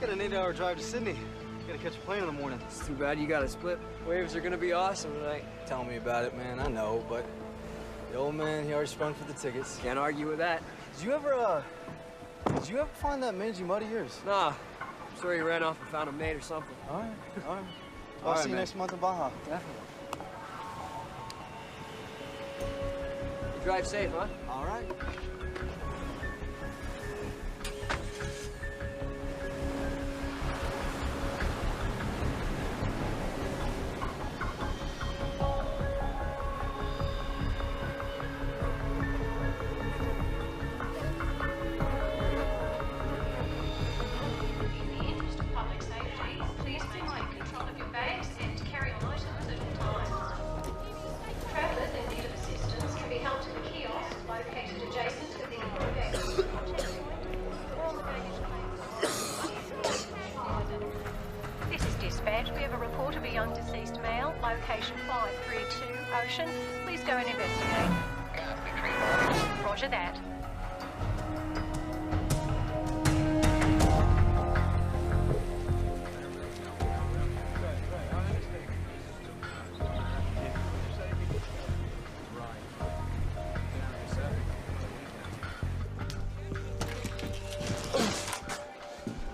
got an 8-hour drive to Sydney. Gotta catch a plane in the morning. It's too bad you gotta split. Waves are gonna be awesome tonight. Tell me about it, man. I know, but the old man, he already sprung for the tickets. Can't argue with that. Did you ever find that mangy mud of yours? Nah. I'm sure he ran off and found a mate or something. All right. I'll see you next month in Baja. Definitely. You drive safe, huh? All right. We have a report of a young deceased male, location 532 Ocean. Please go and investigate. Roger that.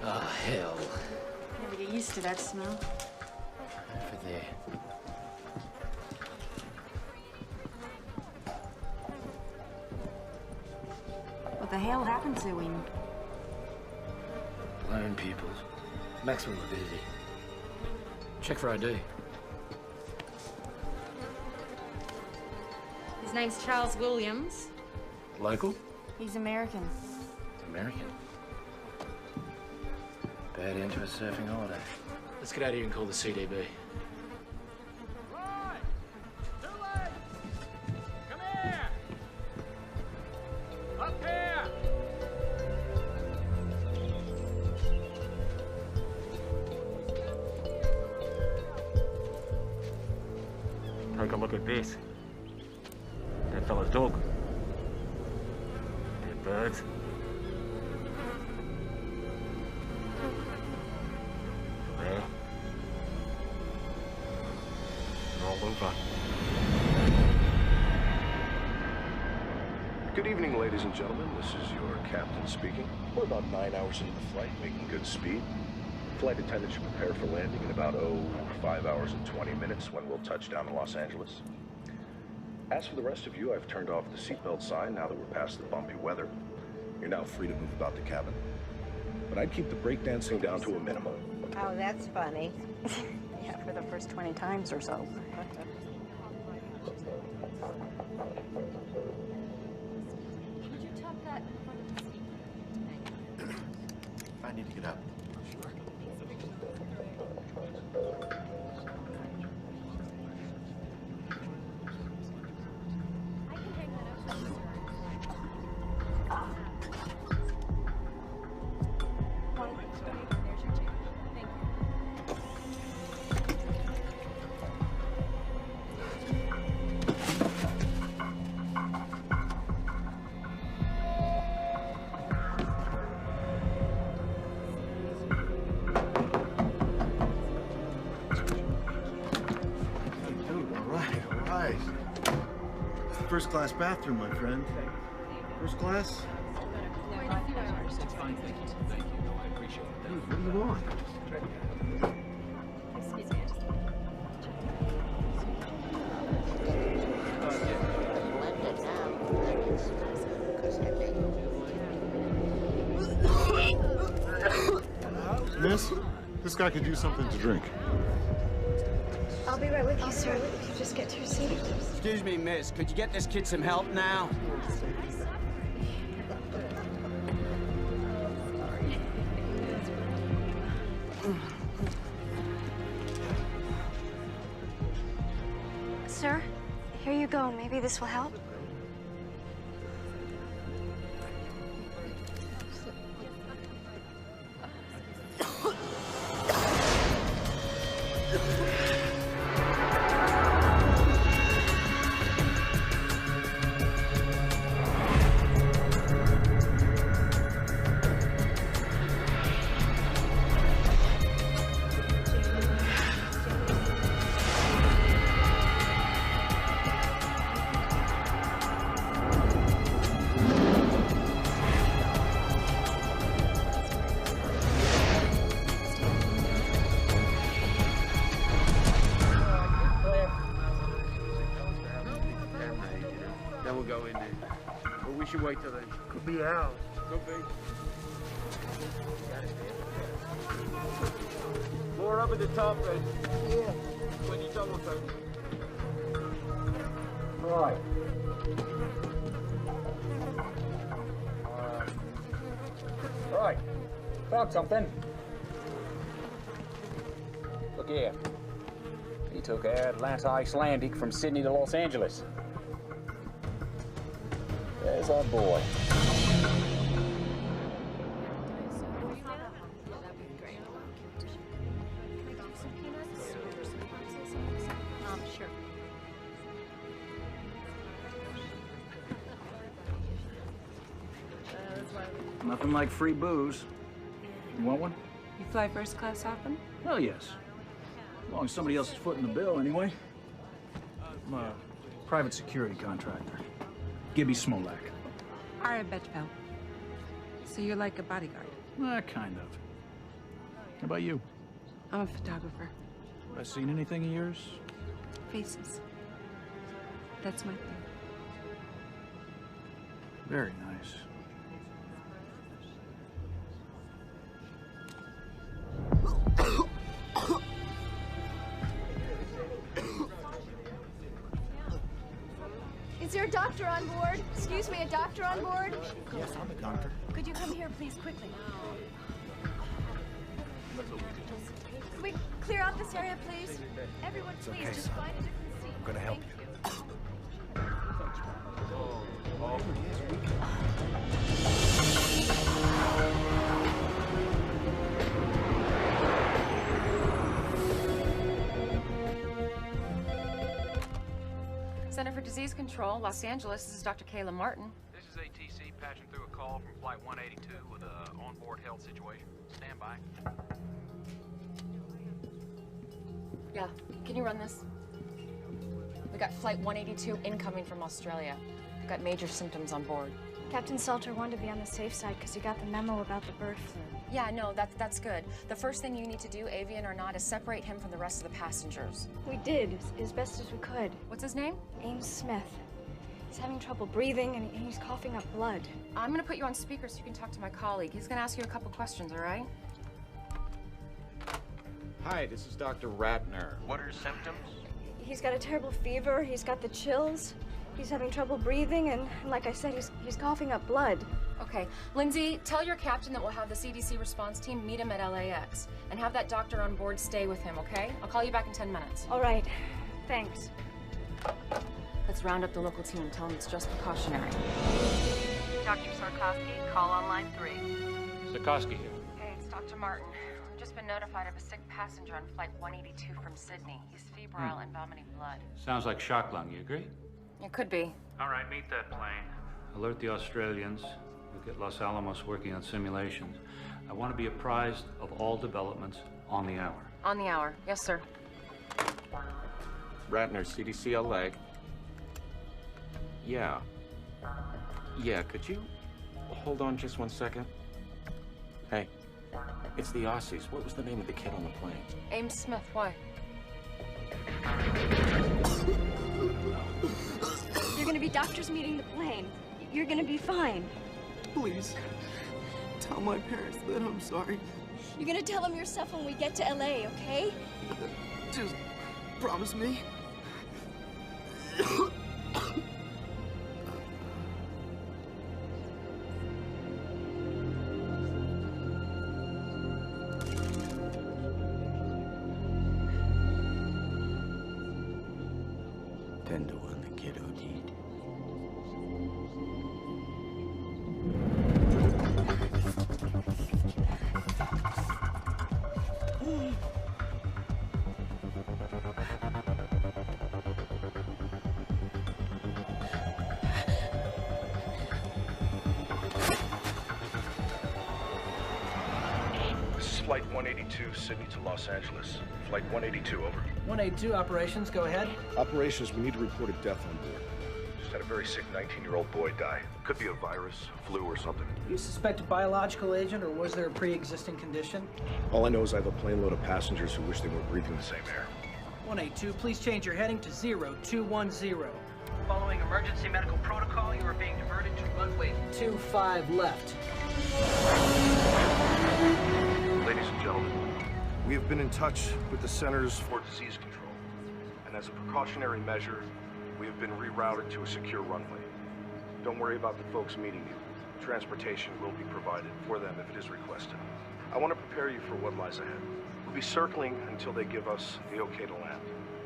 Oh, hell. Never get used to that smell. Over there. What the hell happened to him? Blown pupils. Maximum morbidity. Check for ID. His name's Charles Williams. Local? He's American. American. Bad end to a surfing holiday. Let's get out of here and call the CDB. Roy! Too late! Come here! Up here! Take a look at this. That fella's dog. Dead birds. There. All over. Good evening, ladies and gentlemen. This is your captain speaking. We're about 9 hours into the flight, making good speed. Flight attendant should prepare for landing in about, 5 hours and 20 minutes when we'll touch down in Los Angeles. As for the rest of you, I've turned off the seatbelt sign now that we're past the bumpy weather. You're now free to move about the cabin. But I'd keep the breakdancing down to a minimum. Oh, that's funny. Yeah, for the first 20 times or so. Could you tuck that in front of the seat? I need to get up. Sure. I can hang that up. There's your chair. Thank you. All right. First class bathroom, my friend. First class? It's fine, thank you. Thank you. No, I appreciate it. Dude, what do you want? Excuse me, I just... Miss, this guy could use something to drink. I'll be right with you, sir. If you just get to your seat. Excuse me, miss. Could you get this kid some help now? Sir, here you go. Maybe this will help. go in there. But we should wait till then. Could be out. Could be. More up at the top, then. Yeah. When you double take. Right. Right. Found something. Look here. He took Atlanta Icelandic from Sydney to Los Angeles. There's our boy. Sure. Nothing like free booze. You want one? You fly first class often? Hell yes. As long as somebody else is footing the bill, anyway. I'm a private security contractor. Gibby Smolak. All right, Betchville. So you're like a bodyguard? Kind of. How about you? I'm a photographer. Have I seen anything of yours? Faces. That's my thing. Very nice. Is there a doctor on board? Excuse me, a doctor on board? Yes, I'm a doctor. Could you come here, please, quickly? Can we clear out this area, please? Everyone, please, okay, just son. find a different seat. I'm gonna help Thank you. Center for Disease Control, Los Angeles. This is Dr. Kayla Martin. This is ATC patching through a call from Flight 182 with an onboard health situation. Stand by. Yeah, can you run this? We got Flight 182 incoming from Australia. We've got major symptoms on board. Captain Salter wanted to be on the safe side because he got the memo about the bird flu. Yeah, no, that's good. The first thing you need to do, avian or not, is separate him from the rest of the passengers. We did, as best as we could. What's his name? Ames Smith. He's having trouble breathing and he's coughing up blood. I'm gonna put you on speaker so you can talk to my colleague. He's gonna ask you a couple questions, all right? Hi, this is Dr. Ratner. What are his symptoms? He's got a terrible fever, he's got the chills, he's having trouble breathing, and like I said, he's coughing up blood. Okay, Lindsay, tell your captain that we'll have the CDC response team meet him at LAX and have that doctor on board stay with him, okay? I'll call you back in 10 minutes. All right, thanks. Let's round up the local team. Tell them it's just precautionary. Dr. Sarkowski, call on line 3. Sarkowski here. Hey, it's Dr. Martin. We've just been notified of a sick passenger on Flight 182 from Sydney. He's febrile and vomiting blood. Sounds like shock lung, you agree? It could be. All right, meet that plane. Alert the Australians. We'll get Los Alamos working on simulations. I want to be apprised of all developments on the hour. On the hour. Yes, sir. Ratner, CDC LA. Yeah. Yeah, could you hold on just 1 second? Hey, it's the Aussies. What was the name of the kid on the plane? Ames Smith, why? You're gonna be doctors meeting the plane. You're gonna be fine. Please, tell my parents that I'm sorry. You're gonna tell them yourself when we get to LA, okay? Just promise me. Tender one, the kid OD'd. This is Flight 182, Sydney to Los Angeles. Flight 182, over. 182 operations, go ahead. Operations, we need to report a death on board. Just had a very sick 19-year-old boy die. Could be a virus, flu, or something. You suspect a biological agent, or was there a pre-existing condition? All I know is I have a plane load of passengers who wish they were breathing the same air. 182, please change your heading to 0210. Following emergency medical protocol, you are being diverted to runway 25 left. Ladies and gentlemen, we have been in touch with the Centers for Disease Control, and as a precautionary measure, we have been rerouted to a secure runway. Don't worry about the folks meeting you. Transportation will be provided for them if it is requested. I want to prepare you for what lies ahead. We'll be circling until they give us the okay to land.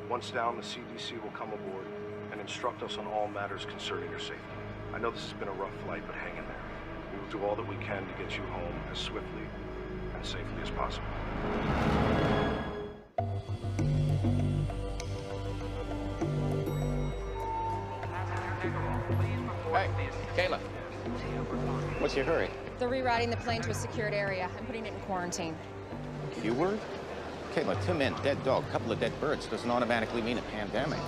Once down, the CDC will come aboard and instruct us on all matters concerning your safety. I know this has been a rough flight, but hang in there. We will do all that we can to get you home as swiftly and safely as possible. Hey, Kayla. What's your hurry? They're rerouting the plane to a secured area. I'm putting it in quarantine. You were? Kayla, 2 men, dead dog, couple of dead birds doesn't automatically mean a pandemic.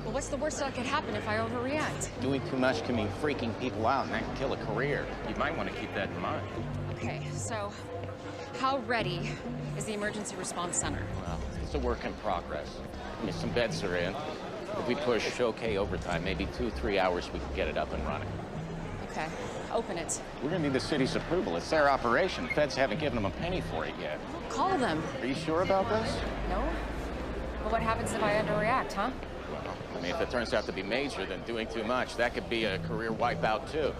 Well, what's the worst that could happen if I overreact? Doing too much can mean freaking people out, and that can kill a career. You might want to keep that in mind. Okay, so how ready is the emergency response center? Well, it's a work in progress. I mean, some beds are in. If we push okay overtime, maybe 2-3 hours, we can get it up and running. Okay, open it. We're gonna need the city's approval. It's their operation. Feds haven't given them a penny for it yet. Call them. Are you sure about this? No? Well, what happens if I underreact, huh? Well, I mean, if it turns out to be major, then doing too much, that could be a career wipeout, too.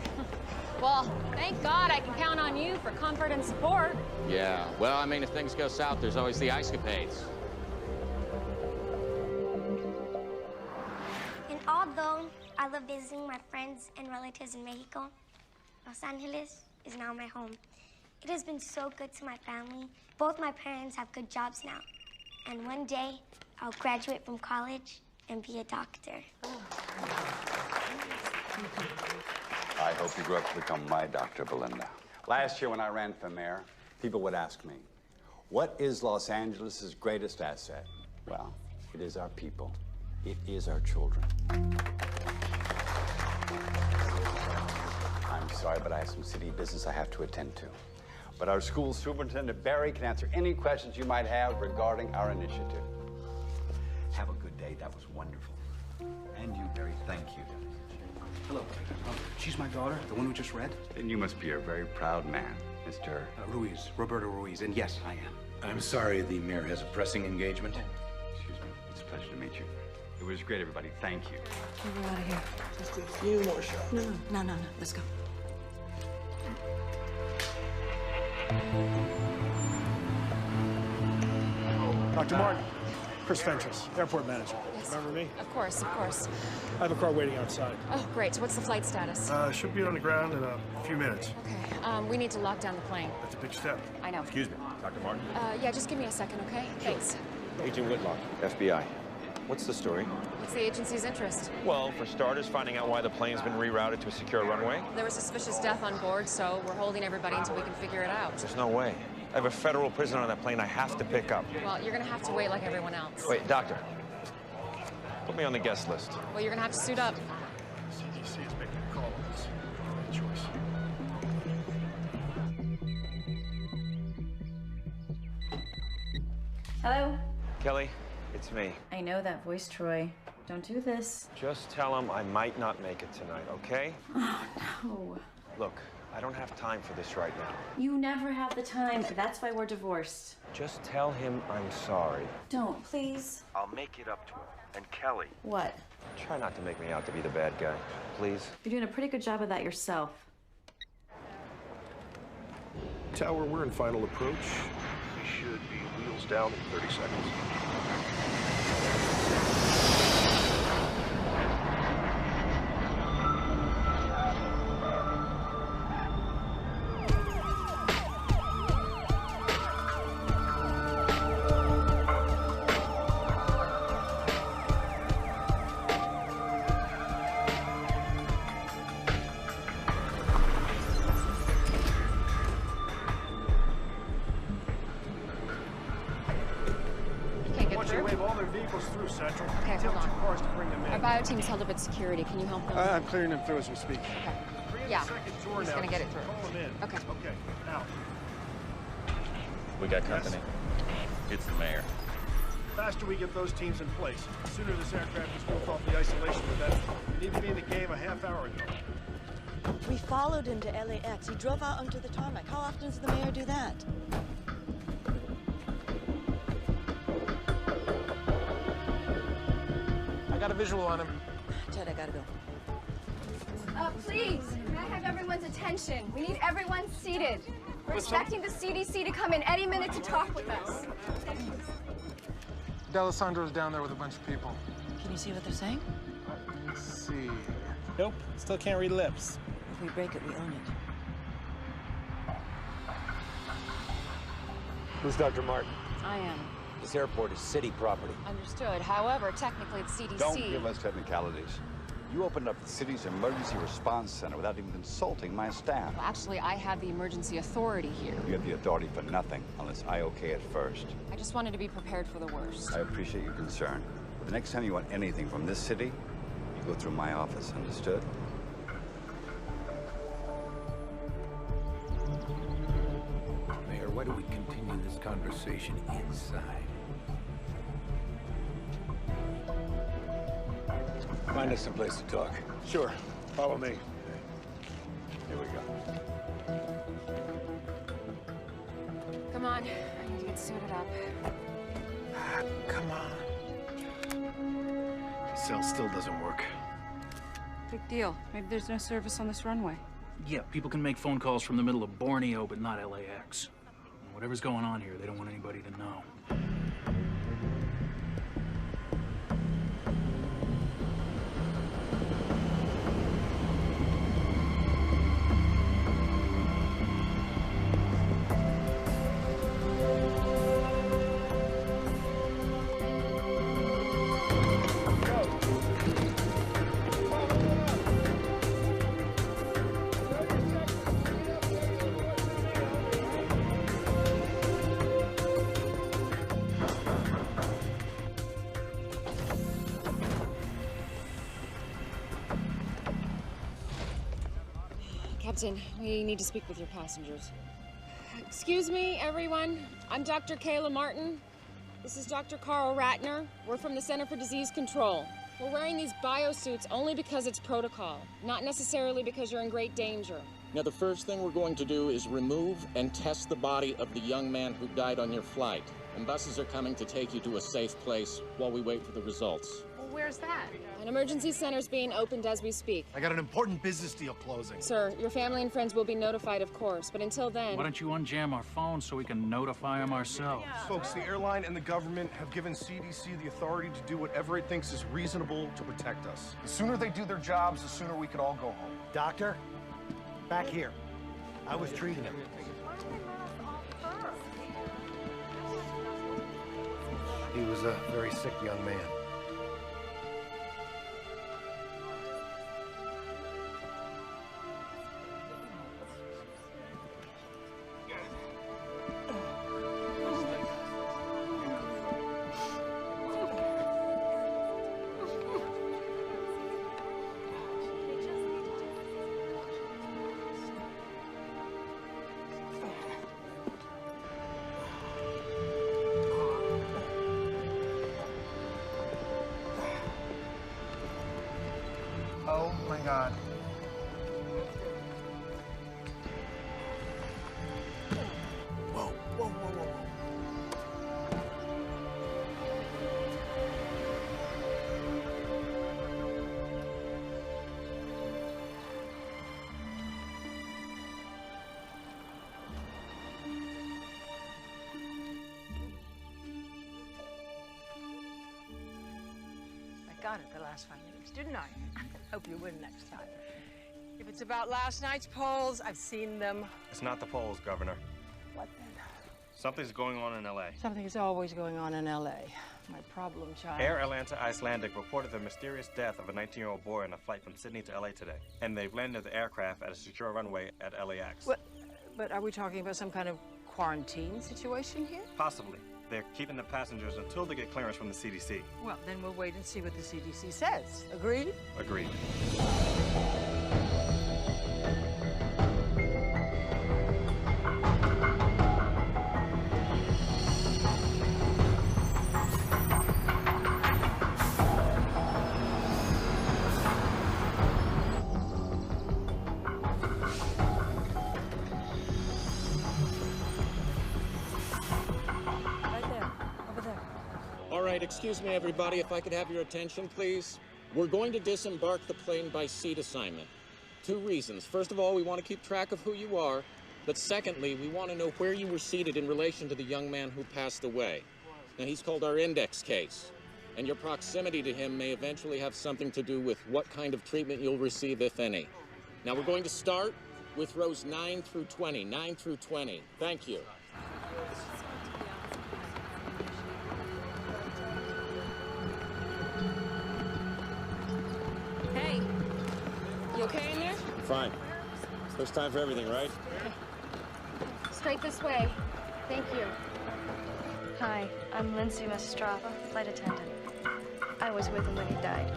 Well, thank God I can count on you for comfort and support. Yeah, well, I mean, if things go south, there's always the ice-capades. And although I love visiting my friends and relatives in Mexico, Los Angeles is now my home. It has been so good to my family. Both my parents have good jobs now. And one day, I'll graduate from college and be a doctor. I hope you grow up to become my Dr. Belinda. Last year when I ran for mayor, people would ask me, what is Los Angeles' greatest asset? Well, it is our people. It is our children. I'm sorry, but I have some city business I have to attend to. But our school superintendent, Barry, can answer any questions you might have regarding our initiative. Have a good day. That was wonderful. And you, Barry, thank you. Hello. She's my daughter, the one who just read? Then you must be a very proud man, Mr. Ruiz, Roberto Ruiz, and yes, I am. I'm sorry, the mayor has a pressing engagement. Excuse me. It's a pleasure to meet you. It was great, everybody. Thank you. We're out of here. Just a few more shots. No. Let's go. Dr. Martin, Chris Fentress, airport manager. Yes. Remember me? Of course, of course. I have a car waiting outside. Oh, great. So what's the flight status? Should be on the ground in a few minutes. Okay. We need to lock down the plane. That's a big step. I know. Excuse me, Dr. Martin. Yeah, just give me a second, okay? Thanks. Agent Whitlock, FBI. What's the story? What's the agency's interest? Well, for starters, finding out why the plane's been rerouted to a secure runway. There was suspicious death on board, so we're holding everybody until we can figure it out. There's no way. I have a federal prisoner on that plane I have to pick up. Well, you're gonna have to wait like everyone else. Wait, doctor. Put me on the guest list. Well, you're gonna have to suit up. CDC is making a call on this. No choice. Hello? Kelly, it's me. I know that voice, Troy. Don't do this. Just tell him I might not make it tonight, okay? Oh, no. Look, I don't have time for this right now. You never have the time. That's why we're divorced. Just tell him I'm sorry. Don't, please. I'll make it up to him. And Kelly. What? Try not to make me out to be the bad guy, please. You're doing a pretty good job of that yourself. Tower, we're in final approach. We should be wheels down in 30 seconds. Through Central. Okay, hold on. 2 cars to bring them in. Our bio team's held up at security. Can you help them? I'm clearing them through as we speak. Okay. Yeah. He's gonna get it through. Call them in. Okay. Okay. Now. We got company. It's the mayor. The faster we get those teams in place, the sooner this aircraft is moved off the isolation, the better. We need to be in the game a half hour ago. We followed him to LAX. He drove out onto the tarmac. How often does the mayor do that? I got a visual on him. Ted, I gotta go. Please, may I have everyone's attention? We need everyone seated. We're expecting the CDC to come in any minute to talk with us. D'Alessandro's down there with a bunch of people. Can you see what they're saying? Let's see. Nope, still can't read lips. If we break it, we own it. Who's Dr. Martin? I am. This airport is city property. Understood. However, technically it's CDC. Don't give us technicalities. You opened up the city's emergency response center without even consulting my staff. Well, actually, I have the emergency authority here. You have the authority for nothing unless I okay it first. I just wanted to be prepared for the worst. I appreciate your concern. But the next time you want anything from this city, you go through my office, understood? Mayor, why don't we continue this conversation inside? Find us some place to talk. Sure. Follow me. Here we go. Come on. I need to get suited up. Come on. Cell still doesn't work. Big deal. Maybe there's no service on this runway. Yeah, people can make phone calls from the middle of Borneo, but not LAX. Whatever's going on here, they don't want anybody to know. Captain, we need to speak with your passengers. Excuse me, everyone. I'm Dr. Kayla Martin. This is Dr. Carl Ratner. We're from the Center for Disease Control. We're wearing these biosuits only because it's protocol, not necessarily because you're in great danger. Now, the first thing we're going to do is remove and test the body of the young man who died on your flight. And buses are coming to take you to a safe place while we wait for the results. Well, where's that? An emergency center's being opened as we speak. I got an important business deal closing. Sir, your family and friends will be notified, of course, but until then... Why don't you unjam our phones so we can notify them ourselves? Folks, the airline and the government have given CDC the authority to do whatever it thinks is reasonable to protect us. The sooner they do their jobs, the sooner we could all go home. Doctor, back here. I was treating him. He was a very sick young man. Oh my God. Whoa, whoa, whoa, whoa, whoa. I got it the last 5 minutes, didn't I? Hope you win next time. If it's about last night's polls, I've seen them. It's not the polls, Governor. What then? Something's going on in L.A. Something is always going on in L.A. My problem child. Air Atlanta Icelandic reported the mysterious death of a 19-year-old boy on a flight from Sydney to L.A. today. And they've landed the aircraft at a secure runway at LAX. What? But are we talking about some kind of quarantine situation here? Possibly. They're keeping the passengers until they get clearance from the CDC. Well, then we'll wait and see what the CDC says. Agreed? Agreed. All right, excuse me, everybody, if I could have your attention, please. We're going to disembark the plane by seat assignment. 2 reasons. First of all, we want to keep track of who you are. But secondly, we want to know where you were seated in relation to the young man who passed away. Now, he's called our index case. And your proximity to him may eventually have something to do with what kind of treatment you'll receive, if any. Now, we're going to start with rows 9 through 20. 9 through 20. Thank you. Hey, you okay in there? Fine. First time for everything, right? Straight this way. Thank you. Hi, I'm Lindsay Mastrava, flight attendant. I was with him when he died.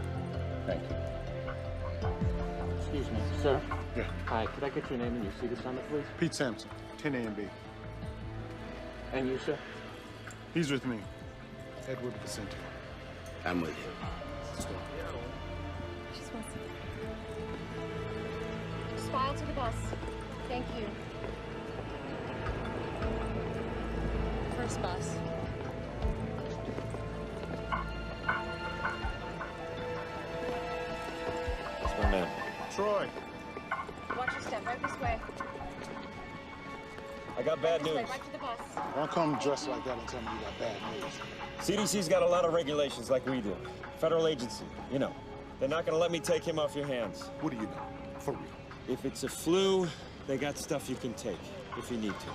Thank you. Excuse me, sir. Yeah. Hi, could I get your name and your seat assignment, please? Pete Sampson, 10 A and B. And you, sir? He's with me. Edward Vicente. I'm with him. Just file to the bus. Thank you. First bus. That's my man. Troy. Watch your step. Right this way. I got bad This way, news. right to the bus. Don't come dressed like that and tell me you got bad news. CDC's got a lot of regulations like we do. Federal agency, you know. They're not gonna let me take him off your hands. What do you know? For real. If it's a flu, they got stuff you can take, if you need to.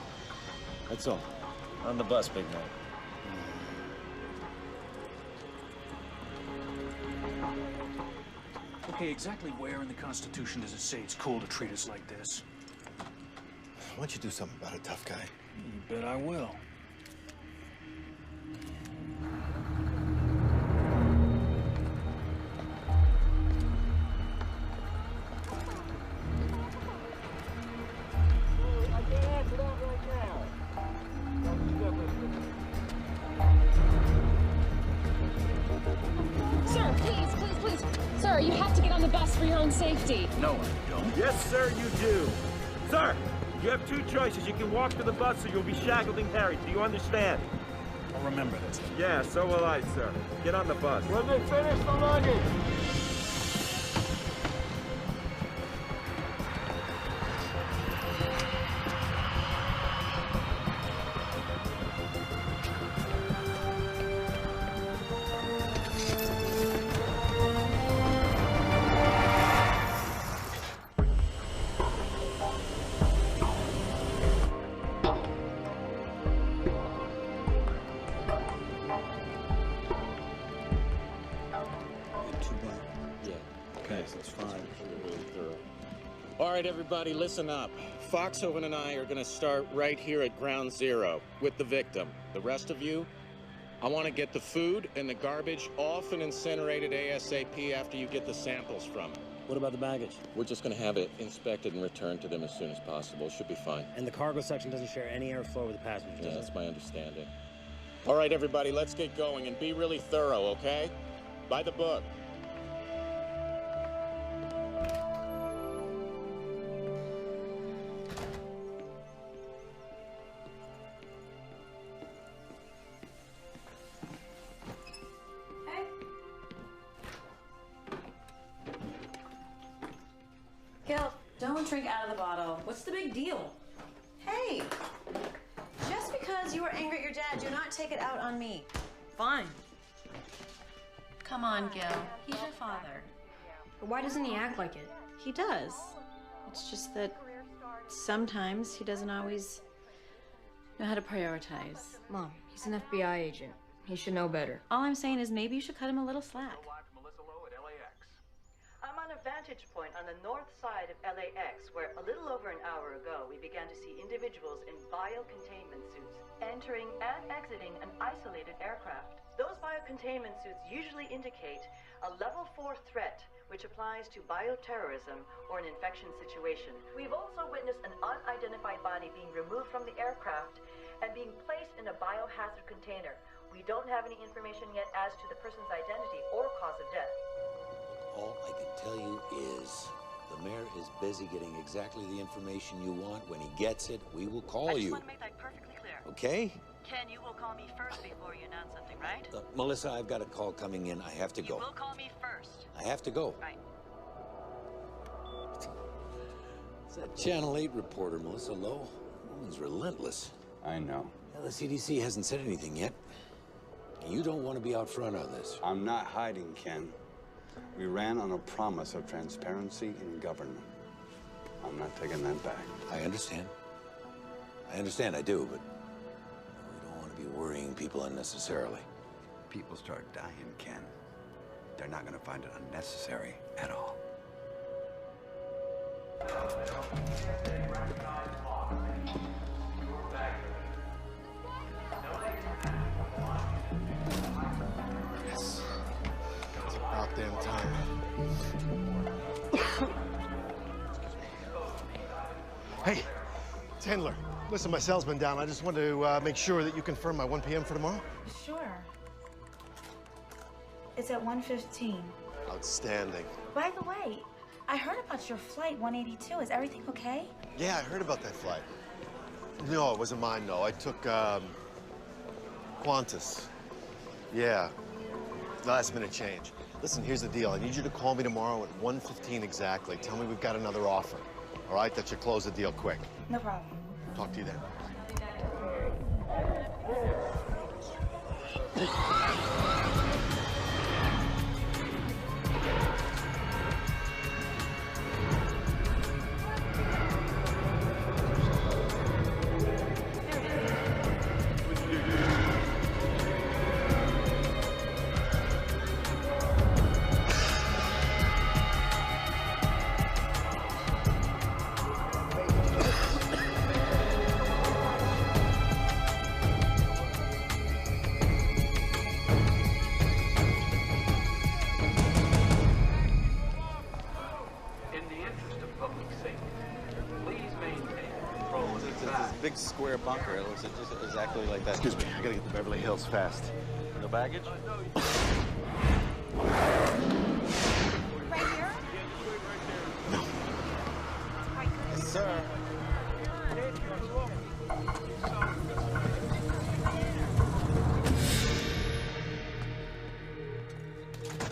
That's all. On the bus, big man. Okay, exactly where in the Constitution does it say it's cool to treat us like this? Why don't you do something about it, tough guy? You bet I will. Sir, please, please, please. Sir, you have to get on the bus for your own safety. No, I don't. Yes, sir, you do. Sir, you have 2 choices. You can walk to the bus or you'll be shackled and carried. Do you understand? I'll remember this. Yeah, so will I, sir. Get on the bus. When they finish the luggage. All right, everybody, listen up. Foxhoven and I are going to start right here at ground zero with the victim. The rest of you, I want to get the food and the garbage off and incinerated ASAP after you get the samples from it. What about the baggage? We're just going to have it inspected and returned to them as soon as possible. Should be fine. And the cargo section doesn't share any airflow with the passengers, Yeah, does that's it? my understanding. All right, everybody, let's get going and be really thorough, okay? By the book. Gil, don't drink out of the bottle. What's the big deal? Hey, just because you were angry at your dad, do not take it out on me. Fine. Come on, Gil. He's your father. But why doesn't he act like it? He does. It's just that sometimes he doesn't always know how to prioritize. Mom, he's an FBI agent. He should know better. All I'm saying is maybe you should cut him a little slack. I'm on a vantage point on the north side of LAX, where a little over an hour ago, we began to see individuals in biocontainment suits entering and exiting an isolated aircraft. Those biocontainment suits usually indicate a level 4 threat, which applies to bioterrorism or an infection situation. We've also witnessed an unidentified body being removed from the aircraft and being placed in a biohazard container. We don't have any information yet as to the person's identity or cause of death. All I can tell you is the mayor is busy getting exactly the information you want. When he gets it, we will call you. I just want to make that perfectly clear. Okay? Ken, you will call me first before you announce something, right? right? Melissa, I've got a call coming in. I have to go. You will call me first. I have to go. Right. It's that Channel 8 reporter, Melissa Lowe. The woman's relentless. I know. Now, the CDC hasn't said anything yet. You don't want to be out front on this. I'm not hiding, Ken. We ran on a promise of transparency in government. I'm not taking that back. I understand. I do, but we don't want to be worrying people unnecessarily. People start dying, Ken. They're not going to find it unnecessary at all. Yes. It's about damn time. Hey, it's Handler. Listen, my cell's been down. I just wanted to make sure that you confirm my 1 p.m. for tomorrow. Sure. It's at 1:15. Outstanding. By the way, I heard about your flight 182. Is everything okay? Yeah, I heard about that flight. No, it wasn't mine, no. I took, Qantas. Yeah. Last minute change. Listen, here's the deal. I need you to call me tomorrow at 1:15 exactly. Tell me we've got another offer. All right? That should close the deal quick. No problem. Talk to you then. Big square bunker. It looks just exactly like that. Excuse me, I gotta get to Beverly Hills fast. No baggage? Right here? No. Yes, sir.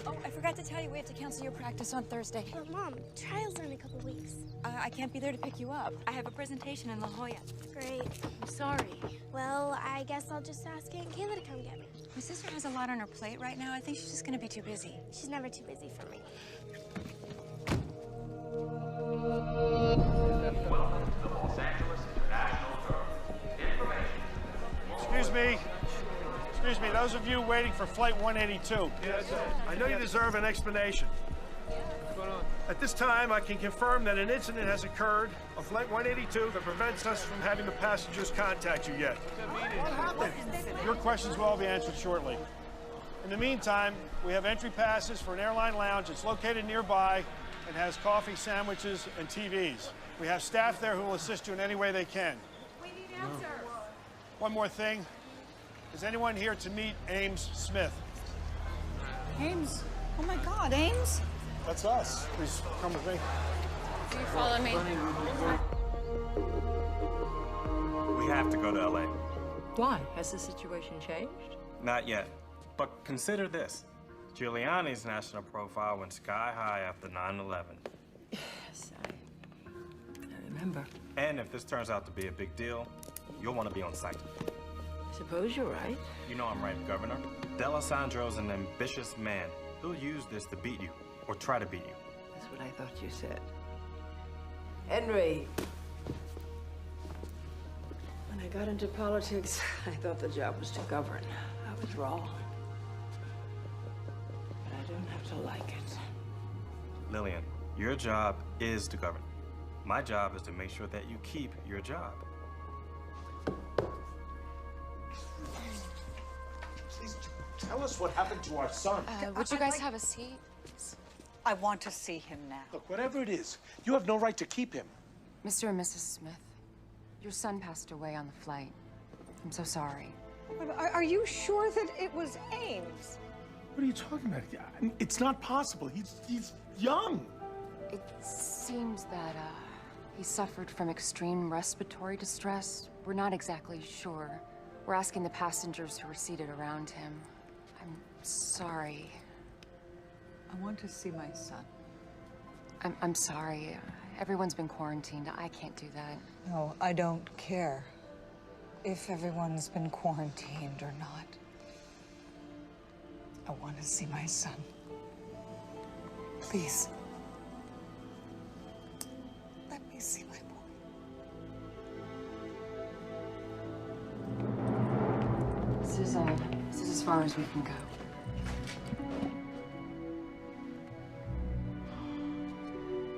Oh, I forgot to tell you we have to cancel your practice on Thursday. But Mom, trial's in a couple weeks. I can't be there to pick you up. I have a presentation in La Jolla. Great. I'm sorry. Well, I guess I'll just ask Aunt Kayla to come get me. My sister has a lot on her plate right now. I think she's just gonna be too busy. She's never too busy for me. Welcome to the Los Angeles International Terminal. Information. Excuse me, those of you waiting for Flight 182. Yes, I know you deserve an explanation. At this time, I can confirm that an incident has occurred on Flight 182 that prevents us from having the passengers contact you yet. What happened? Your questions will all be answered shortly. In the meantime, we have entry passes for an airline lounge. It's located nearby and has coffee, sandwiches, and TVs. We have staff there who will assist you in any way they can. We need answers. One more thing. Is anyone here to meet Ames Smith? Ames? Oh my God, Ames? That's us. Please come with me. Do you follow me? We have to go to LA. Why? Has the situation changed? Not yet. But consider this. Giuliani's national profile went sky high after 9/11. Yes, I remember. And if this turns out to be a big deal, you'll want to be on site. I suppose you're right. You know I'm right, Governor. D'Alessandro's an ambitious man. He'll use this to beat you, or try to beat you. That's what I thought you said. Henry. When I got into politics, I thought the job was to govern. I was wrong. But I don't have to like it. Lillian, your job is to govern. My job is to make sure that you keep your job. Please tell us what happened to our son. Would you guys have a seat? I want to see him now. Look, whatever it is, you have no right to keep him. Mr. and Mrs. Smith, your son passed away on the flight. I'm so sorry. Are you sure that it was Ames? What are you talking about? It's not possible. He's young. It seems that he suffered from extreme respiratory distress. We're not exactly sure. We're asking the passengers who were seated around him. I'm sorry. I want to see my son. I'm sorry. Everyone's been quarantined. I can't do that. No, I don't care if everyone's been quarantined or not. I want to see my son. Please. Let me see my boy. This is as far as we can go.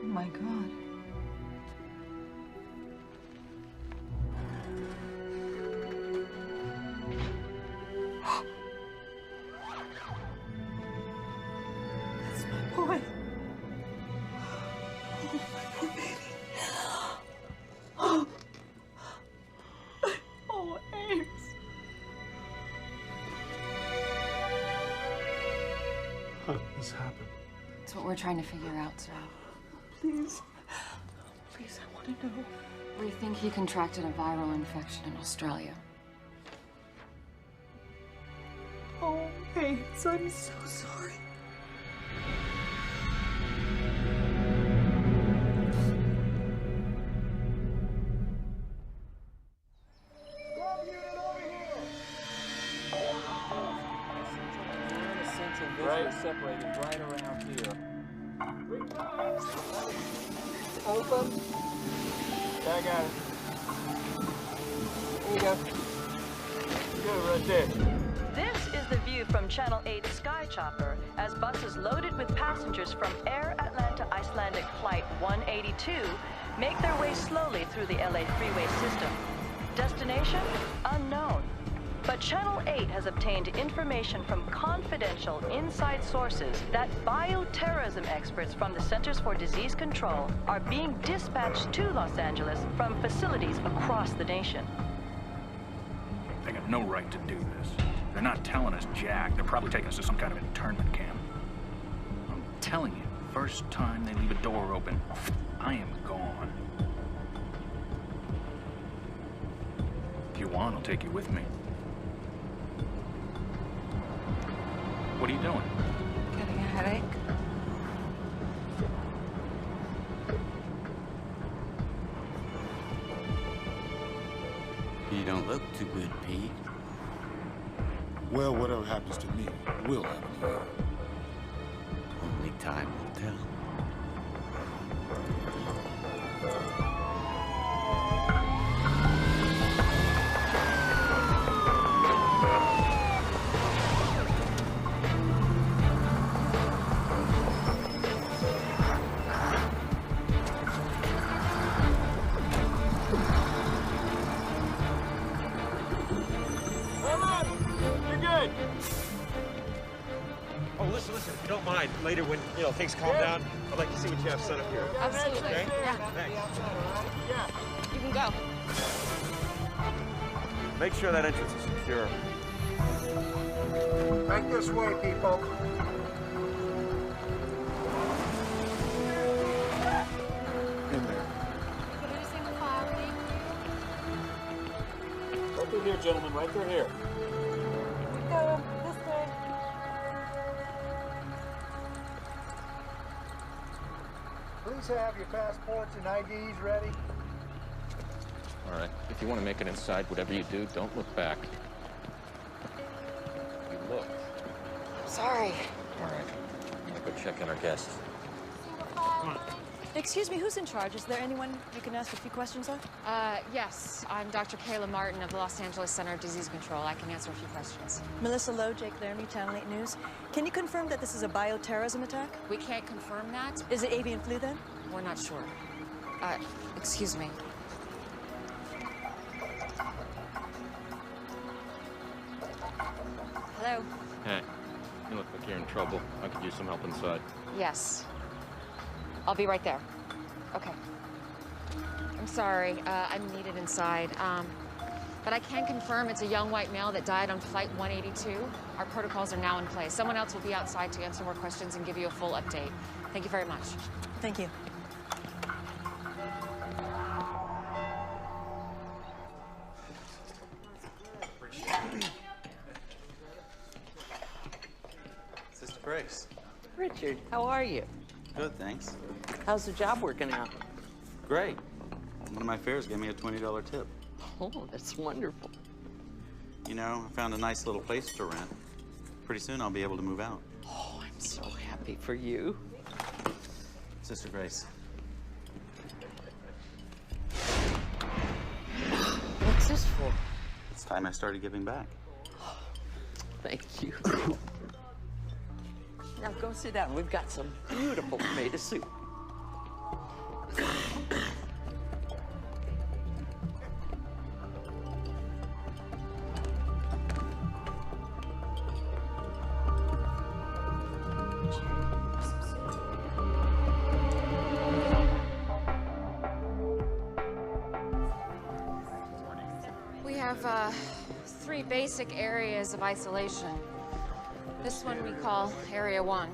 Oh my God. That's my boy. Oh, my poor baby. Oh, oh, Ames. How did this happen? It's what we're trying to figure out, sir. Please. Please, I want to know. We think he contracted a viral infection in Australia. Oh, Ames, I'm so sorry. Right, separated right around here. Open. Yeah, I got it. There you go. Good, right there. This is the view from Channel 8's Sky Chopper as buses loaded with passengers from Air Atlanta Icelandic Flight 182 make their way slowly through the LA freeway system. Destination? Unknown. But Channel 8 has obtained information from confidential inside sources that bioterrorism experts from the Centers for Disease Control are being dispatched to Los Angeles from facilities across the nation. They got no right to do this. They're not telling us jack. They're probably taking us to some kind of internment camp. I'm telling you, first time they leave a door open, I am gone. If you want, I'll take you with me. What are you doing? Getting a headache? You don't look too good, Pete. Well, whatever happens to me will happen to you. Only time will tell. Oh, listen, if you don't mind, later when, things calm down, I'd like to see what you have set up here. Absolutely. Okay? Yeah. Thanks. You can go. Make sure that entrance is secure. Back this way, people. In there. Right through here, gentlemen, right through here. Go this way. Please have your passports and IDs ready. All right. If you want to make it inside, whatever you do, don't look back. You look. Sorry. All right. I'm gonna go check on our guests. Excuse me, who's in charge? Is there anyone you can ask a few questions of? Yes. I'm Dr. Kayla Martin of the Los Angeles Center of Disease Control. I can answer a few questions. Melissa Lowe, Jake Laramie, Channel 8 News. Can you confirm that this is a bioterrorism attack? We can't confirm that. Is it avian flu then? We're not sure. Excuse me. Hello? Hey, you look like you're in trouble. I could use some help inside. Yes. I'll be right there. Okay. I'm sorry. I'm needed inside. But I can confirm it's a young white male that died on Flight 182. Our protocols are now in place. Someone else will be outside to answer more questions and give you a full update. Thank you very much. Thank you. Grace. Richard, how are you? Good, thanks. How's the job working out? Great. One of my fares gave me a $20 tip. Oh, that's wonderful. You know, I found a nice little place to rent. Pretty soon I'll be able to move out. Oh, I'm so happy for you. Sister Grace. What's this for? It's time I started giving back. Thank you. Now go sit down. We've got some beautiful tomato soup. We have 3 basic areas of isolation. This one we call Area 1.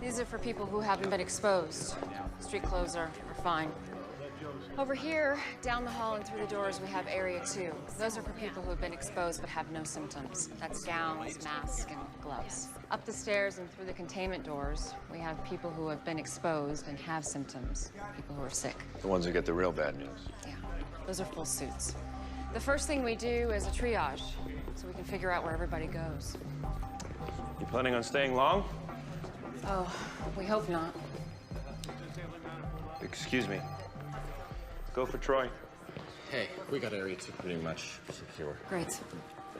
These are for people who haven't been exposed. Street clothes are fine. Over here, down the hall and through the doors, we have Area 2. Those are for people who have been exposed but have no symptoms. That's gowns, masks, and gloves. Up the stairs and through the containment doors, we have people who have been exposed and have symptoms, people who are sick. The ones who get the real bad news. Yeah, those are full suits. The first thing we do is a triage, so we can figure out where everybody goes. You planning on staying long? Oh, we hope not. Excuse me. Go for Troy. Hey, we got Area 2 pretty much secure. Great.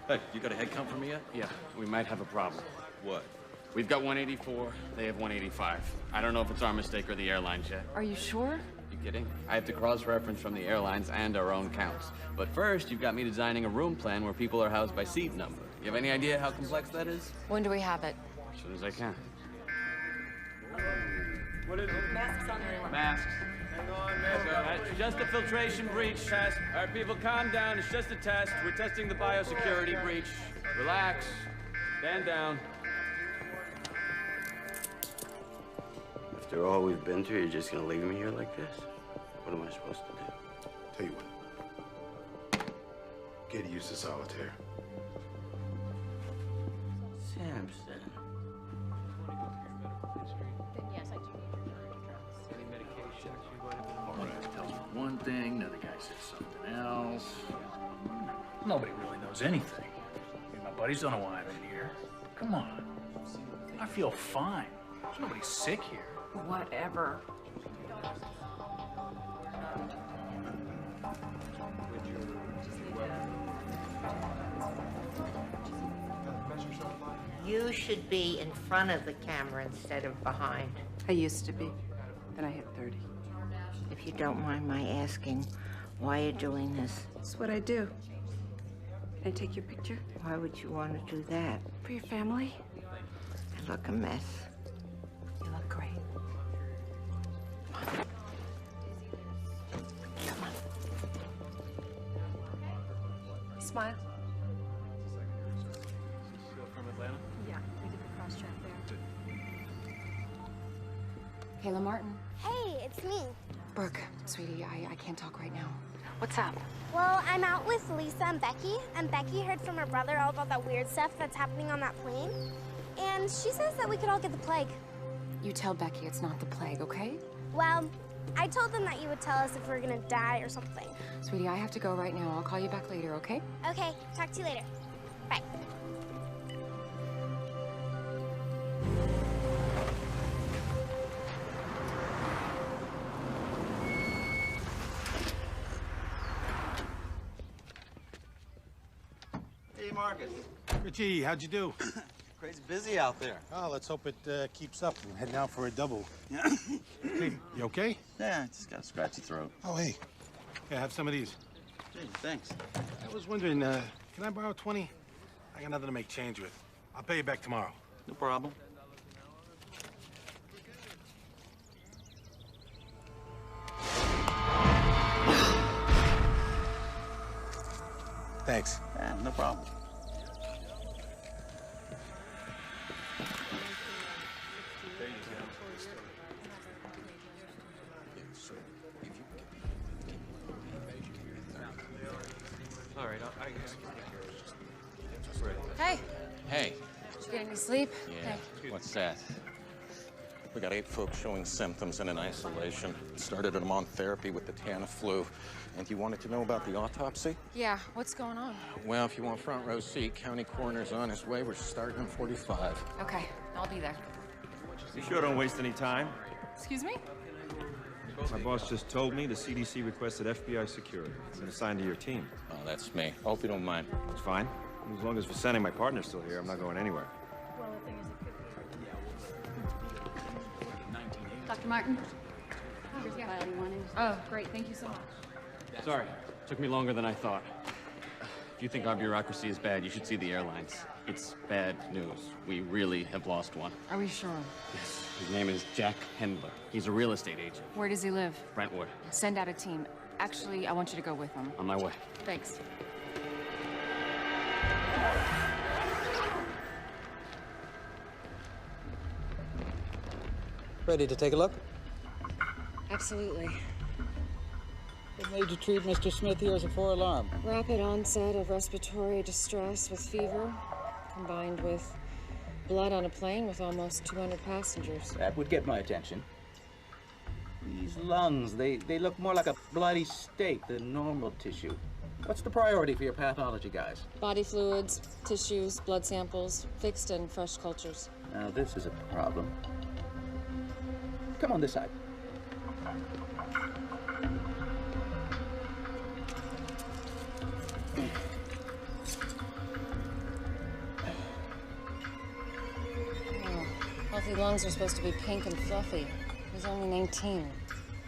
Hey, you got a head count for me yet? Yeah, we might have a problem. What? We've got 184, they have 185. I don't know if it's our mistake or the airline's yet. Are you sure? You kidding? I have to cross-reference from the airlines and our own counts. But first, you've got me designing a room plan where people are housed by seat number. You have any idea how complex that is? When do we have it? As soon as I can. What is it? Masks on everyone. Masks. Hang on, man. It's just a filtration breach test. All right, people, calm down. It's just a test. We're testing the biosecurity breach. Relax. Stand down. After all we've been through, you're just gonna leave me here like this? What am I supposed to do? Tell you what. Get used to solitaire. Samson. One guy tells me one thing, another guy says something else. Nobody really knows anything. I mean, my buddies don't know why I'm in here. Come on. I feel fine. There's nobody sick here. Whatever. You should be in front of the camera instead of behind. I used to be. Then I hit 30. If you don't mind my asking, why you're doing this? It's what I do. Can I take your picture? Why would you want to do that? For your family? I look a mess. You look great. Come on. Smile. From Atlanta? Yeah, we did the cross-check there. Kayla Martin. Hey, it's me. Brooke, sweetie, I can't talk right now. What's up? Well, I'm out with Lisa and Becky heard from her brother all about that weird stuff that's happening on that plane. And she says that we could all get the plague. You tell Becky it's not the plague, okay? Well, I told them that you would tell us if we're gonna die or something. Sweetie, I have to go right now. I'll call you back later, okay? Okay, talk to you later. Bye. Hey, Marcus. Richie, how'd you do? Crazy busy out there. Oh, let's hope it keeps up. I'm heading out for a double. Hey, you okay? Yeah, I just got a scratchy throat. Oh, hey. Yeah, have some of these. Hey, thanks. I was wondering, can I borrow 20? I got nothing to make change with. I'll pay you back tomorrow. No problem. Thanks. Yeah, no problem. All right, I guess. Hey. Hey. Get any sleep? Yeah. What's that? We got 8 folks showing symptoms and in isolation. Started them on therapy with the Tamiflu. And you wanted to know about the autopsy? Yeah, what's going on? Well, if you want front row seat, county coroner's on his way. We're starting in 45. Okay, I'll be there. You sure don't waste any time? Excuse me? My boss just told me the CDC requested FBI security. I'm assigned to your team. Oh, that's me. Hope you don't mind. It's fine. As long as Vincent, my partner's still here, I'm not going anywhere. Dr. Martin? Here's the file you wanted. Oh, great. Thank you so much. Sorry, took me longer than I thought. If you think our bureaucracy is bad, you should see the airlines. It's bad news. We really have lost one. Are we sure? Yes. His name is Jack Hendler. He's a real estate agent. Where does he live? Brentwood. Send out a team. Actually, I want you to go with him. On my way. Thanks. Ready to take a look? Absolutely. What made you treat Mr. Smith here as a 4-alarm? Rapid onset of respiratory distress with fever, combined with blood on a plane with almost 200 passengers. That would get my attention. These lungs, they look more like a bloody steak than normal tissue. What's the priority for your pathology guys? Body fluids, tissues, blood samples, fixed and fresh cultures. Now this is a problem. Come on this side. Healthy lungs are supposed to be pink and fluffy. He's only 19.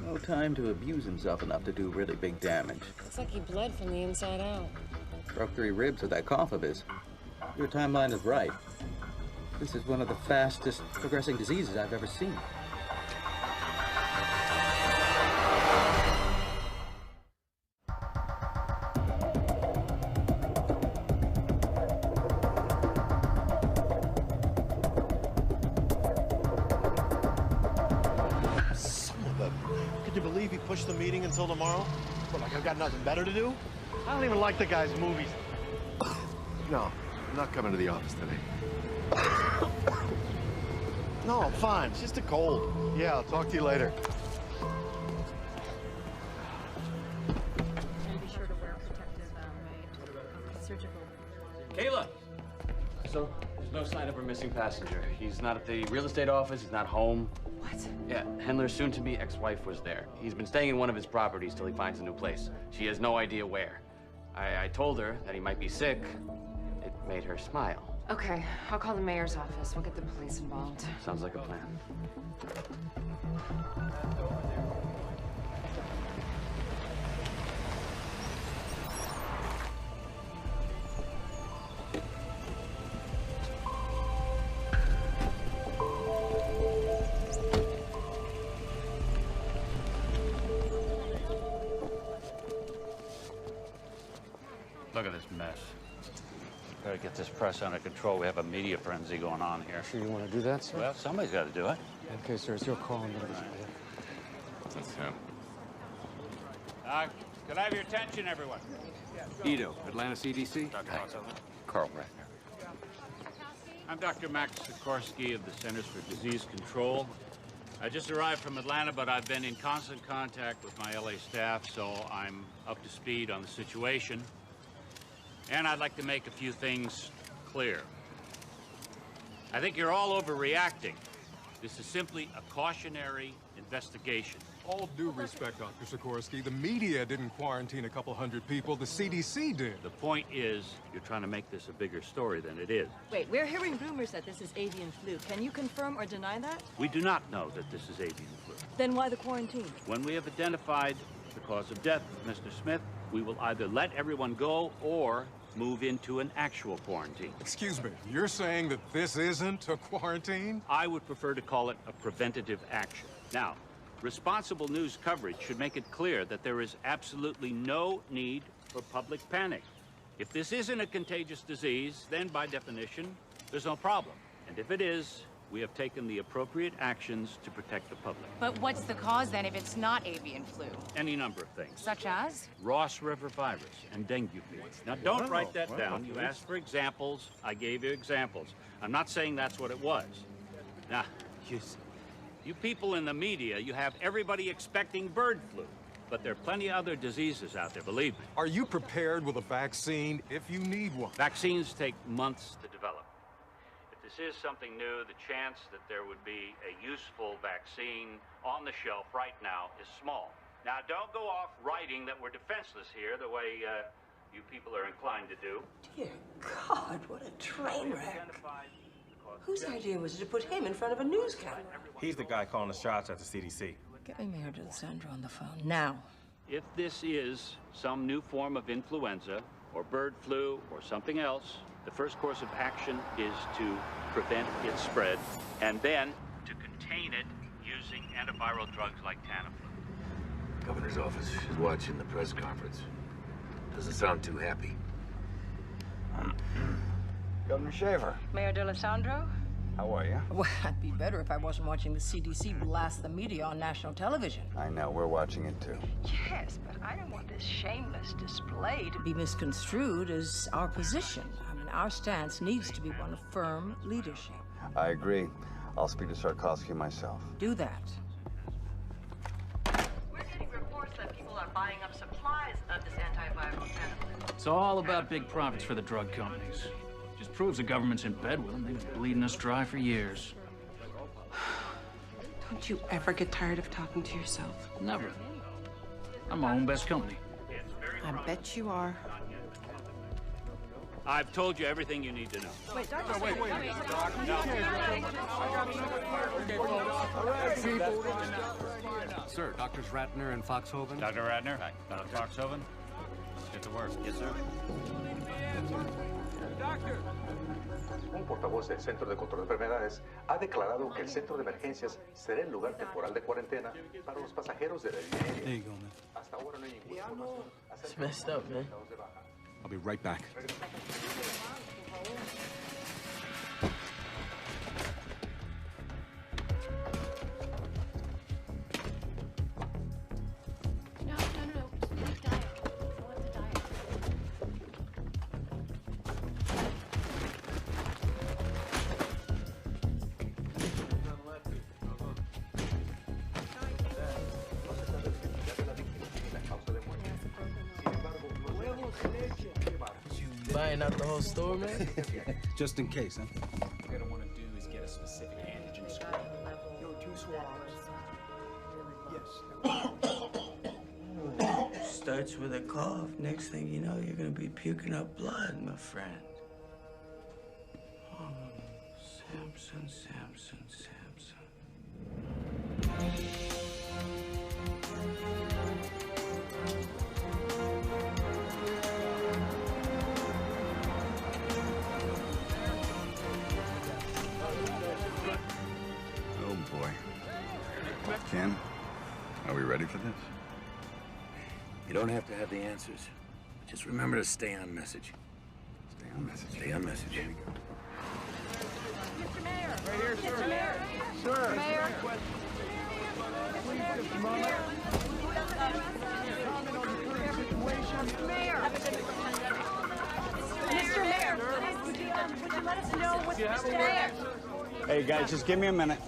No time to abuse himself enough to do really big damage. Looks like he bled from the inside out. Broke 3 ribs with that cough of his. Your timeline is right. This is one of the fastest progressing diseases I've ever seen. Push the meeting until tomorrow? What, like I've got nothing better to do? I don't even like the guy's movies. No, I'm not coming to the office today. No, I'm fine. It's just a cold. Yeah, I'll talk to you later. Be sure to wear protective surgical. Kayla! So, there's no sign of her missing passenger. He's not at the real estate office, he's not home. What? Yeah, Hendler's soon-to-be ex-wife was there. He's been staying in one of his properties till he finds a new place. She has no idea where. I told her that he might be sick. It made her smile. Okay, I'll call the mayor's office. We'll get the police involved. Sounds like a plan. Look at this mess. Gotta get this press under control. We have a media frenzy going on here. Sure you want to do that, sir? Well, somebody's got to do it. Okay, sir, it's your call. I'm gonna That's him. Could I have your attention, everyone? Ito, Atlanta CDC. Carl Ratner. I'm Dr. Max Sikorsky of the Centers for Disease Control. I just arrived from Atlanta, but I've been in constant contact with my LA staff, so I'm up to speed on the situation. And I'd like to make a few things clear. I think you're all overreacting. This is simply a cautionary investigation. All due respect, Dr. Sikorsky, the media didn't quarantine a couple hundred people, the CDC did. The point is, you're trying to make this a bigger story than it is. Wait, we're hearing rumors that this is avian flu. Can you confirm or deny that? We do not know that this is avian flu. Then why the quarantine? When we have identified the cause of death of Mr. Smith, we will either let everyone go or move into an actual quarantine. Excuse me, you're saying that this isn't a quarantine? I would prefer to call it a preventative action. Now, responsible news coverage should make it clear that there is absolutely no need for public panic. If this isn't a contagious disease, then by definition, there's no problem. And if it is, we have taken the appropriate actions to protect the public. But what's the cause then if it's not avian flu? Any number of things. Such as? Ross River virus and dengue fever. Now, don't write that down. You asked for examples. I gave you examples. I'm not saying that's what it was. Now, you people in the media, you have everybody expecting bird flu. But there are plenty of other diseases out there, believe me. Are you prepared with a vaccine if you need one? Vaccines take months to develop. If this is something new, the chance that there would be a useful vaccine on the shelf right now is small. Now, don't go off writing that we're defenseless here the way you people are inclined to do. Dear God, what a train wreck. Whose idea was it to put him in front of a news camera? He's the guy calling the shots at the CDC. Get me Mayor D'Alessandro on the phone, now. If this is some new form of influenza or bird flu or something else, the first course of action is to prevent its spread and then to contain it using antiviral drugs like Tamiflu. Governor's office is watching the press conference. Doesn't sound too happy. Governor Shaver. Mayor D'Alessandro? How are you? Well, I'd be better if I wasn't watching the CDC blast the media on national television. I know, we're watching it too. Yes, but I don't want this shameless display to be misconstrued as our position. I mean, our stance needs to be one of firm leadership. I agree. I'll speak to Sarkovsky myself. Do that. We're getting reports that people are buying up supplies of this antiviral Tamiflu. It's all about big profits for the drug companies. Just proves the government's in bed with them. They've been bleeding us dry for years. Don't you ever get tired of talking to yourself? Never. I'm my own best company. I bet you are. I've told you everything you need to know. Wait, Doctor, wait. Sir, Doctors Ratner and Foxhoven. Dr. Ratner, Dr. Foxhoven, let's get to work. Yes, sir. Un portavoz del Centro de Control de Enfermedades ha declarado que el centro de emergencias será el lugar temporal de cuarentena para los pasajeros de la línea. There you go, man. Hasta ahora no hay ninguna información It's messed up, man. I'll be right back. No. Leave diet. I want the diet. Buying out the whole store, man? Just in case, huh? What you're gonna want to do is get a specific antigen score. Yo, 2 swabs. Yes. Starts with a cough. Next thing you know, you're gonna be puking up blood, my friend. Oh, Samson. Oh boy. Ken, are we ready for this? You don't have to have the answers. Just remember to stay on message. Stay on message. Stay on message. Here we go. Mr. Mayor! Right here, sir. Mr. Mayor! Sir. Mayor! Mr. Mayor! Would you let us know what's Mr. Mayor? Hey guys, just give me a minute.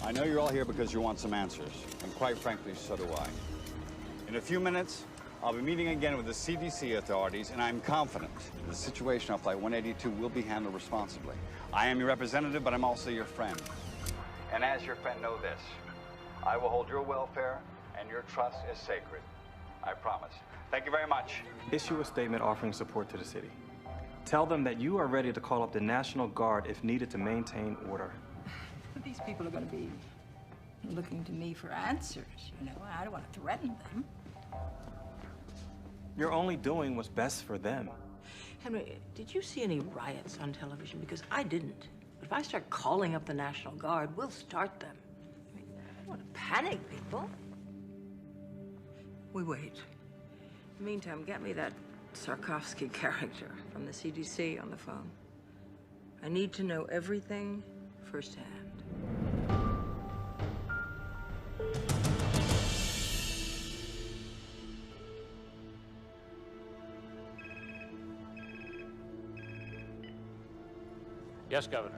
I know you're all here because you want some answers, and quite frankly, so do I. In a few minutes, I'll be meeting again with the CDC authorities, and I'm confident the situation on Flight 182 will be handled responsibly. I am your representative, but I'm also your friend. And as your friend, know this. I will hold your welfare and your trust as sacred. I promise. Thank you very much. Issue a statement offering support to the city. Tell them that you are ready to call up the National Guard if needed to maintain order. These people are going to be looking to me for answers, you know. I don't want to threaten them. You're only doing what's best for them. Henry, did you see any riots on television? Because I didn't. But if I start calling up the National Guard, we'll start them. I don't want to panic people. We wait. In the meantime, get me that Sarkovsky character from the CDC on the phone. I need to know everything firsthand. Yes, Governor.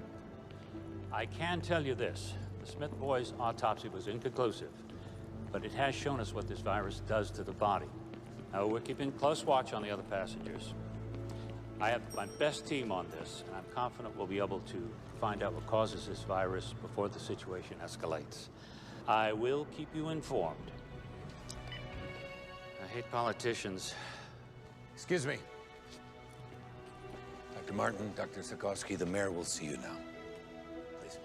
I can tell you this. The Smith boys' autopsy was inconclusive, but it has shown us what this virus does to the body. Now, we're keeping close watch on the other passengers. I have my best team on this, and I'm confident we'll be able to find out what causes this virus before the situation escalates. I will keep you informed. I hate politicians. Excuse me. Dr. Martin, Dr. Sikorsky, the mayor will see you now. Please.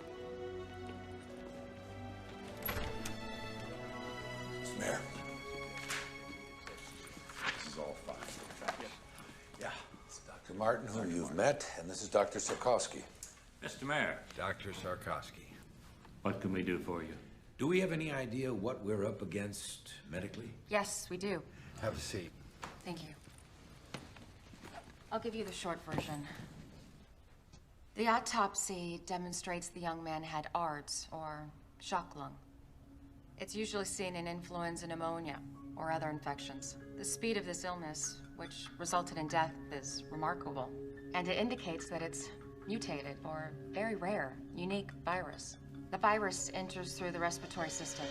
Mr. Mayor. This is all fine. Yeah. It's Dr. Martin, who you've met, and this is Dr. Sikorsky. Mr. Mayor. Dr. Sikorsky. What can we do for you? Do we have any idea what we're up against medically? Yes, we do. Have a seat. Thank you. I'll give you the short version. The autopsy demonstrates the young man had ARDS, or shock lung. It's usually seen in influenza pneumonia or other infections. The speed of this illness, which resulted in death, is remarkable. And it indicates that it's mutated or very rare, unique virus. The virus enters through the respiratory system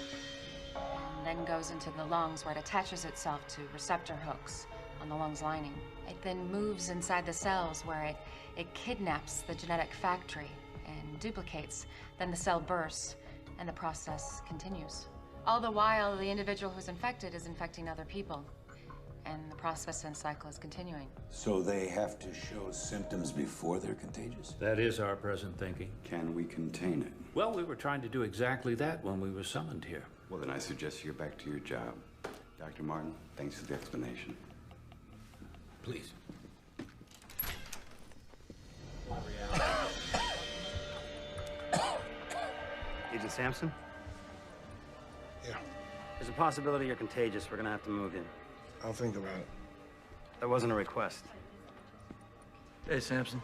and then goes into the lungs where it attaches itself to receptor hooks on the lungs lining. It then moves inside the cells where it kidnaps the genetic factory and duplicates. Then the cell bursts and the process continues. All the while, the individual who's infected is infecting other people. And the process and cycle is continuing. So they have to show symptoms before they're contagious? That is our present thinking. Can we contain it? Well, we were trying to do exactly that when we were summoned here. Well, then I suggest you get back to your job. Dr. Martin, thanks for the explanation. Please. Agent Sampson? Yeah. There's a possibility you're contagious. We're gonna have to move in. I'll think about it. That wasn't a request. Hey, Sampson.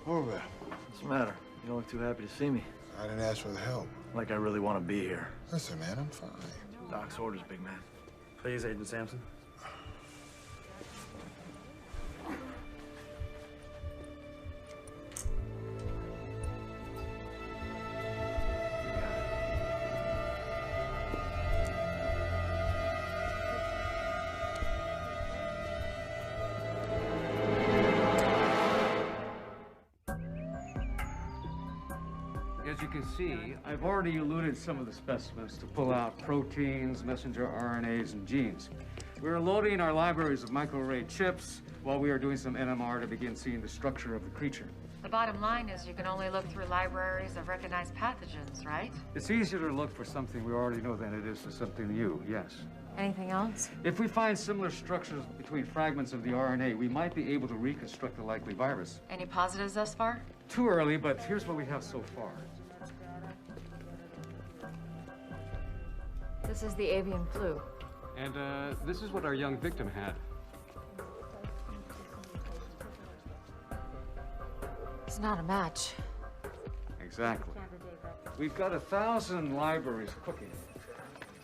Over. What's the matter? You don't look too happy to see me. I didn't ask for the help. Like I really want to be here. Listen, man, I'm fine. Doc's orders, big man. Please, Agent Sampson. As you can see, I've already eluted some of the specimens to pull out proteins, messenger RNAs, and genes. We're loading our libraries of microarray chips while we are doing some NMR to begin seeing the structure of the creature. The bottom line is you can only look through libraries of recognized pathogens, right? It's easier to look for something we already know than it is for something new, yes. Anything else? If we find similar structures between fragments of the RNA, we might be able to reconstruct the likely virus. Any positives thus far? Too early, but here's what we have so far. This is the avian flu. And this is what our young victim had. It's not a match. Exactly. We've got 1,000 libraries cooking.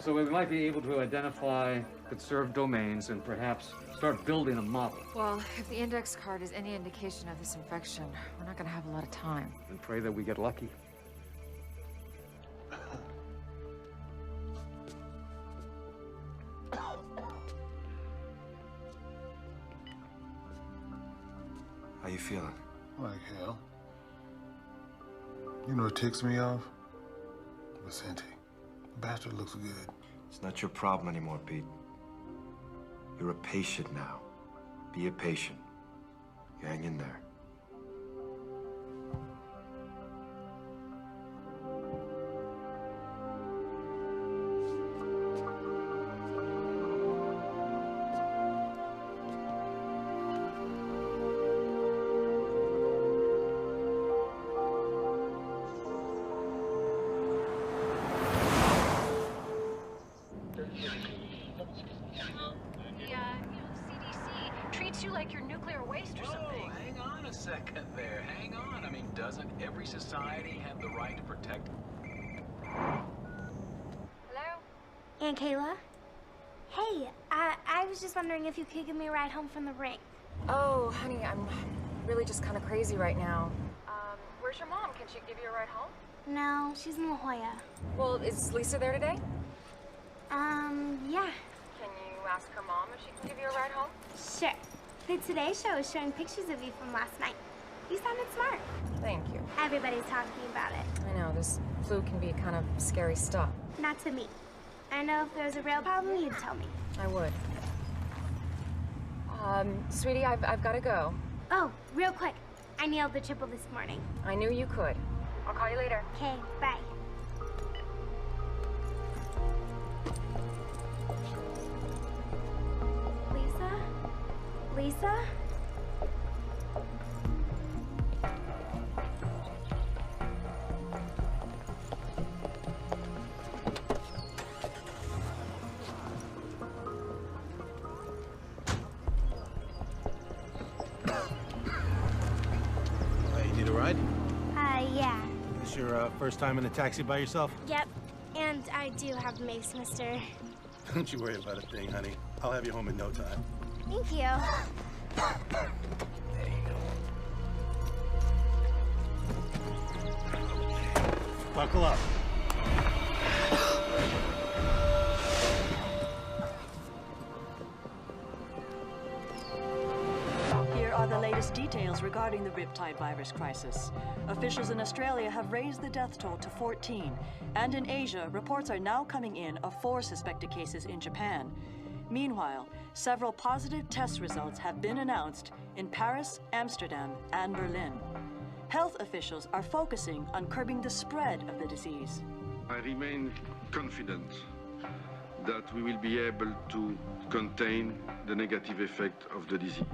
So we might be able to identify conserved domains and perhaps start building a model. Well, if the index card is any indication of this infection, we're not gonna have a lot of time. And pray that we get lucky. How you feeling? Like hell. You know what ticks me off? Vicente. The bastard looks good. It's not your problem anymore, Pete. You're a patient now. Be a patient. You hang in there. Treats you like you're nuclear waste or something. Hang on a second there. Hang on. I mean, doesn't every society have the right to protect? Hello? Aunt Kayla? Hey, I was just wondering if you could give me a ride home from the ring. Oh, honey, I'm really just kind of crazy right now. Where's your mom? Can she give you a ride home? No, she's in La Jolla. Well, is Lisa there today? Yeah. Can you ask her mom if she can give you a ride home? Sure. The Today Show is showing pictures of you from last night. You sounded smart. Thank you. Everybody's talking about it. I know, this flu can be kind of scary stuff. Not to me. I know if there was a real problem, you'd tell me. I would. Sweetie, I've got to go. Oh, real quick. I nailed the triple this morning. I knew you could. I'll call you later. Okay, bye. Lisa? Lisa? You need a ride? Yeah. This your first time in a taxi by yourself? Yep. And I do have mace, mister. Don't you worry about a thing, honey. I'll have you home in no time. Thank you. Buckle up. Here are the latest details regarding the Riptide virus crisis. Officials in Australia have raised the death toll to 14, and in Asia, reports are now coming in of 4 suspected cases in Japan. Meanwhile, several positive test results have been announced in Paris, Amsterdam, and Berlin. Health officials are focusing on curbing the spread of the disease. I remain confident that we will be able to contain the negative effect of the disease.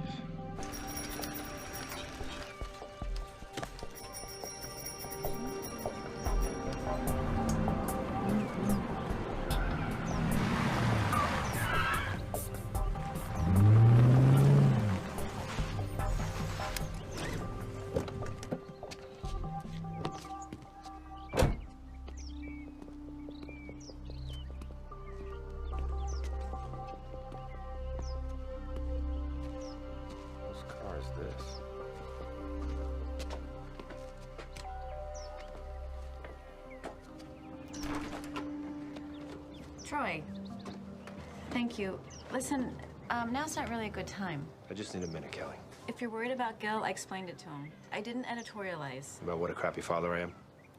Troy, thank you. Listen, now's not really a good time. I just need a minute, Kelly. If you're worried about Gil, I explained it to him. I didn't editorialize. About what a crappy father I am?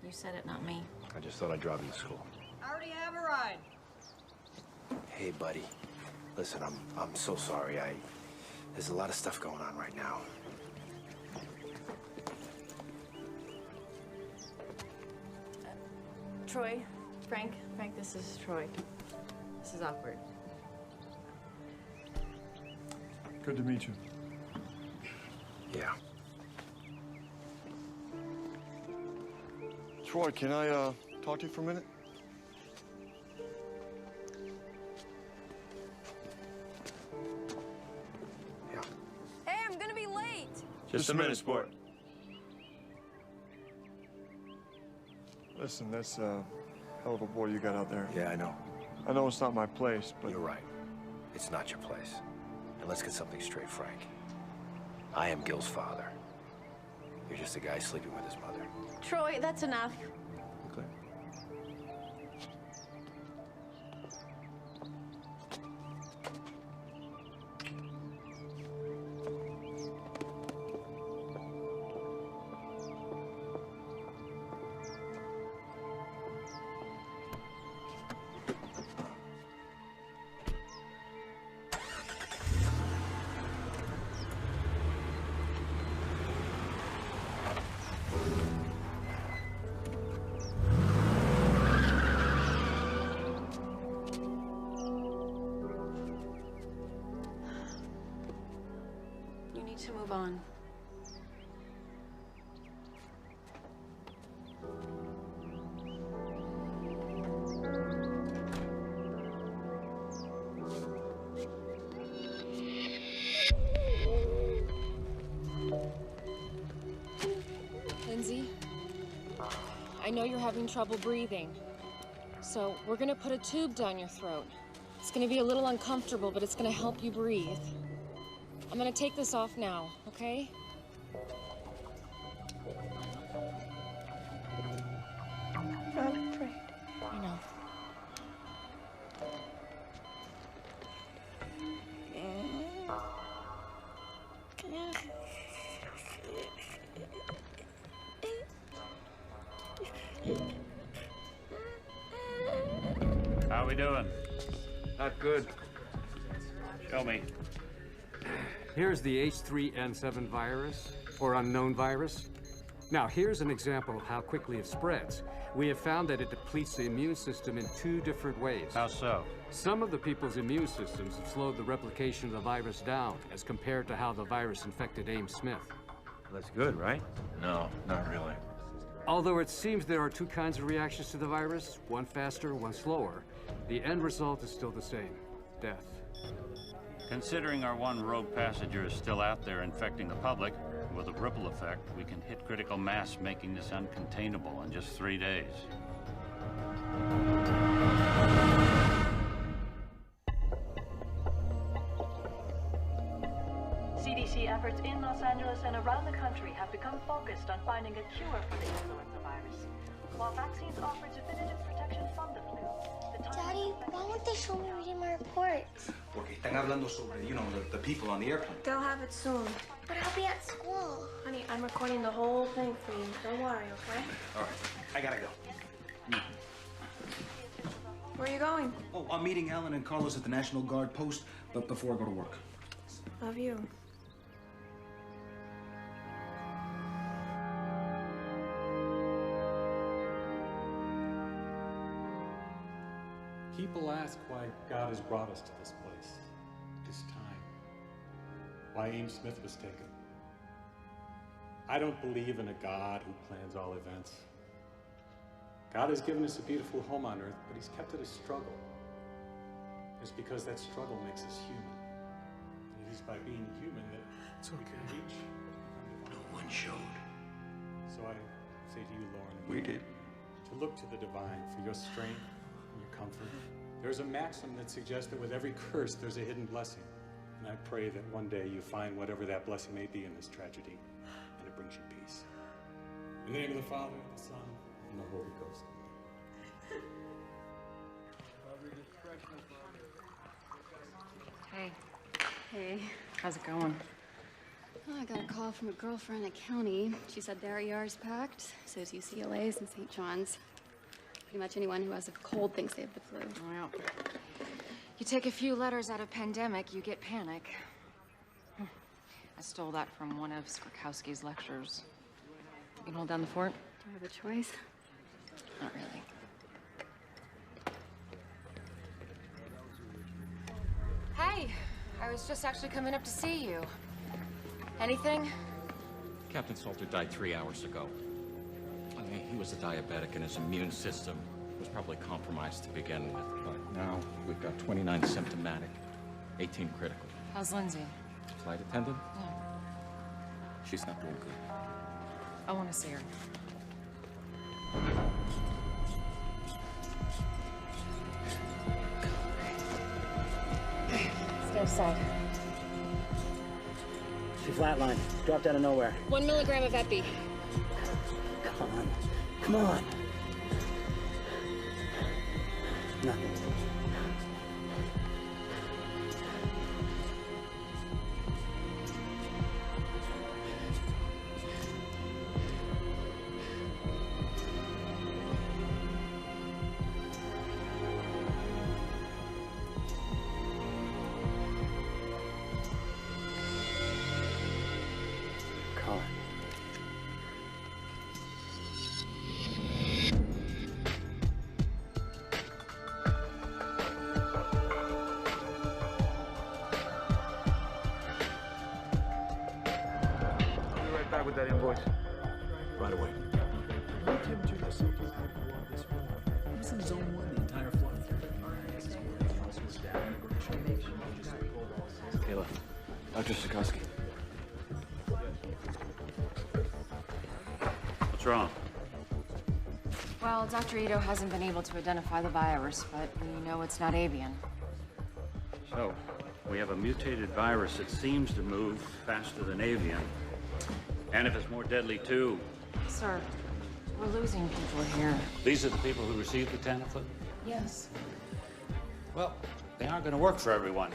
You said it, not me. I just thought I'd drive him to school. I already have a ride. Hey, buddy. Listen, I'm so sorry. There's a lot of stuff going on right now. Troy, Frank, this is Troy. This is awkward. Good to meet you. Yeah. Troy, can I talk to you for a minute? Hey, I'm gonna be late. Just a minute, sport. Listen, that's a hell of a boy you got out there. Yeah, I know. I know it's not my place, but... You're right. It's not your place. And let's get something straight, Frank. I am Gil's father. You're just a guy sleeping with his mother. Troy, that's enough. Okay. You need to move on. Lindsay? I know you're having trouble breathing. So we're gonna put a tube down your throat. It's gonna be a little uncomfortable, but it's gonna help you breathe. I'm gonna take this off now, okay? I'm afraid. I know. How we doing? Not good. Show me. Here's the H3N7 virus, or unknown virus. Now, here's an example of how quickly it spreads. We have found that it depletes the immune system in 2 different ways. How so? Some of the people's immune systems have slowed the replication of the virus down as compared to how the virus infected Ames Smith. That's good, right? No, not really. Although it seems there are 2 kinds of reactions to the virus, one faster, one slower, the end result is still the same: death. Considering our one rogue passenger is still out there infecting the public, with a ripple effect, we can hit critical mass, making this uncontainable in just 3 days. CDC efforts in Los Angeles and around the country have become focused on finding a cure for the influenza virus. While vaccines offer definitive protection from the flu, the time... Daddy, why won't they show me reading my reports? Porque están hablando sobre, the people on the airplane. They'll have it soon. But I'll be at school. Honey, I'm recording the whole thing for you. Don't worry, okay? All right, I gotta go. Where are you going? Oh, I'm meeting Ellen and Carlos at the National Guard post, but before I go to work. Love you. People ask why God has brought us to this place, this time. Why Ames Smith was taken. I don't believe in a God who plans all events. God has given us a beautiful home on earth, but he's kept it a struggle. It's because that struggle makes us human. And it is by being human that we can reach. No one showed. So I say to you, Lauren, We did. to look to the divine for your strength and your comfort. There's a maxim that suggests that with every curse, there's a hidden blessing. And I pray that one day you find whatever that blessing may be in this tragedy, and it brings you peace. In the name of the Father, the Son, and the Holy Ghost. Hey. Hey. How's it going? Oh, I got a call from a girlfriend at county. She said their ER's packed, so is UCLA's and St. John's. Pretty much anyone who has a cold thinks they have the flu. Well, you take a few letters out of pandemic, you get panic. I stole that from one of Skrzykowski's lectures. You can hold down the fort? Do I have a choice? Not really. Hey, I was just actually coming up to see you. Anything? Captain Salter died 3 hours ago. I mean, he was a diabetic and his immune system was probably compromised to begin with. But now we've got 29 symptomatic, 18 critical. How's Lindsay? Flight attendant? Yeah. She's not doing good. I want to see her. Stay aside. She flatlined. Dropped out of nowhere. 1 milligram of epi. Come on. Come on. Nothing. Colin. I'll be right back with that invoice. Right away. Low temperature to symptomatic water this morning. It was in zone 1 the entire flight. Kayla, Dr. Sikorsky. What's wrong? Well, Dr. Ito hasn't been able to identify the virus, but we know it's not avian. So, we have a mutated virus that seems to move faster than avian. And if it's more deadly, too. Sir, we're losing people here. These are the people who received the Tamiflu? Yes. Well, they aren't going to work for everyone.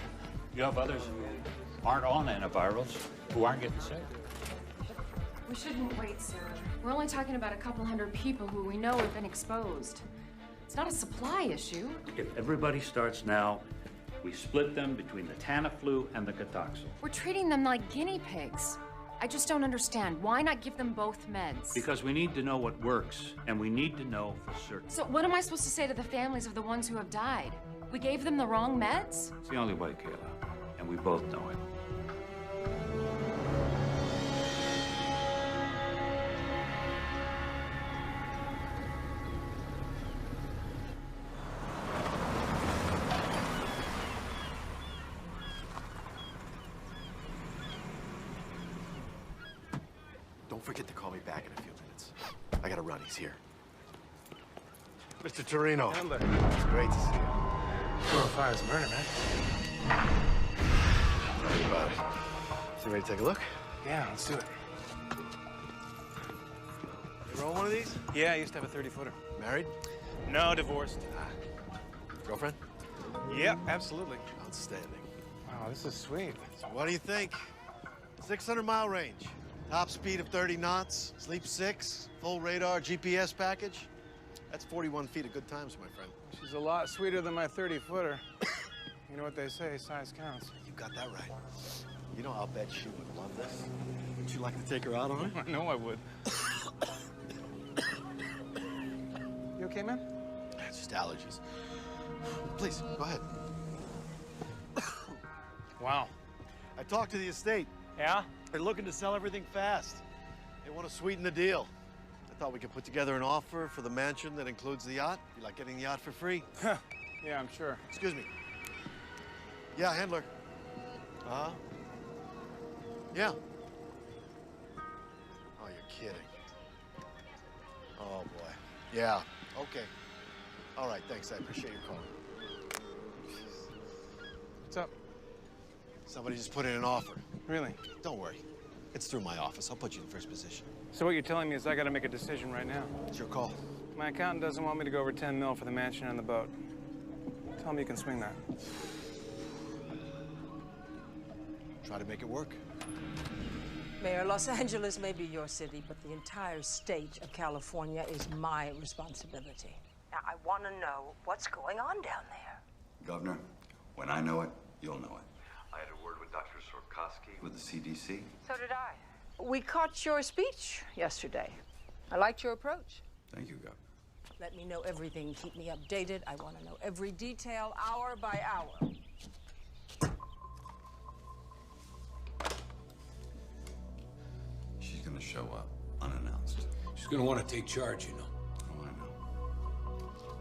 You have others who aren't on antivirals, who aren't getting sick. We shouldn't wait, sir. We're only talking about a couple hundred people who we know have been exposed. It's not a supply issue. If everybody starts now, we split them between the Tamiflu and the Contagion. We're treating them like guinea pigs. I just don't understand. Why not give them both meds? Because we need to know what works, and we need to know for certain. So what am I supposed to say to the families of the ones who have died? We gave them the wrong meds? It's the only way, Kayla, and we both know it. Don't forget to call me back in a few minutes. I gotta run, he's here. Mr. Torino. It's great to see you. 405 is murder, man. Tell me about it. So you ready to take a look? Yeah, let's do it. You roll one of these? Yeah, I used to have a 30-footer. Married? No, divorced. Girlfriend? Yep, absolutely. Outstanding. Wow, this is sweet. So what do you think? 600-mile range. Top speed of 30 knots, sleep 6, full radar GPS package. That's 41 feet of good times, my friend. She's a lot sweeter than my 30-footer. You know what they say, size counts. You got that right. You know, I'll bet she would love this. Would you like to take her out on it? I know I would. You okay, man? It's just allergies. Please, go ahead. Wow. I talked to the estate. Yeah? They're looking to sell everything fast. They want to sweeten the deal. I thought we could put together an offer for the mansion that includes the yacht. You like getting the yacht for free? Yeah, I'm sure. Excuse me. Yeah, handler. Uh-huh. Yeah. Oh, you're kidding. Oh, boy. Yeah, okay. All right, thanks. I appreciate your call. What's up? Somebody just put in an offer. Really? Don't worry. It's through my office. I'll put you in first position. So what you're telling me is I gotta make a decision right now. It's your call. My accountant doesn't want me to go over 10 mil for the mansion and the boat. Tell me you can swing that. Try to make it work. Mayor, Los Angeles may be your city, but the entire state of California is my responsibility. Now, I want to know what's going on down there. Governor, when I know it, you'll know it. I had a word with Dr. Sorkowski with the CDC. So did I. We caught your speech yesterday. I liked your approach. Thank you, Governor. Let me know everything. Keep me updated. I want to know every detail, hour by hour. She's gonna show up unannounced. She's gonna want to take charge, you know. Oh, I know.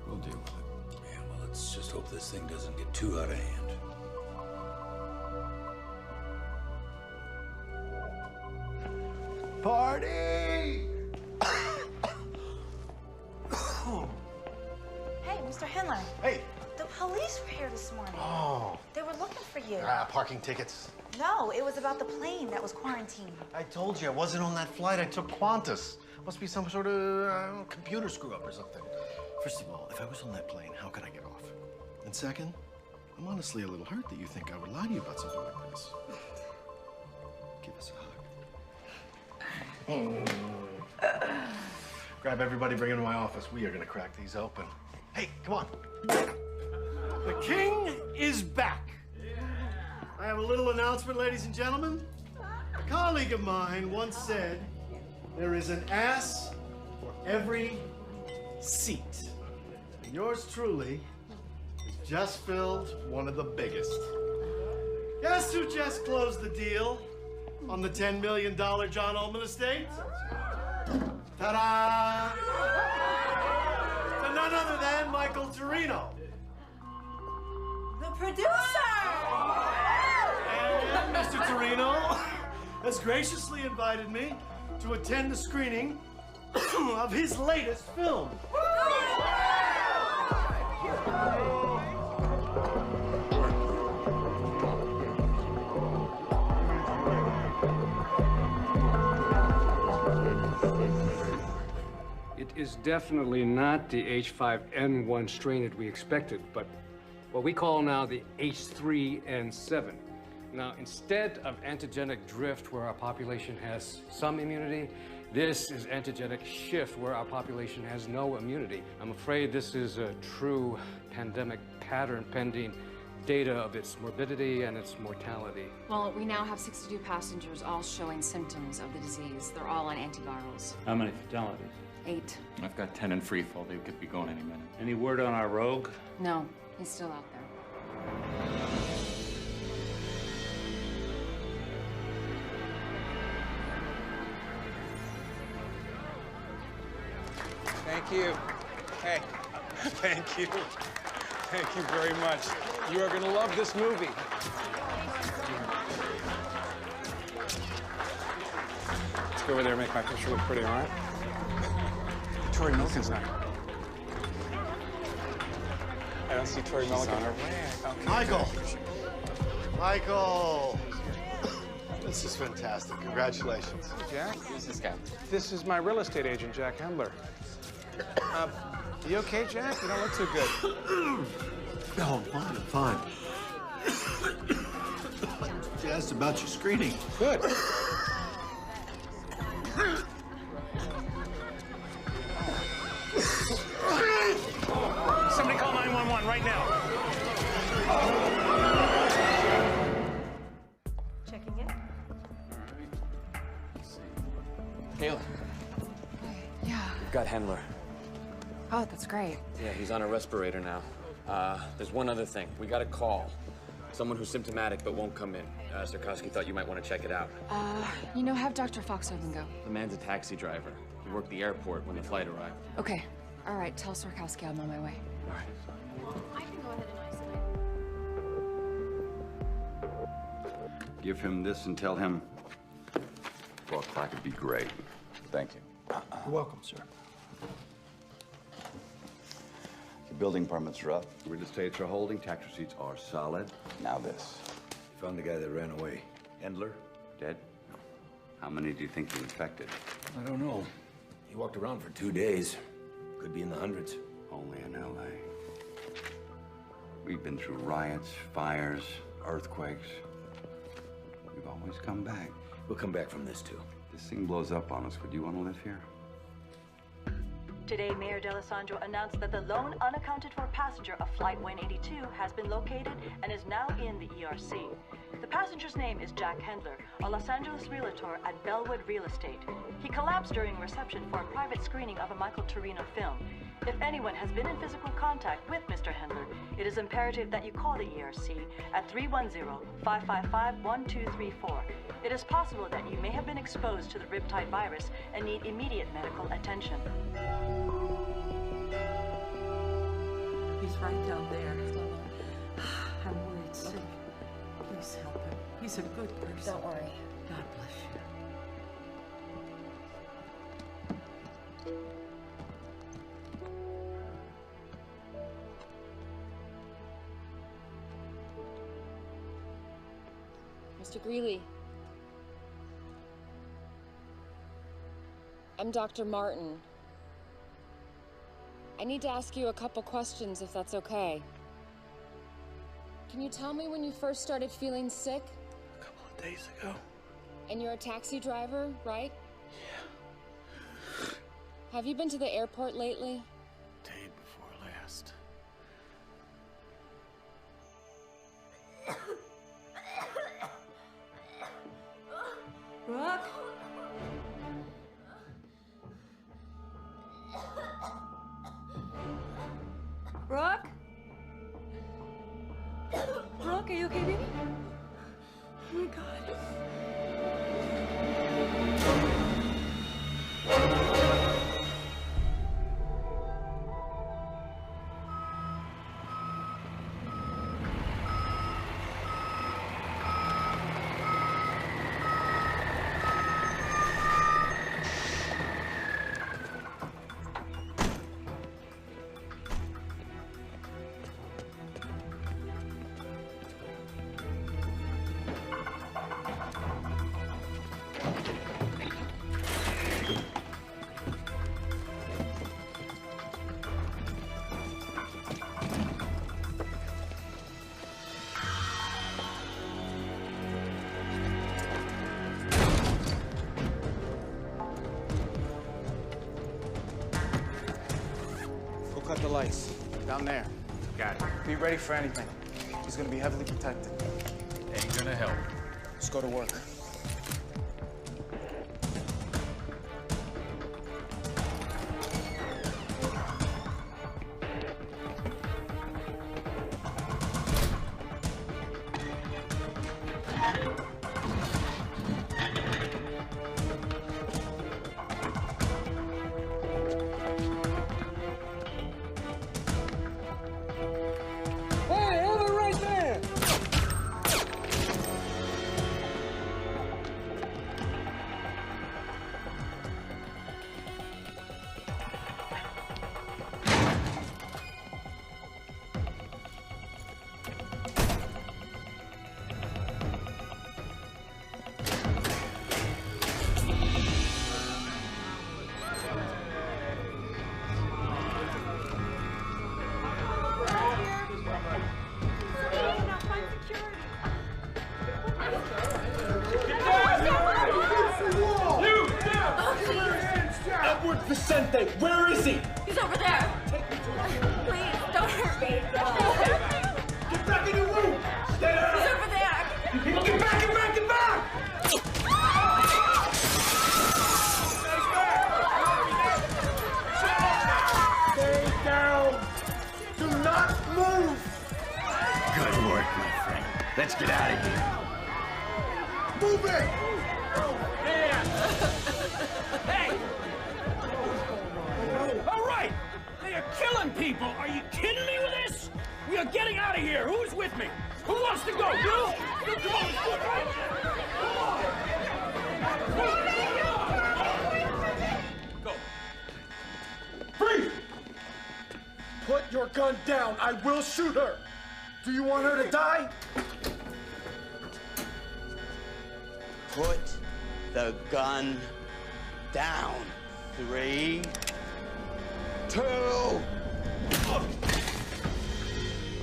We'll deal with it. Yeah, well, let's just hope this thing doesn't get too out of hand. Party! Hey, Mr. Henley. Hey. The police were here this morning. Oh. They were looking for you. Parking tickets. No, it was about the plane that was quarantined. I told you, I wasn't on that flight. I took Qantas. Must be some sort of computer screw-up or something. First of all, if I was on that plane, how could I get off? And second, I'm honestly a little hurt that you think I would lie to you about something like this. Give us a hug. Grab everybody, bring them to my office. We are gonna crack these open. Hey, come on. The king is back. I have a little announcement, ladies and gentlemen. A colleague of mine once said, there is an ass for every seat. And yours truly has just filled one of the biggest. Guess who just closed the deal on the $10 million John Ullman estate? Ta-da! To none other than Michael Torino. The producer! And Mr. Torino has graciously invited me to attend the screening of his latest film. It is definitely not the H5N1 strain that we expected, but what we call now the H3N7. Now, instead of antigenic drift where our population has some immunity, this is antigenic shift where our population has no immunity. I'm afraid this is a true pandemic pattern pending data of its morbidity and its mortality. Well, we now have 62 passengers all showing symptoms of the disease. They're all on antivirals. How many fatalities? 8. I've got 10 in free fall. They could be going any minute. Any word on our rogue? No, he's still out there. Thank you. Hey, thank you. Thank you very much. You are going to love this movie. Let's go over there and make my picture look pretty, all right? Tori Milliken's not. I don't see Tori Milliken. Okay. Michael! Michael! This is fantastic. Congratulations. Jack? Who's this guy? This is my real estate agent, Jack Hendler. You okay, Jack? You don't look too good. No, I'm fine. She asked about your screening. Good. Somebody call 911 right now. Checking in. Kayla. Yeah. We've got Hendler. Oh, that's great. Yeah, he's on a respirator now. There's one other thing. We got a call. Someone who's symptomatic but won't come in. Sarkowski thought you might want to check it out. You know, have Dr. Foxhaven go. The man's a taxi driver. He worked the airport when the flight arrived. Okay. All right, tell Sarkowski I'm on my way. All right. I can go ahead and isolate. Give him this and tell him 4 o'clock would be great. Thank you. You're welcome, sir. Your building permits are up. Real estates are holding. Tax receipts are solid. Now this. You found the guy that ran away. Endler, dead? How many do you think you infected? I don't know. He walked around for 2 days. Could be in the hundreds. Only in L.A. We've been through riots, fires, earthquakes. We've always come back. We'll come back from this, too. This thing blows up on us. Would you want to live here? Today, Mayor D'Alessandro announced that the lone unaccounted for passenger of Flight 182 has been located and is now in the ERC. The passenger's name is Jack Hendler, a Los Angeles realtor at Bellwood Real Estate. He collapsed during reception for a private screening of a Michael Torino film. If anyone has been in physical contact with Mr. Hendler, it is imperative that you call the ERC at 310-555-1234. It is possible that you may have been exposed to the riptide virus and need immediate medical attention. He's right down there. I'm worried sick. Please help him. He's a good person. Don't worry. God bless you. Mr. Greeley. I'm Dr. Martin. I need to ask you a couple questions if that's okay. Can you tell me when you first started feeling sick? A couple of days ago. And you're a taxi driver, right? Yeah. Have you been to the airport lately? Day before last. Brooke? Brooke? Brooke, are you okay, baby? Oh my God. cut the lights. Down there. Got it. Be ready for anything. He's gonna be heavily protected. Ain't gonna help. Let's go to work. Hey, over right there! Edward Vicente, where is he? He's over there. Please, don't hurt me. Get back in your room! Stay down! He's over there. Get back, get back, get back! Stay down! Do not move! Good work, my friend. Let's get out of here. Move it! Hey! All right! They are killing people! Are you kidding me with this? We are getting out of here! Who's with me? Who wants to go? You? Come on, let's go, right? Come on! Go. Freeze! Put your gun down. I will shoot her. Do you want her to die? Put the gun down. 3, 2.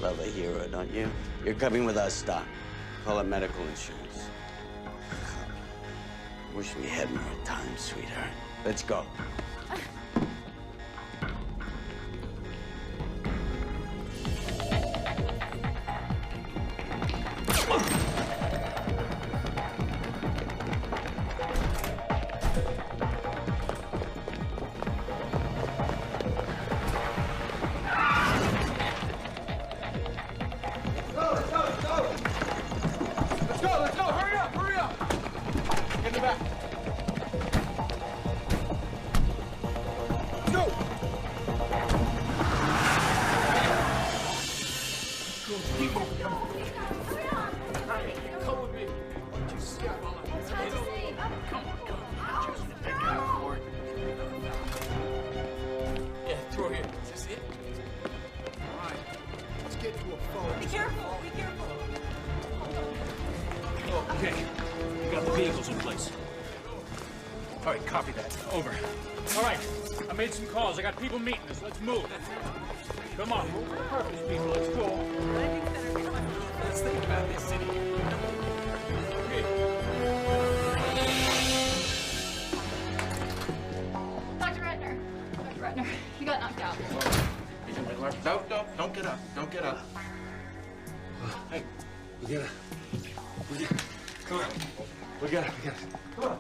Love a hero, don't you? You're coming with us, Doc. Call it medical insurance. Wish we had more time, sweetheart. Let's go. Let's go! Hurry up! Hurry up! Get in the back. Go! Keep moving. Come with me. Yeah, through here. Is this it? All right. Let's get to a phone. Be careful. Be careful. Okay. We got the vehicles in place. All right, copy that. Over. All right. I made some calls. I got people meeting us. Let's move. Come on. Move with purpose, people. Let's go. Let's think about this city. Okay. Dr. Ratner. Dr. Ratner, you got knocked out. Don't get up. Don't get up. Hey, we gotta. Come on. We gotta. Come on.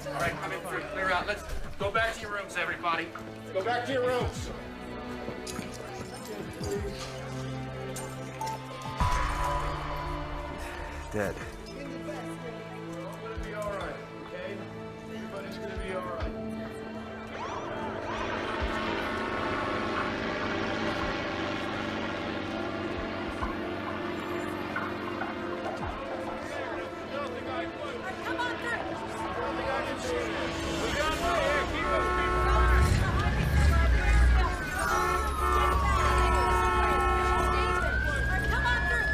All right, coming through. Clear out. Let's go back to your rooms, everybody. Go back to your rooms. Dead. Everybody's gonna be all right, okay? Everybody's gonna be all right. Come on through. We got right here. Keep those people Come on through.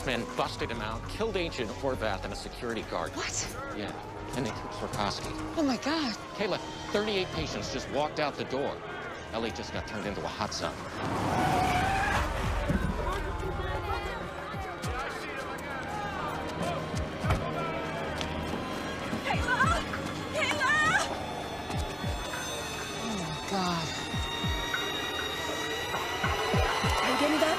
men busted him out, killed Agent Horvath and a security guard. What? Yeah, and they took Swarkowski. Oh my God. Kayla, 38 patients just walked out the door. Ellie just got turned into a hot zone. Kayla! Kayla! Oh my God. Are you getting that?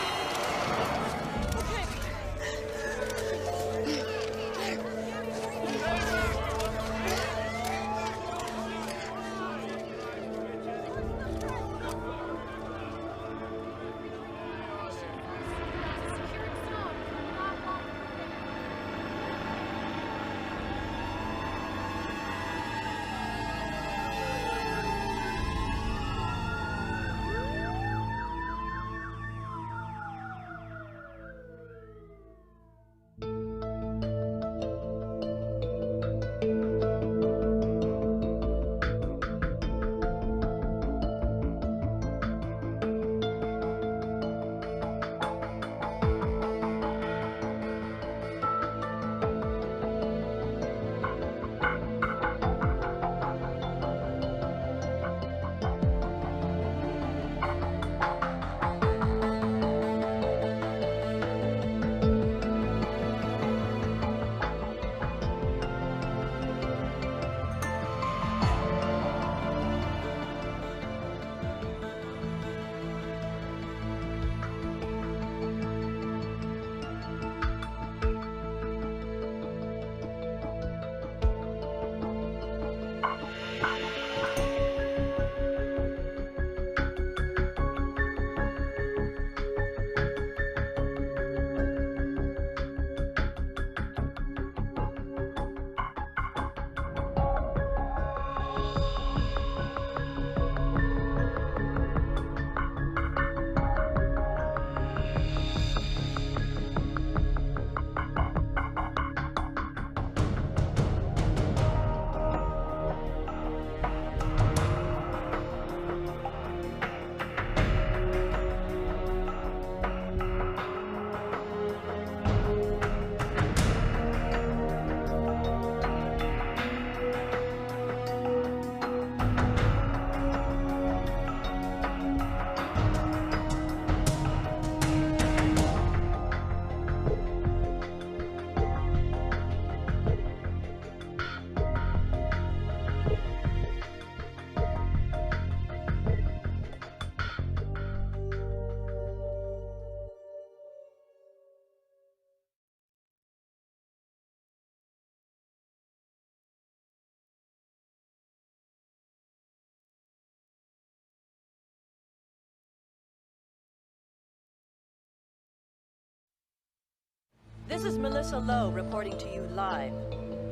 This is Melissa Lowe reporting to you live.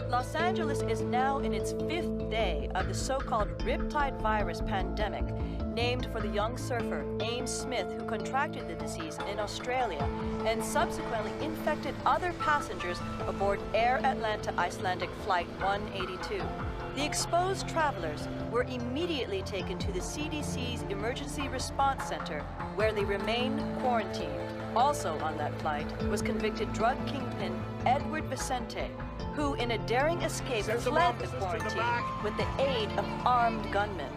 Los Angeles is now in its 5th day of the so-called Riptide virus pandemic, named for the young surfer Ames Smith, who contracted the disease in Australia and subsequently infected other passengers aboard Air Atlanta Icelandic Flight 182. The exposed travelers were immediately taken to the CDC's Emergency Response Center, where they remain quarantined. Also on that flight was convicted drug kingpin Edward Vicente, who in a daring escape fled the quarantine with the aid of armed gunmen.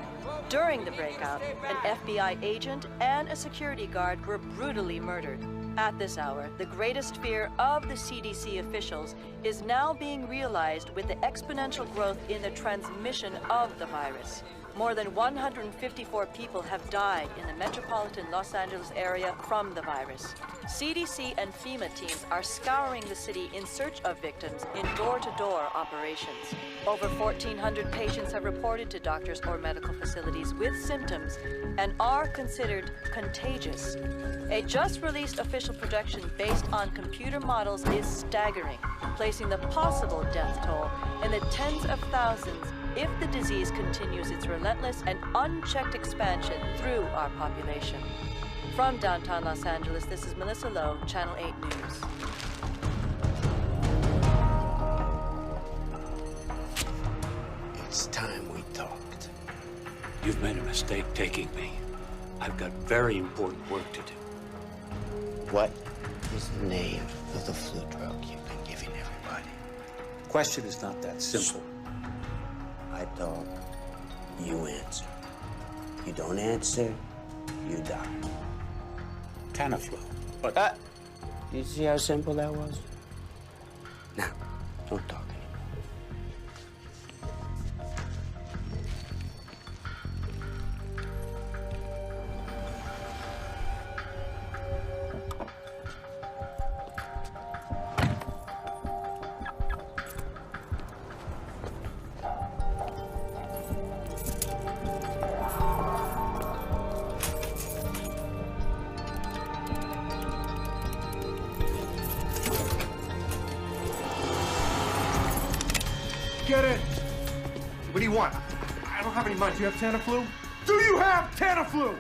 During the breakout, an FBI agent and a security guard were brutally murdered. At this hour, the greatest fear of the CDC officials is now being realized with the exponential growth in the transmission of the virus. More than 154 people have died in the metropolitan Los Angeles area from the virus. CDC and FEMA teams are scouring the city in search of victims in door-to-door operations. Over 1,400 patients have reported to doctors or medical facilities with symptoms and are considered contagious. A just-released official projection based on computer models is staggering, placing the possible death toll in the tens of thousands if the disease continues its relentless and unchecked expansion through our population. From downtown Los Angeles, this is Melissa Lowe, Channel 8 News. It's time we talked. You've made a mistake taking me. I've got very important work to do. What? is the name of the flu drug you've been giving everybody? Question is not that simple. I talk, you answer. You don't answer, you die. Tamiflu. But You see how simple that was? Now, don't talk anymore. Get in! What do you want? I don't have any money. Do you have Tamiflu? Do you have Tamiflu?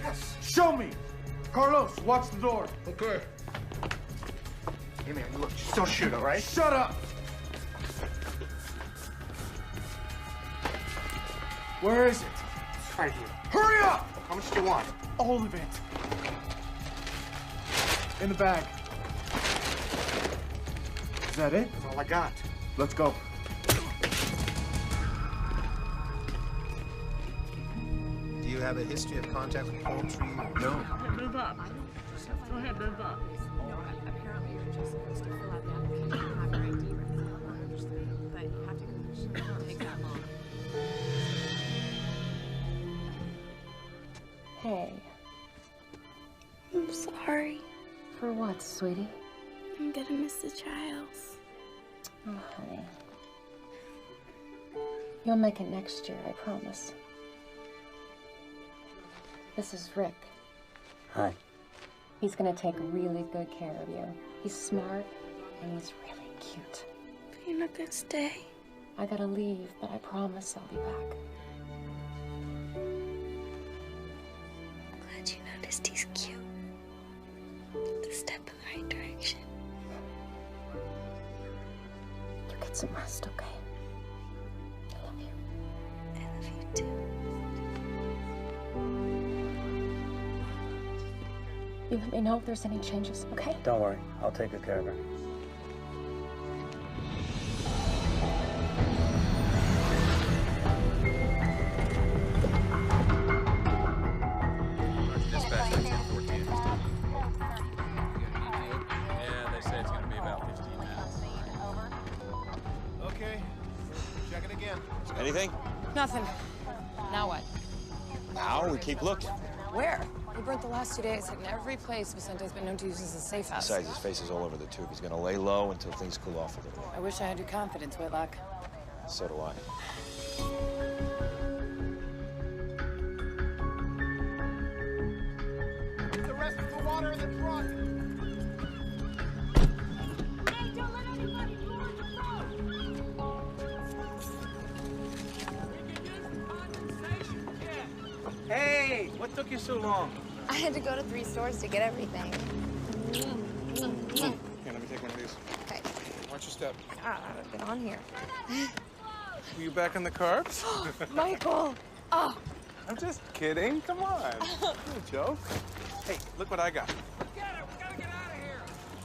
Yes. Show me. Carlos, watch the door. Okay. Hey, man, look, just don't shoot, all right? Shut up! Where is it? It's right here. Hurry up! How much do you want? All of it. In the bag. Is that it? That's all I got. Let's go. Do you have a history of contact with poultry? No. Move up. Go ahead, move up. No, apparently you're just supposed to fill out the application and have your ID with you. I understand. But you have to it won't take that long. Hey. I'm sorry. For what, sweetie? I'm gonna miss the trials. Oh, honey. You'll make it next year, I promise. This is Rick. Hi. He's gonna take really good care of you. He's smart and he's really cute. But you're not gonna stay. I gotta leave, but I promise I'll be back. I'm glad you noticed he's cute. It's a step in the right direction. You get some rest, okay? I love you. I love you too. You let me know if there's any changes, okay? Don't worry. I'll take good care of her. Yeah, they say it's going to be about 15 minutes. Okay. Check it again. Anything? Nothing. Now what? Now we keep looking. Where? We burnt the last 2 days, hitting every place Vicente's been known to use as a safe house. Besides, his face is all over the tube. He's gonna lay low until things cool off a little. I wish I had your confidence, Whitlock. So do I. The rest of the water in the truck. Hey, don't let anybody go on the road! We could use the condensation kit. Hey, what took you so long? I had to go to 3 stores to get everything. Here, let me take one of these. Okay. Watch your step. I've been on here. Were you back in the carbs? Michael! Oh! I'm just kidding. Come on. No joke. Hey, look what I got.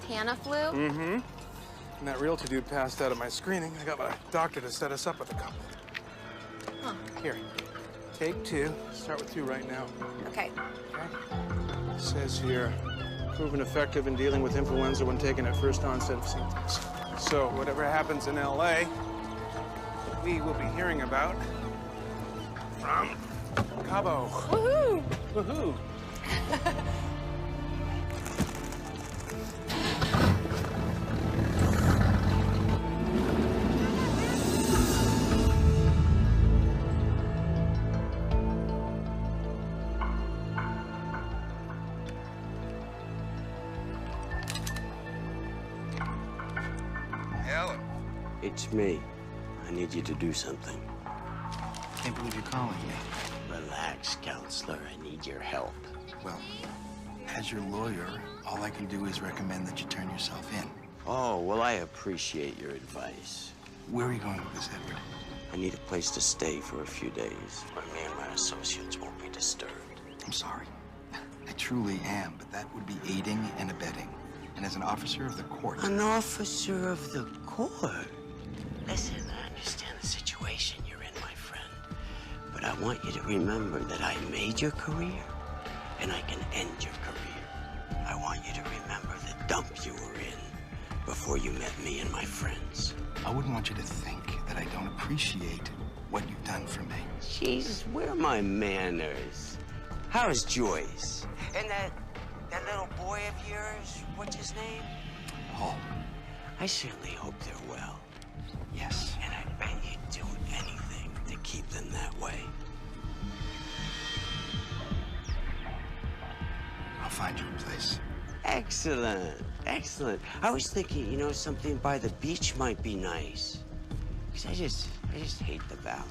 Tamiflu? Mm-hmm. And that realtor dude passed out at my screening. I got my doctor to set us up with a couple. Huh. Here, take 2. Start with 2 right now. Okay. It says here, proven effective in dealing with influenza when taken at first onset of symptoms. So whatever happens in LA, we will be hearing about from Cabo. Woohoo! Woohoo! Helen. It's me. I need you to do something. Can't believe you're calling me. Relax, counselor. I need your help. Well, as your lawyer, all I can do is recommend that you turn yourself in. Oh, well, I appreciate your advice. Where are you going with this, Edward? I need a place to stay for a few days where me and my associates won't be disturbed. I'm sorry. I truly am, but that would be aiding and abetting. and as an officer of the court. An officer of the court? Listen, I understand the situation you're in, my friend. But I want you to remember that I made your career, and I can end your career. I want you to remember the dump you were in before you met me and my friends. I wouldn't want you to think that I don't appreciate what you've done for me. Jesus, where are my manners? How's Joyce? And that little boy of yours, what's his name? Paul. I certainly hope they're well. Yes. And I bet you'd do anything to keep them that way. I'll find you a place. Excellent, excellent. I was thinking, you know, something by the beach might be nice. Because I just hate the valley.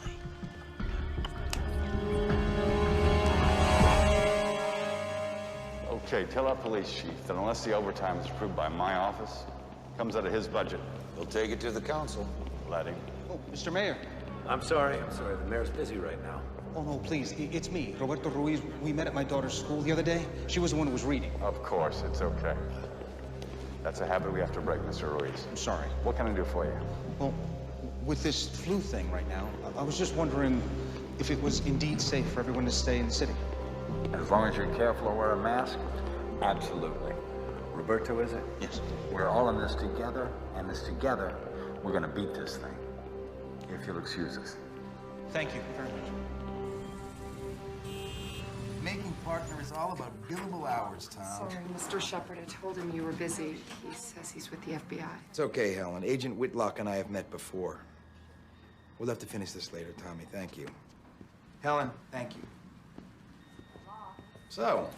Okay, tell our police chief that unless the overtime is approved by my office, comes out of his budget. We'll take it to the council. Let him. Oh, Mr. Mayor. I'm sorry. The mayor's busy right now. Oh, no, please. It's me, Roberto Ruiz. We met at my daughter's school the other day. She was the one who was reading. Of course, it's okay. That's a habit we have to break, Mr. Ruiz. I'm sorry. What can I do for you? Well, with this flu thing right now, I was just wondering if it was indeed safe for everyone to stay in the city. As long as you're careful or wear a mask, absolutely. Roberto, is it? Yes. We're all in this together, and this together, we're gonna beat this thing. If you'll excuse us. Thank you very much. Making partner is all about billable hours, Tom. Sorry, Mr. Shepard. I told him you were busy. He says he's with the FBI. It's okay, Helen. Agent Whitlock and I have met before. We'll have to finish this later, Tommy. Thank you. Helen, thank you. So,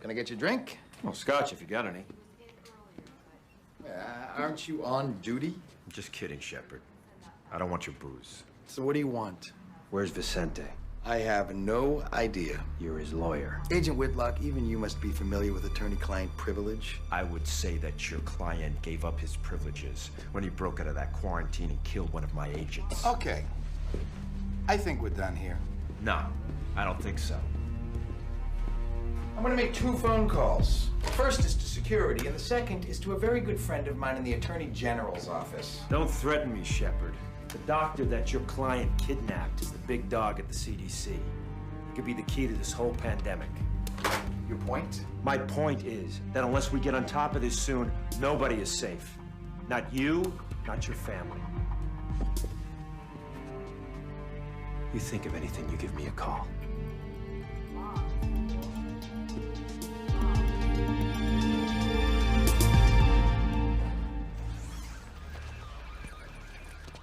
can I get you a drink? Well, scotch if you got any. Aren't you on duty? I'm just kidding, Shepard. I don't want your booze. So what do you want? Where's Vicente? I have no idea. You're his lawyer. Agent Whitlock, even you must be familiar with attorney-client privilege. I would say that your client gave up his privileges when he broke out of that quarantine and killed one of my agents. Okay. I think we're done here. No, I don't think so. I'm gonna make 2 phone calls. The first is to security, and the second is to a very good friend of mine in the Attorney General's office. Don't threaten me, Shepard. The doctor that your client kidnapped is the big dog at the CDC. He could be the key to this whole pandemic. Your point? My point is that unless we get on top of this soon, nobody is safe. Not you, not your family. You think of anything, you give me a call.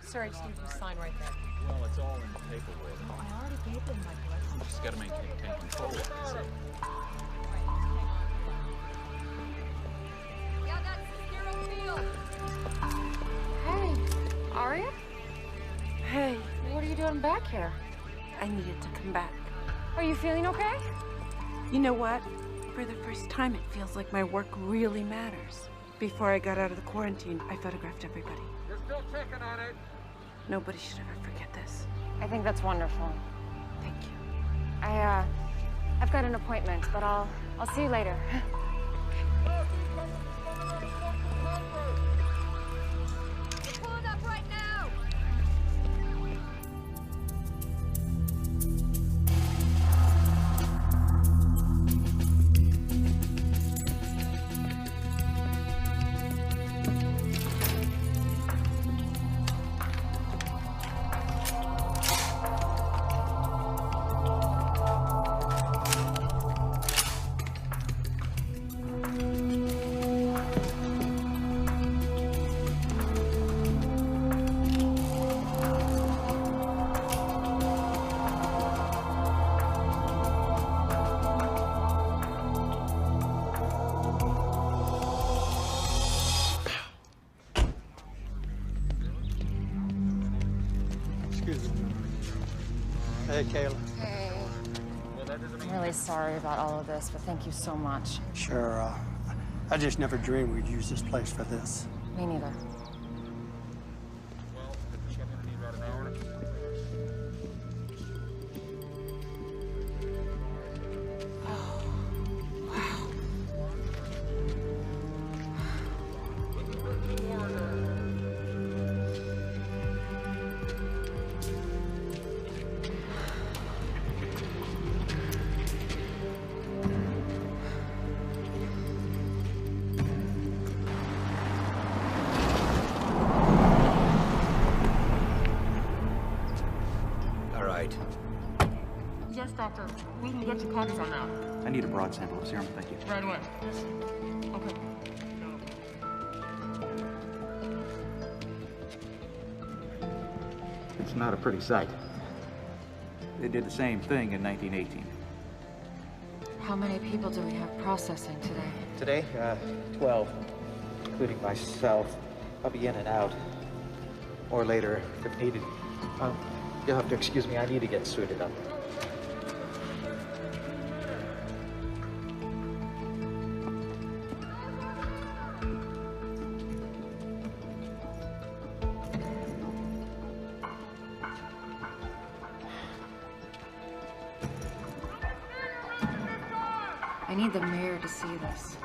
Sir, I just need you to sign right there. Well, it's all in the paperwork. Oh, I already gave them my blessing. You just gotta maintain control of it. Yeah, that's Zero Field. Hey, Aria? Hey. What are you doing back here? I needed to come back. Are you feeling okay? You know what? For the first time, it feels like my work really matters. Before I got out of the quarantine, I photographed everybody. We're still checking on it. Nobody should ever forget this. I think that's wonderful. Thank you. I've got an appointment, but I'll see you later. Pulling up right now. Hey, Kayla. Hey. I'm really sorry about all of this, but thank you so much. Sure, I just never dreamed we'd use this place for this. Me neither. Doctor, we can get you copies on that. I need a broad sample of serum, thank you. Right away. Okay. It's not a pretty sight. They did the same thing in 1918. How many people do we have processing today? Today, 12, including myself. I'll be in and out. Or later, if needed. You'll have to excuse me, I need to get suited up. I need the mayor to see this.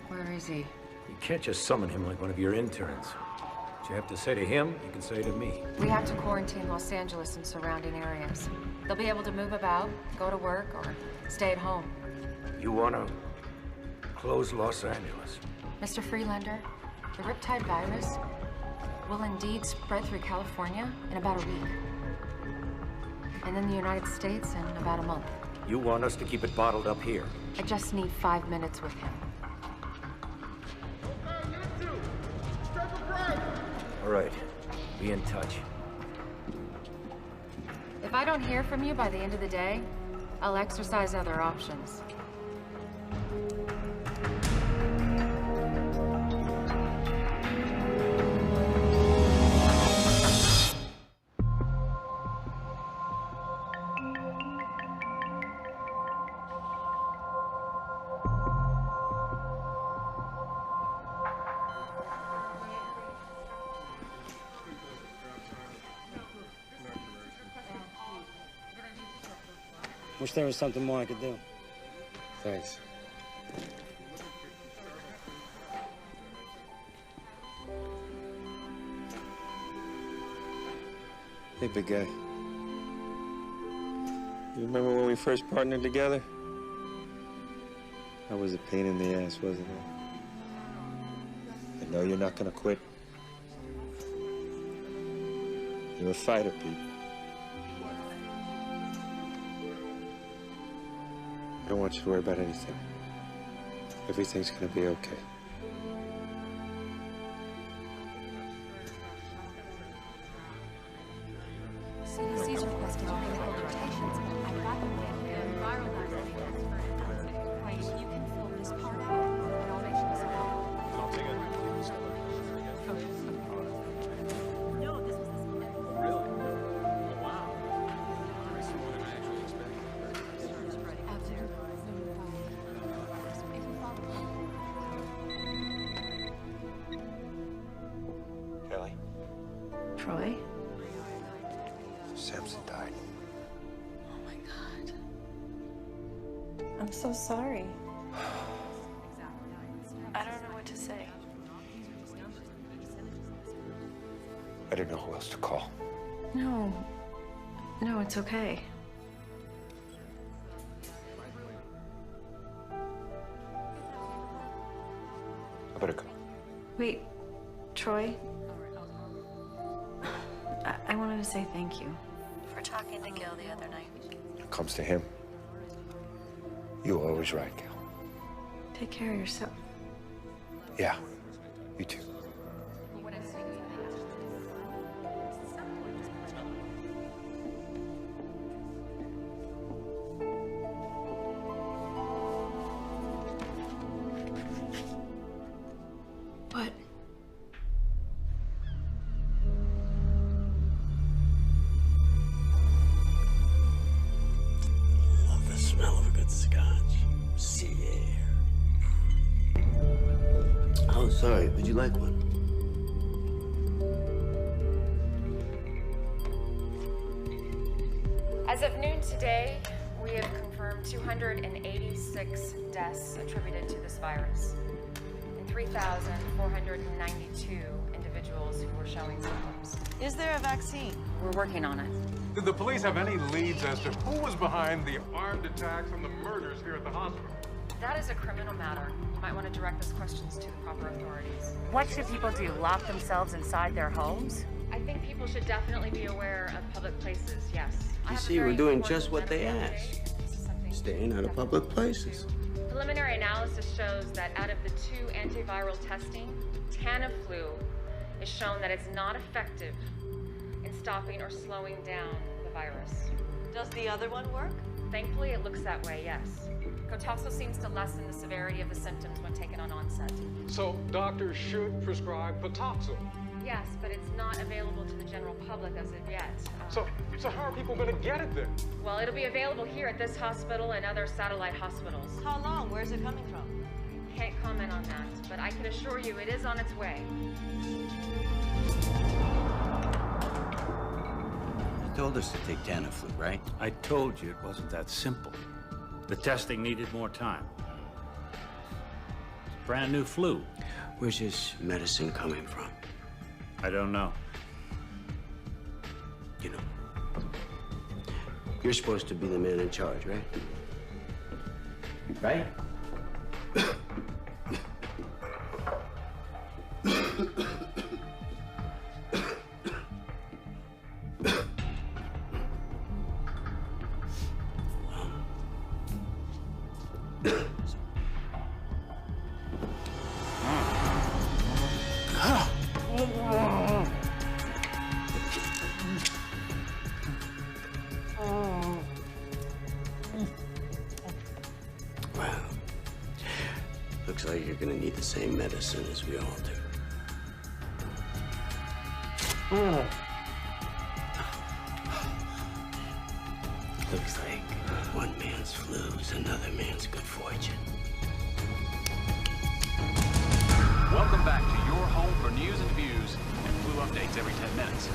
Where is he? You can't just summon him like one of your interns. What you have to say to him, you can say to me. We have to quarantine Los Angeles and surrounding areas. They'll be able to move about, go to work, or stay at home. You want to close Los Angeles? Mr. Freelander, the Riptide virus will indeed spread through California in about a week. And then the United States in about a month. You want us to keep it bottled up here? I just need 5 minutes with him. All right. Be in touch. If I don't hear from you by the end of the day, I'll exercise other options. Wish there was something more I could do. Thanks. Hey, big guy. You remember when we first partnered together? That was a pain in the ass, wasn't it? I know you're not gonna quit. You're a fighter, Pete. I don't want you to worry about anything. Everything's gonna be okay. CDC's requesting clinical rotations. I've got them in here. Viral vaccine. You can fill this part out, and I'll make sure it's I'll take it. No, this was this one. Really? Oh, wow. That's more than I actually expected. Kelly? Troy? Samson died. Oh my God. I'm so sorry. I don't know what to say. I didn't know who else to call. No. No, it's okay. I better go. Wait, Troy? I wanted to say thank you for talking to Gil the other night. When it comes to him, you were always right, Gal. Take care of yourself. Yeah, you too. What? Love the smell of a good scotch. Sea air. Oh, sorry. Would you like one? As of noon today, we have confirmed 286 deaths attributed to this virus and 3,492 individuals who were showing symptoms. Is there a vaccine? We're working on it. Did the police have any leads as to who was behind the armed attacks and the murders here at the hospital? That is a criminal matter. You might want to direct those questions to the proper authorities. What should people do? Lock themselves inside their homes? I think people should definitely be aware of public places, yes. You see, we're doing just what they asked. Staying out of public places. Preliminary analysis shows that out of the 2 antiviral testing, Tamiflu is shown that it's not effective in stopping or slowing down the virus. Does the other one work? Thankfully, it looks that way, yes. Cotaxo seems to lessen the severity of the symptoms when taken on onset. So doctors should prescribe Cotaxo. Yes, but it's not available to the general public as of yet. So how are people gonna get it then? Well, it'll be available here at this hospital and other satellite hospitals. How long? Where's it coming from? Can't comment on that, but I can assure you it is on its way. You told us to take Tamiflu, right? I told you it wasn't that simple. The testing needed more time. It's a brand new flu. Where's this medicine coming from? I don't know. You know, you're supposed to be the man in charge, right? Right? Looks like you're gonna need the same medicine as we all do. Looks like one man's flu is another man's good fortune. Welcome back to your home for news and views and flu updates every 10 minutes.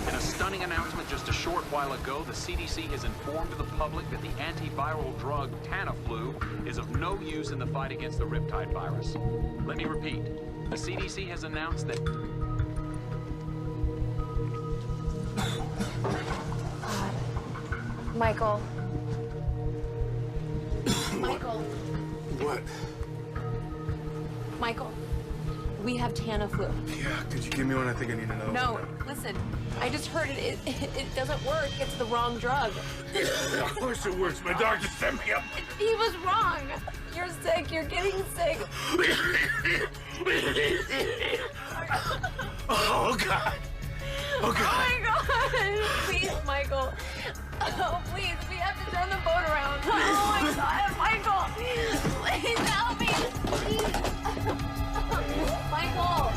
In a stunning announcement just a short while ago, the CDC has informed the public that the antiviral drug Tamiflu is of no use in the fight against the Riptide virus. Let me repeat, the CDC has announced that... Michael. Michael. What? Michael, we have Tamiflu. Yeah, could you give me one? I think I need another No, one. listen, I just heard it doesn't work. It's the wrong drug. Of course it works. My doctor set me up. He was wrong. You're sick. You're getting sick. Oh, God. Oh, God. Oh, my God. Please, Michael. Oh, please, we have to turn the boat around. Oh, my God, Michael. Please help me. Please. Michael.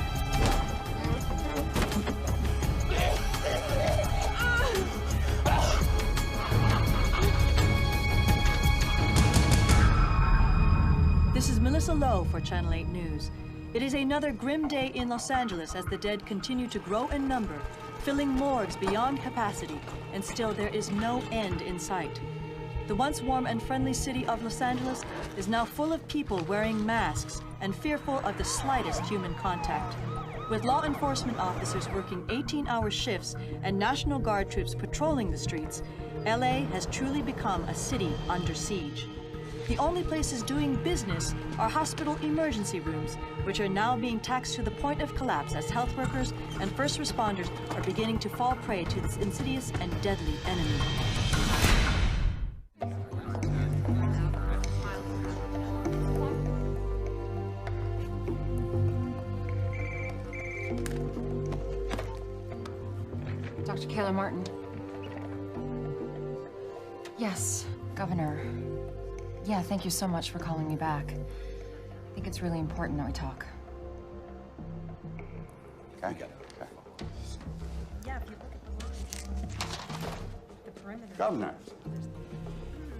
This is Melissa Lowe for Channel 8 News. It is another grim day in Los Angeles as the dead continue to grow in number, filling morgues beyond capacity, and still there is no end in sight. The once warm and friendly city of Los Angeles is now full of people wearing masks and fearful of the slightest human contact. With law enforcement officers working 18-hour shifts and National Guard troops patrolling the streets, LA has truly become a city under siege. The only places doing business are hospital emergency rooms, which are now being taxed to the point of collapse as health workers and first responders are beginning to fall prey to this insidious and deadly enemy. Dr. Kayla Martin. Yes, Governor. Yeah, thank you so much for calling me back. I think it's really important that we talk. Okay. Yeah, if you look at the line, the perimeter. Governor.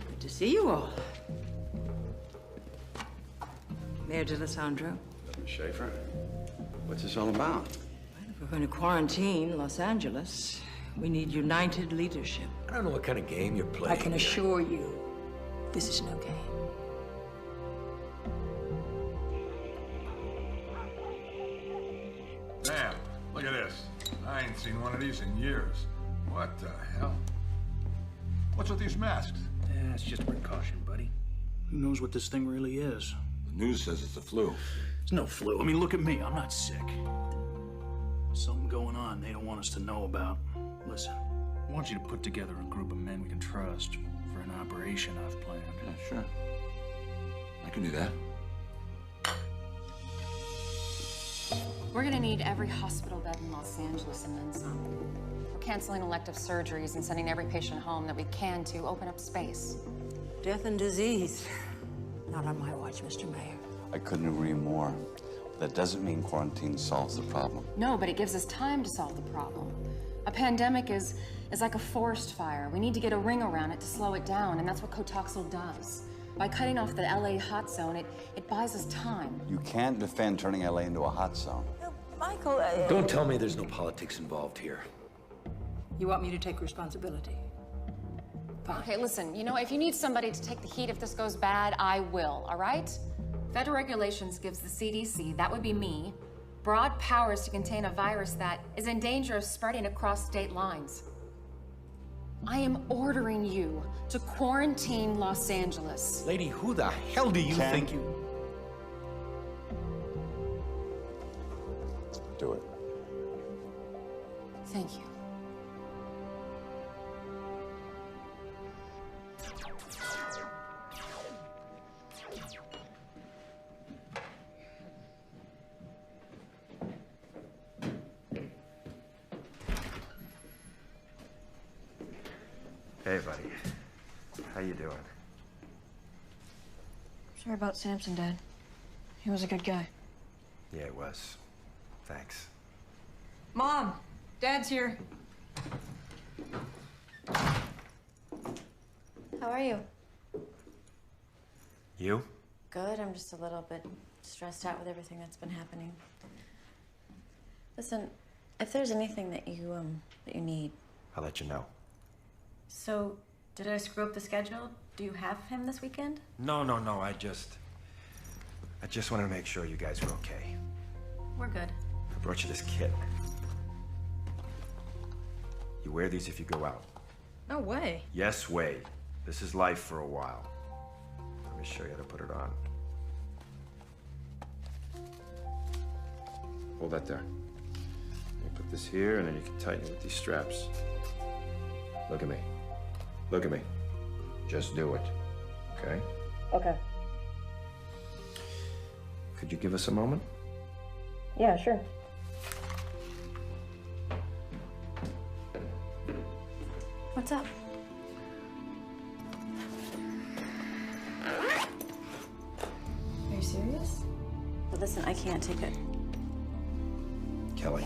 Good to see you all. Mayor DeLisandro. Schaefer, what's this all about? If we're going to quarantine Los Angeles, we need united leadership. I don't know what kind of game you're playing. I can assure you, this is no game. Damn, look at this. I ain't seen one of these in years. What the hell? What's with these masks? Yeah, it's just a precaution, buddy. Who knows what this thing really is? The news says it's a flu. It's no flu. I mean, look at me. I'm not sick. There's something going on they don't want us to know about. Listen, I want you to put together a group of men we can trust for an operation I've planned. Yeah, sure. I can do that. We're gonna need every hospital bed in Los Angeles and then some. We're canceling elective surgeries and sending every patient home that we can to open up space. Death and disease. Not on my watch, Mr. Mayor. I couldn't agree more. That doesn't mean quarantine solves the problem. No, but it gives us time to solve the problem. A pandemic is like a forest fire. We need to get a ring around it to slow it down, and that's what Cotoxel does. By cutting off the LA hot zone, it buys us time. You can't defend turning LA into a hot zone. Michael, Don't tell me there's no politics involved here. You want me to take responsibility? Fine. Okay, listen, you know, if you need somebody to take the heat if this goes bad, I will, all right? Federal regulations gives the CDC, that would be me, broad powers to contain a virus that is in danger of spreading across state lines. I am ordering you to quarantine Los Angeles. Lady, who the hell do you think you... Do it. Thank you. Hey, buddy. How you doing? Sorry about Samson, Dad. He was a good guy. Yeah, it was. Thanks. Mom, Dad's here. How are you? You? Good. I'm just a little bit stressed out with everything that's been happening. Listen, if there's anything that you need. I'll let you know. So, did I screw up the schedule? Do you have him this weekend? No. I just wanted to make sure you guys were okay. We're good. I brought you this kit. You wear these if you go out. No way. Yes, way. This is life for a while. Let me show you how to put it on. Hold that there. You put this here, and then you can tighten it with these straps. Look at me. Look at me. Just do it. Okay? Okay. Could you give us a moment? Yeah, sure. What's up? Are you serious? But listen, I can't take it. Kelly.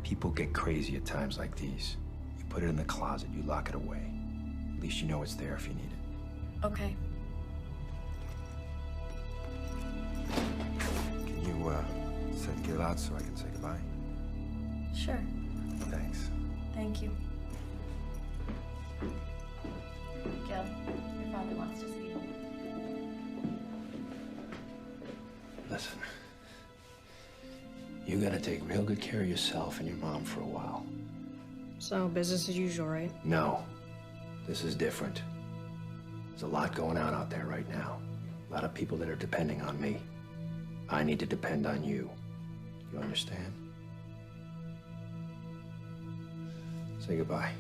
People get crazy at times like these. You put it in the closet, you lock it away. At least you know it's there if you need it. Okay. Can you, set the kid out so I can say goodbye? Sure. Thanks. Thank you. Gil, your father wants to see you. Listen. You gotta take real good care of yourself and your mom for a while. So, business as usual, right? No. This is different. There's a lot going on out there right now. A lot of people that are depending on me. I need to depend on you. You understand? Say goodbye.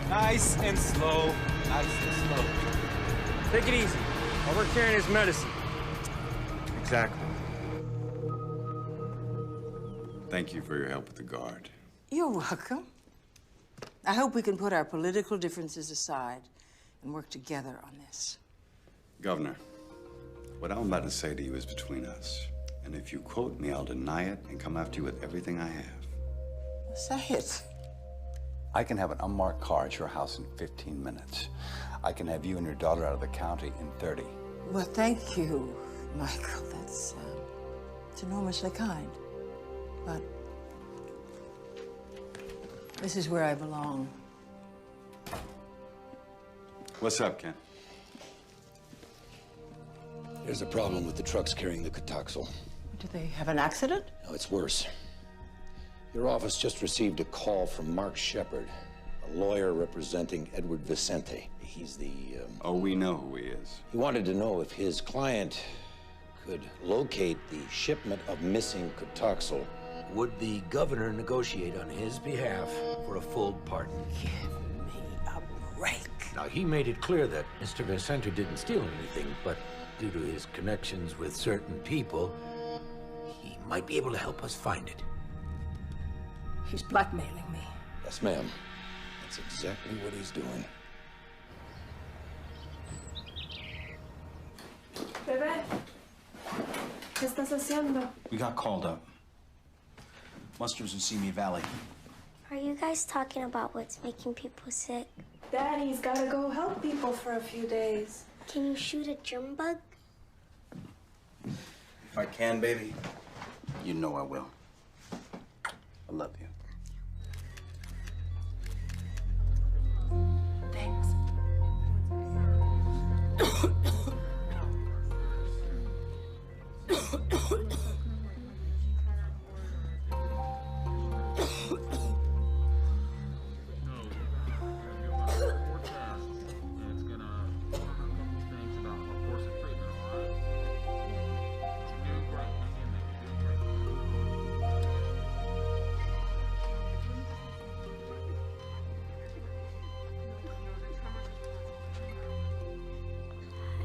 Nice and slow. Nice and slow. Take it easy. While we're carrying his medicine. Exactly. Thank you for your help with the guard. You're welcome. I hope we can put our political differences aside and work together on this. Governor, what I'm about to say to you is between us. And if you quote me, I'll deny it and come after you with everything I have. Say it. I can have an unmarked car at your house in 15 minutes. I can have you and your daughter out of the county in 30. Well, thank you, Michael. That's it's enormously kind. But this is where I belong. What's up, Ken? There's a problem with the trucks carrying the Cotoxal. Did they have an accident? No, it's worse. Your office just received a call from Mark Shepard, a lawyer representing Edward Vicente. He's the, Oh, we know who he is. He wanted to know if his client could locate the shipment of missing Cotoxal. Would the governor negotiate on his behalf for a full pardon? Give me a break. Now, he made it clear that Mr. Vicente didn't steal anything, but due to his connections with certain people, he might be able to help us find it. He's blackmailing me. Yes, ma'am. That's exactly what he's doing. Bebé, ¿qué estás haciendo? We got called up. Musters in Simi Valley. Are you guys talking about what's making people sick? Daddy's gotta go help people for a few days. Can you shoot a germ bug? If I can, baby, you know I will. I love you. Thanks.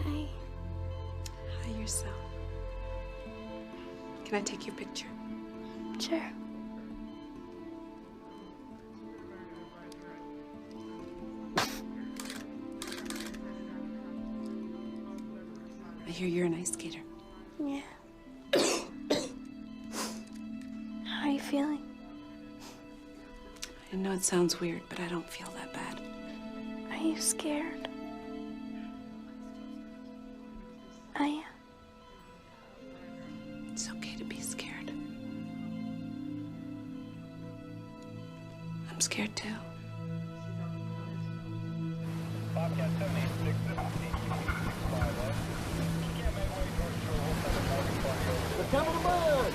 Hi, yourself. Can I take your picture? Sure. I hear you're an ice skater. Yeah. How are you feeling? I know it sounds weird, but I don't feel that bad. Are you scared? I am. It's okay to be scared. I'm scared too. The top of the bird!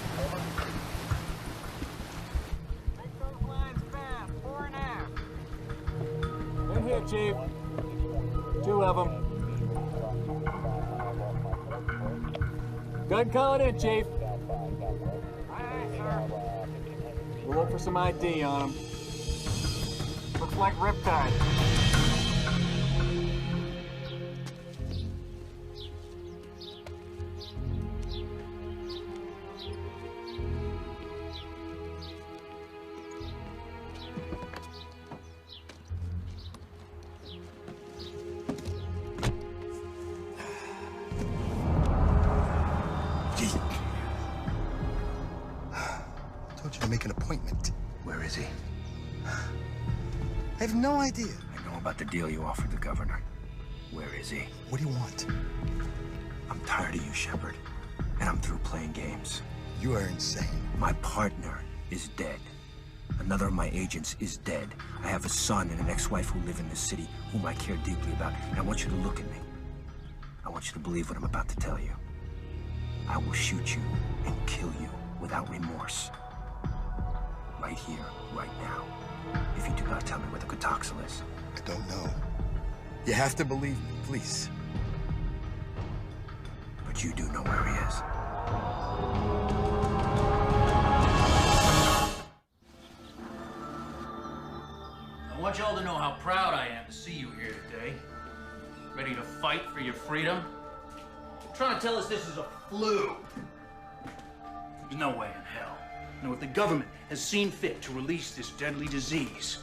In here, Chief. 2 of them. Gun calling in, Chief. We'll look for some ID on them. Looks like Riptide. I told you to make an appointment. Where is he? I have no idea. I know about the deal you offered the governor. Where is he? What do you want? I'm tired of you, Shepard. And I'm through playing games. You are insane. My partner is dead. Another of my agents is dead. I have a son and an ex-wife who live in this city, whom I care deeply about. And I want you to look at me. I want you to believe what I'm about to tell you. I will shoot you and kill you without remorse. Right here, right now. If you do not tell me where the Cotoxal is. I don't know. You have to believe me, please. But you do know where he is. I want y'all to know how proud I am to see you here today. Ready to fight for your freedom? You're trying to tell us this is a flu. There's no way in hell. No, if the government has seen fit to release this deadly disease,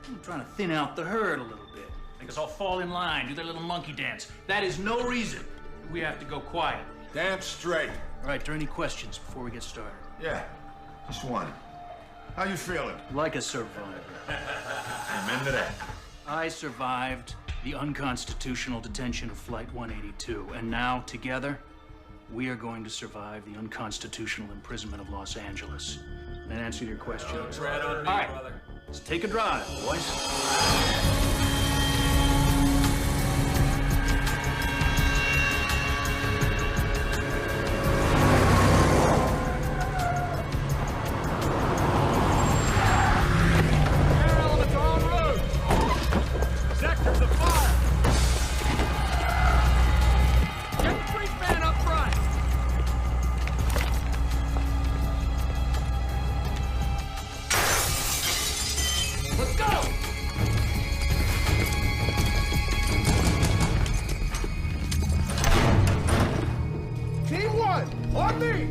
I'm trying to thin out the herd a little bit. Make us all fall in line, do their little monkey dance. That is no reason we have to go quiet. Damn straight. All right, are there any questions before we get started? Yeah, just one. How you feeling? Like a survivor. Amen to that. I survived the unconstitutional detention of Flight 182, and now, together, we are going to survive the unconstitutional imprisonment of Los Angeles. That answer your question? Tread on me, All right, brother. let's take a drive, boys. T1, on me!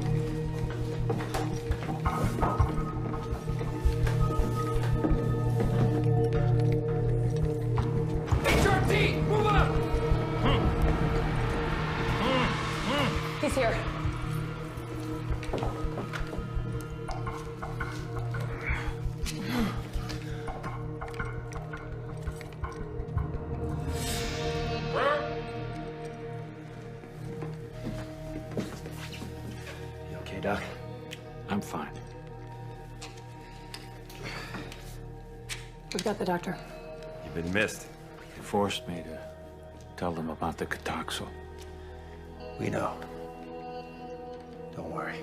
HRT, move up! He's here. You okay, Doc? I'm fine. We've got the doctor. You've been missed. They forced me to tell them about the Cotoxal. We know. Don't worry.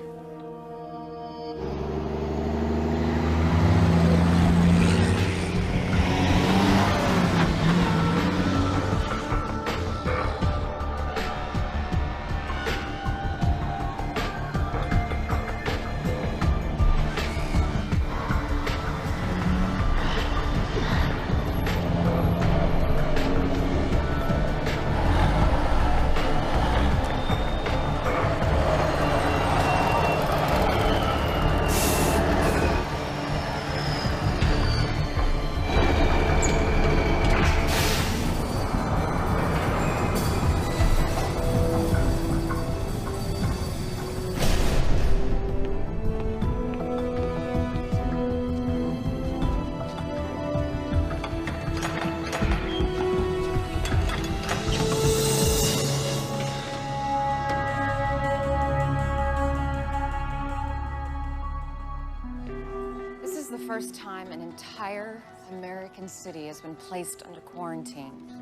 This is the first time an entire American city has been placed under quarantine.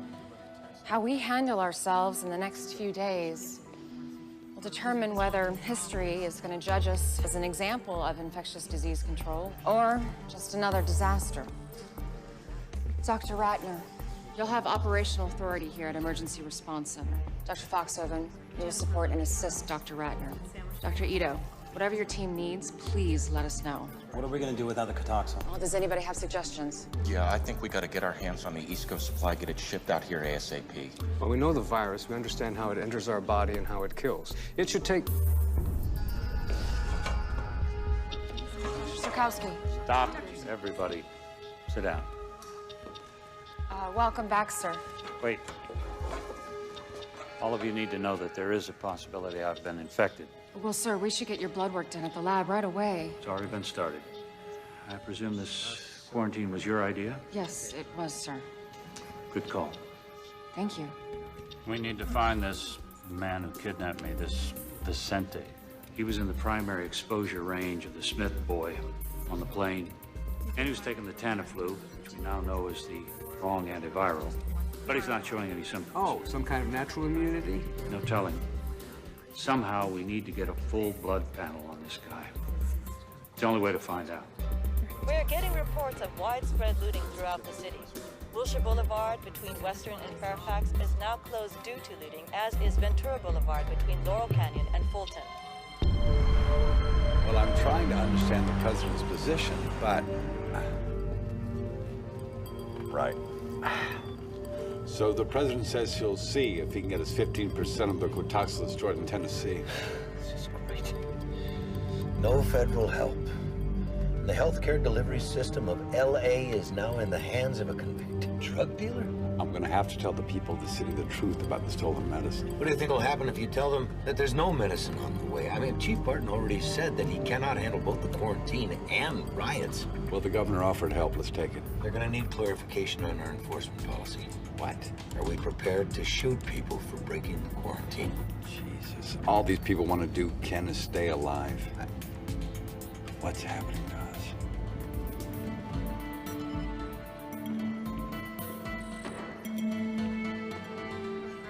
How we handle ourselves in the next few days will determine whether history is going to judge us as an example of infectious disease control or just another disaster. Dr. Ratner, you'll have operational authority here at Emergency Response Center. Dr. Foxhoven, you will support and assist Dr. Ratner. Dr. Ito, whatever your team needs, please let us know. What are we gonna do without the Cotoxal? Well, does anybody have suggestions? Yeah, I think we gotta get our hands on the East Coast supply, get it shipped out here ASAP. Well, we know the virus. We understand how it enters our body and how it kills. It should take... Sirkowski. Stop, everybody. Sit down. Welcome back, sir. Wait. All of you need to know that there is a possibility I've been infected. Well, sir, we should get your blood work done at the lab right away. It's already been started. I presume this quarantine was your idea? Yes, it was, sir. Good call. Thank you. We need to find this man who kidnapped me, this Vicente. He was in the primary exposure range of the Smith boy on the plane. And he was taking the Tamiflu, which we now know is the wrong antiviral. But he's not showing any symptoms. Oh, some kind of natural immunity? No telling. Somehow we need to get a full blood panel on this guy. It's the only way to find out. We're getting reports of widespread looting throughout the city. Wilshire Boulevard between Western and Fairfax is now closed due to looting, as is Ventura Boulevard between Laurel Canyon and Fulton. Well, I'm trying to understand the president's position, but... Right. So the president says he'll see if he can get us 15% of the Cotoxal destroyed in Tennessee. This is great. No federal help. The healthcare delivery system of L.A. is now in the hands of a convicted drug dealer? I'm gonna have to tell the people of the city the truth about the stolen medicine. What do you think will happen if you tell them that there's no medicine on the way? I mean, Chief Barton already said that he cannot handle both the quarantine and riots. Well, the governor offered help. Let's take it. They're gonna need clarification on our enforcement policy. What? Are we prepared to shoot people for breaking the quarantine? Jesus. All these people want to do, Ken, is stay alive. What's happening to us?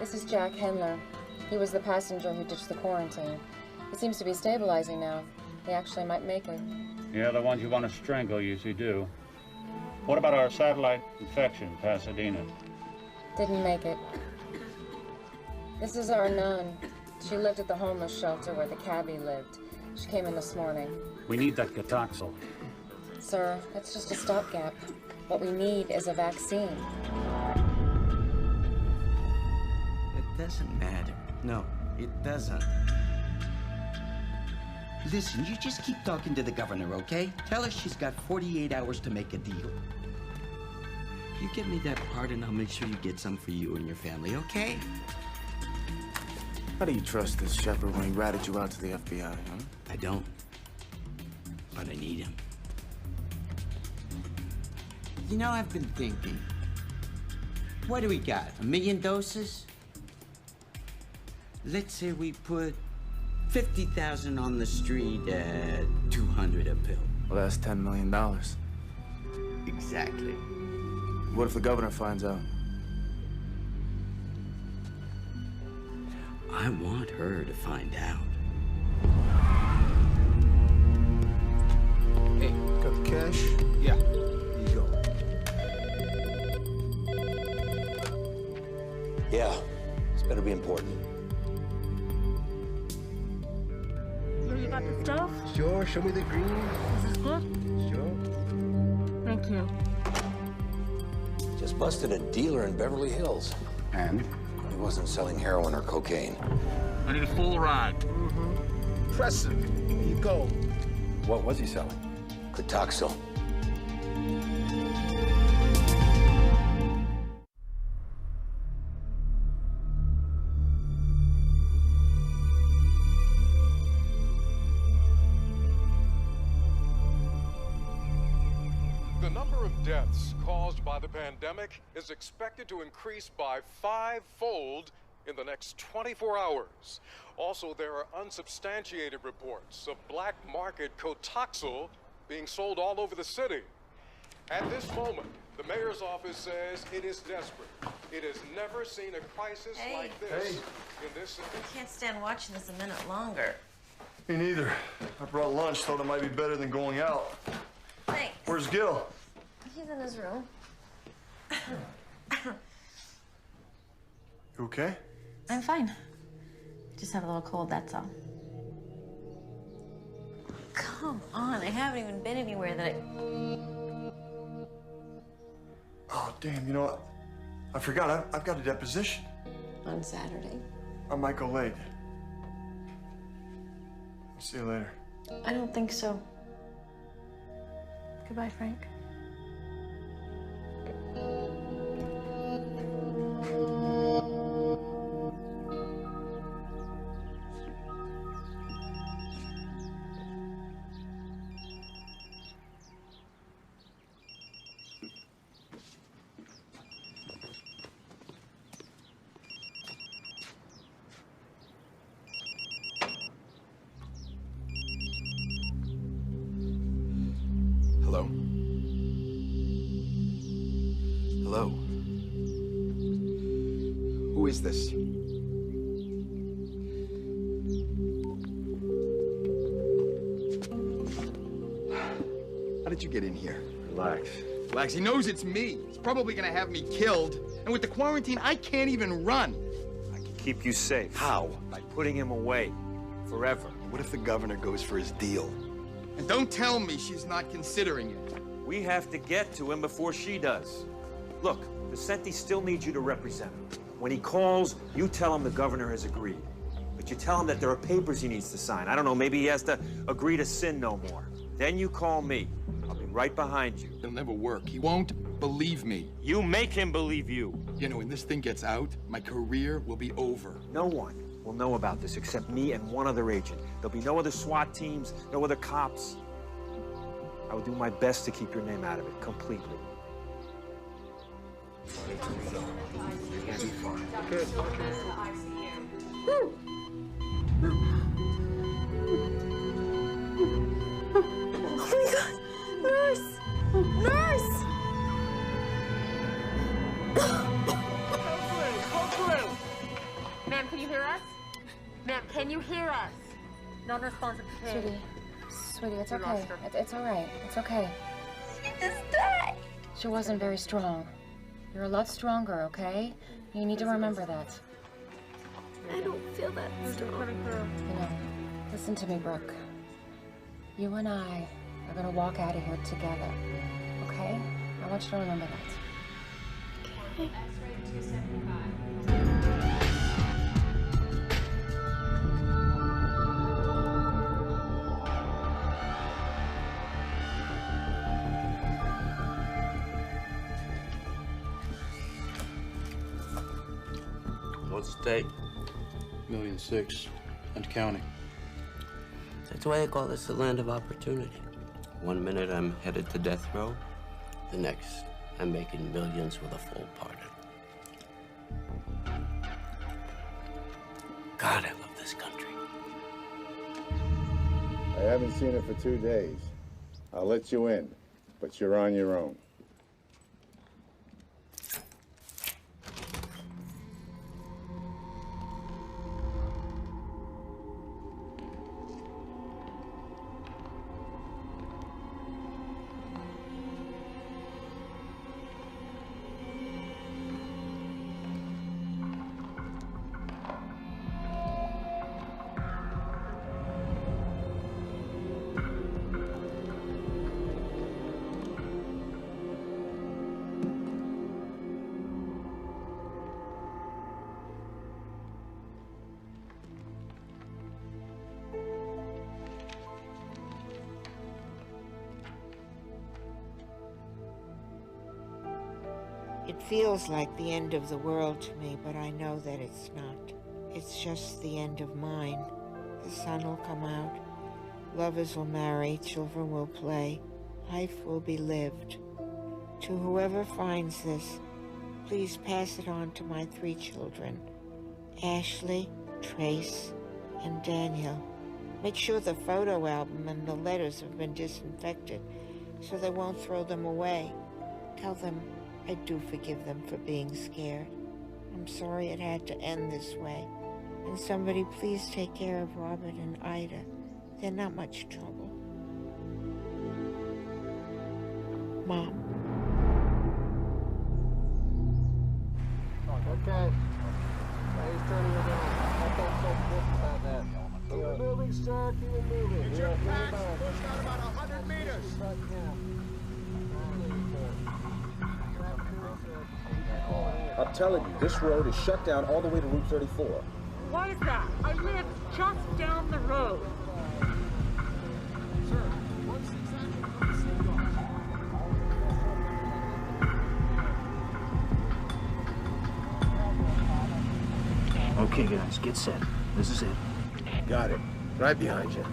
This is Jack Hendler. He was the passenger who ditched the quarantine. He seems to be stabilizing now. He actually might make it. Yeah, the ones you want to strangle usually do. What about our satellite infection, Pasadena? Didn't make it. This is our nun. She lived at the homeless shelter where the cabbie lived. She came in this morning. We need that Cotoxil. Sir, that's just a stopgap. What we need is a vaccine. It doesn't matter. No, it doesn't. Listen, you just keep talking to the governor, okay? Tell her she's got 48 hours to make a deal. You give me that pardon, I'll make sure you get some for you and your family, okay? How do you trust this shepherd when he ratted you out to the FBI, huh? I don't. But I need him. You know, I've been thinking. What do we got? 1 million doses? Let's say we put 50,000 on the street at 200 a pill. Well, that's $10 million. Exactly. What if the governor finds out? I want her to find out. Hey, got the cash? Yeah. Here you go. Yeah, this better be important. You got the stuff? Sure, show me the green. Is this good? Sure. Thank you. Just busted a dealer in Beverly Hills. And? He wasn't selling heroin or cocaine. I need a full ride. Impressive. Here you go. What was he selling? Cotoxil. The number of deaths caused by the pandemic is expected to increase by 5-fold in the next 24 hours. Also, there are unsubstantiated reports of black market Cotoxil being sold all over the city. At this moment, the mayor's office says it is desperate. It has never seen a crisis like this in this city. I can't stand watching this a minute longer. Me neither. I brought lunch, thought it might be better than going out. Thanks. Where's Gil? He's in his room. You okay? I'm fine. Just have a little cold, that's all. Come on, I haven't even been anywhere that I... Oh, damn, you know what? I forgot, I've got a deposition. On Saturday? I might go late. I'll see you later. I don't think so. Goodbye, Frank. Hello? Hello? Who is this? How did you get in here? Relax. Relax, he knows it's me. He's probably gonna have me killed. And with the quarantine, I can't even run. I can keep you safe. How? By putting him away. Forever. What if the governor goes for his deal? And don't tell me she's not considering it. We have to get to him before she does. Look, Vicente still needs you to represent him. When he calls, you tell him the governor has agreed. But you tell him that there are papers he needs to sign. I don't know, maybe he has to agree to sin no more. Then you call me. standing right behind you. It'll never work. He won't believe me. You make him believe you. You know, when this thing gets out, my career will be over. No one will know about this except me and one other agent. There'll be no other SWAT teams, no other cops. I will do my best to keep your name out of it completely. Oh my God! Nurse! Nurse! Ma'am, can you hear us? Ma'am, can you hear us? Non-responsive to Sweetie, sweetie, it's okay. It's all right. It's okay. She just died! She wasn't very strong. You're a lot stronger, okay? You need to remember that. I don't feel that strong. You know, listen to me, Brooke. You and I are gonna walk out of here together, okay? I want you to remember that. Okay. What's the take? $1.6 million and counting. That's why I call this the land of opportunity. One minute I'm headed to death row, the next I'm making millions with a full pardon. God, I love this country. I haven't seen it for 2 days. I'll let you in, but you're on your own. It feels like the end of the world to me, but I know that it's not. It's just the end of mine. The sun will come out, lovers will marry, children will play, life will be lived. To whoever finds this, please pass it on to my 3 children, Ashley, Trace, and Daniel. Make sure the photo album and the letters have been disinfected so they won't throw them away. Tell them I do forgive them for being scared. I'm sorry it had to end this way. And somebody please take care of Robert and Ida. They're not much trouble. Mom. Okay. He's turning it on. I felt so pissed about that. Keep it moving, sir. Keep it moving. Get your packs pushed out about 100 meters. I'm telling you, this road is shut down all the way to Route 34. Why is that? I live just down the road. Sir, what's exactly Okay, guys, get set. This is it. Got it. Right behind you.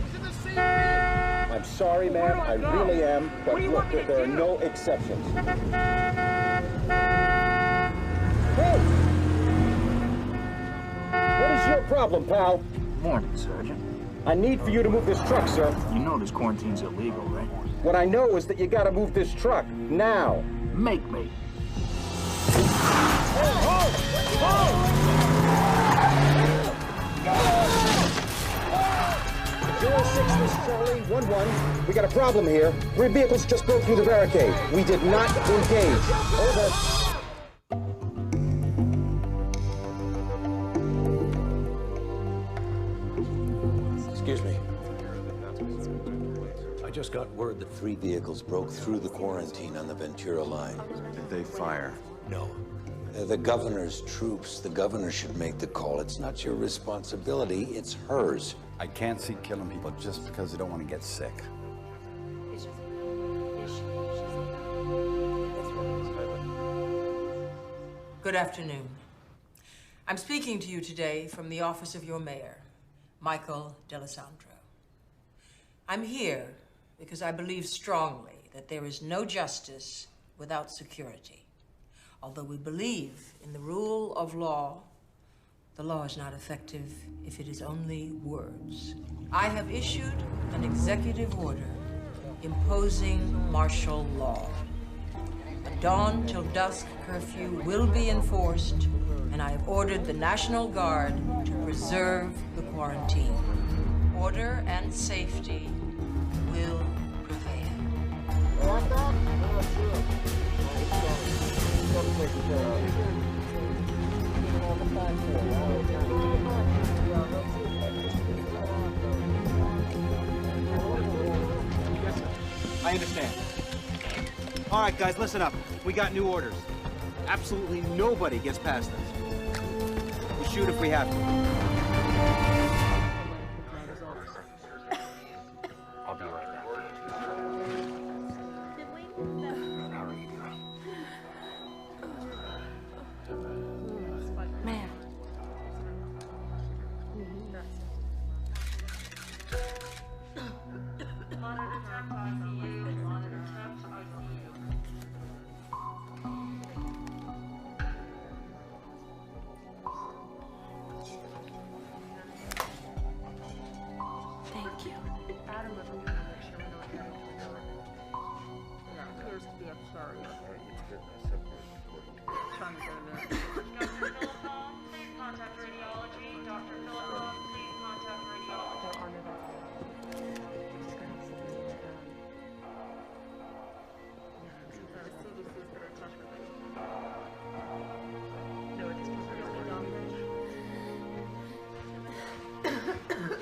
He's in the same I'm sorry, ma'am. I really am. But look, there are no exceptions. Hey! What is your problem, pal? Morning, Sergeant. I need for you to move this truck, sir. You know this quarantine's illegal, right? What I know is that you gotta move this truck, now. Make me. Zero 06, this is Charlie, 1-1. We got a problem here. 3 vehicles just broke through the barricade. We did not engage. Over. Excuse me. I just got word that 3 vehicles broke through the quarantine on the Ventura line. Did they fire? No. They're the governor's troops. The governor should make the call. It's not your responsibility, it's hers. I can't see killing people just because they don't want to get sick. Good afternoon. I'm speaking to you today from the office of your mayor, Michael D'Alessandro. I'm here because I believe strongly that there is no justice without security. Although we believe in the rule of law, the law is not effective if it is only words. I have issued an executive order imposing martial law. A dawn till dusk curfew will be enforced, and I have ordered the National Guard to preserve the quarantine. Order and safety will prevail. I understand. All right, guys, listen up. We got new orders. Absolutely nobody gets past us. We shoot if we have to. I'll be right back. Man. Thank you.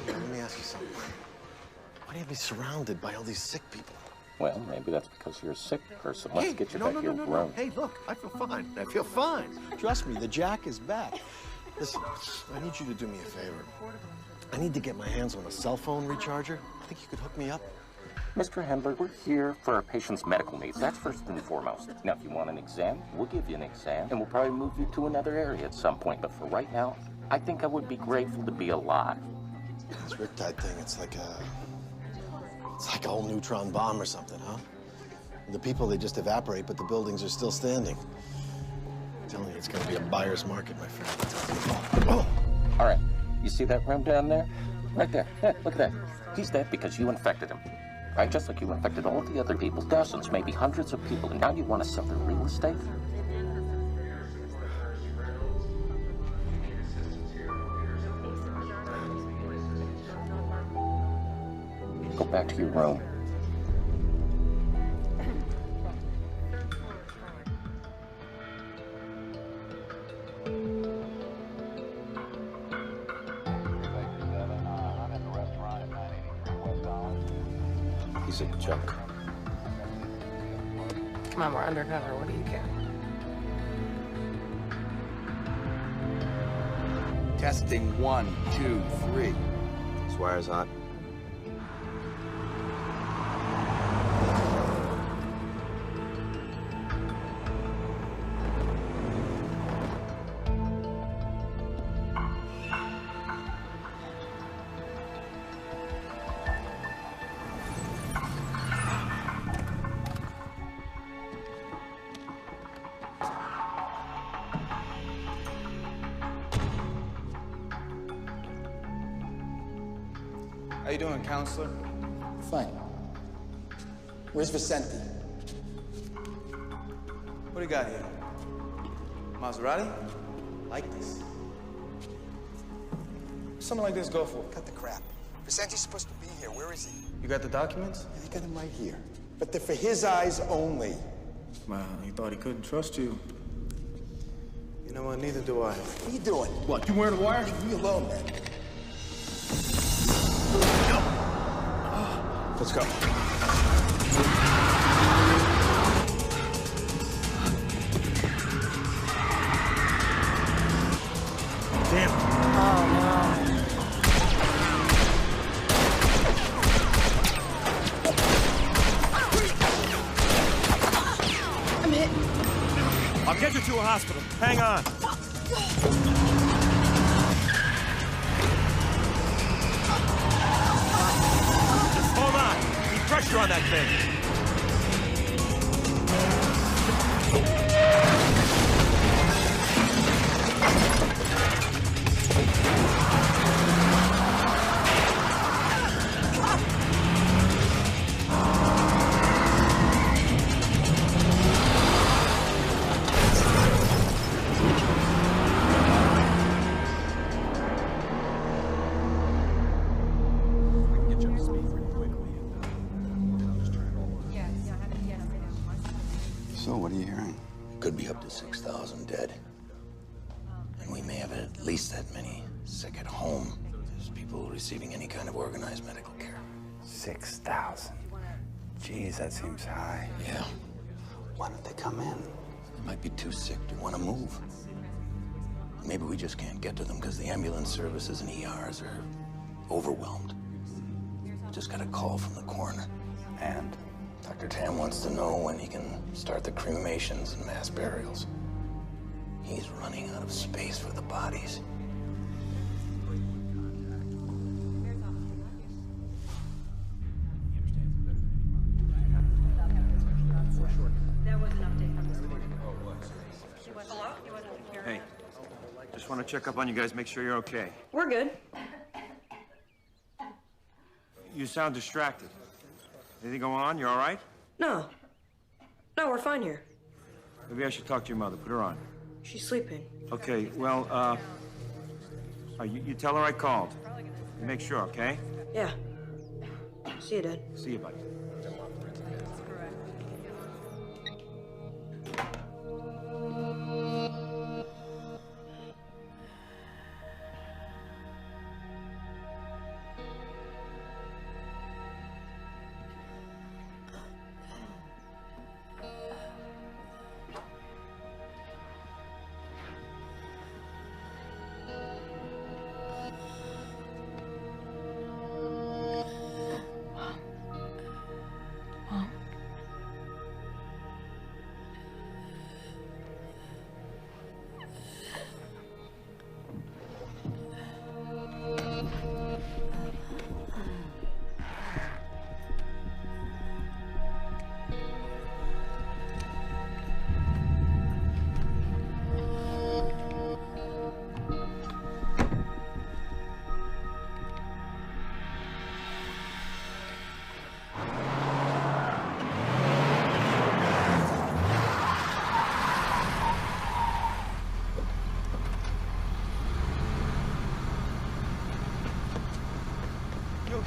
Let me ask you something. Why do you have me surrounded by all these sick people? Well, maybe that's because you're a sick person. Let's get you back to your room. Hey, look, I feel fine. I feel fine. Trust me, the Jack is back. Listen, I need you to do me a favor. I need to get my hands on a cell phone recharger. Think you could hook me up? Mr. Hendler, we're here for our patient's medical needs. That's first and foremost. Now, if you want an exam, we'll give you an exam, and we'll probably move you to another area at some point. But for right now, I think I would be grateful to be alive. This Riptide thing, it's like a whole neutron bomb or something, huh? The people, they just evaporate, but the buildings are still standing. I'm telling you, it's gonna be a buyer's market, my friend. Oh. All right, you see that room down there? Right there. Yeah, look at that. He's dead because you infected him. Right? Just like you infected all the other people, dozens, maybe hundreds of people, and now you want to sell their real estate? Go back to your room. He's a joke. Come on, we're undercover. What do you care? Testing 1, 2, 3. This wire's hot. How you doing, counselor? Fine. Where's Vicente? What do you got here? Maserati? Like this. What's something like this go for? Cut the crap. Vicente's supposed to be here. Where is he? You got the documents? I got him right here. But they're for his eyes only. Well, he thought he couldn't trust you. You know what? Neither do I. What are you doing? What, you wearing a wire? Leave me alone, man. Let's go. Damn. Oh, no. I'm hit. I'll get you to a hospital. Hang on. Just hold on. Keep pressure on that thing. So, what are you hearing? Could be up to 6,000 dead. And we may have at least that many sick at home. There's people receiving any kind of organized medical care. 6,000. Geez, that seems high. Yeah. Why don't they come in? They might be too sick to want to move. Maybe we just can't get to them because the ambulance services and ERs are overwhelmed. Just got a call from the coroner. And? Dr. Tam wants to know when he can start the cremations and mass burials. He's running out of space for the bodies. Hey, just want to check up on you guys, make sure you're okay. We're good. You sound distracted. Anything going on? You all right? No. No, we're fine here. Maybe I should talk to your mother. Put her on. She's sleeping. Okay, well, you tell her I called. You make sure, okay? Yeah. See you, Dad. See you, buddy.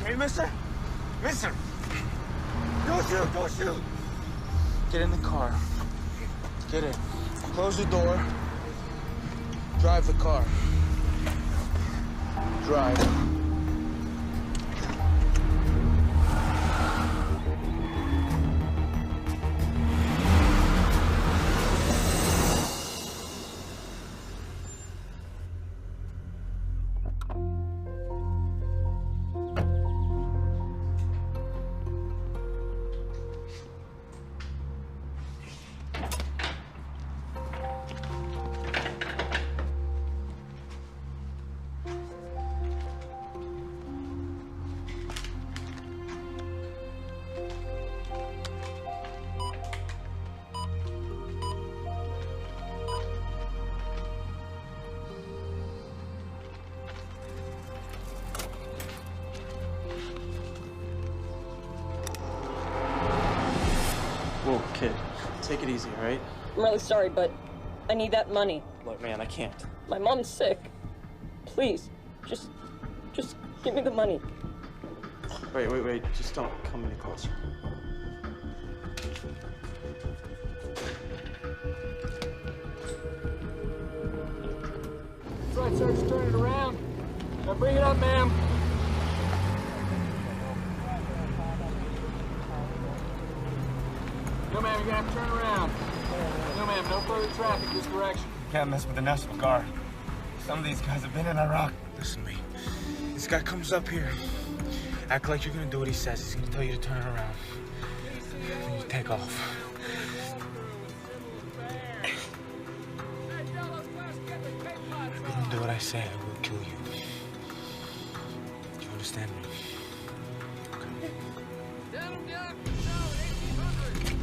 Hey, mister? Mister! Don't shoot! Don't shoot! Get in the car. Get in. Close the door. Drive the car. Drive. Whoa, kid. Take it easy, all right? I'm really sorry, but I need that money. Look, man, I can't. My mom's sick. Please, just give me the money. Wait. Just don't come any closer. That's right, sir. Just turn it around. Now bring it up, ma'am. No, ma'am, you're gonna have to turn around. No, ma'am, no further traffic this direction. You can't mess with the National Guard. Some of these guys have been in Iraq. Listen to me. This guy comes up here. Act like you're gonna do what he says. He's gonna tell you to turn around. Then you take off. I say, I will kill you. Do you understand me?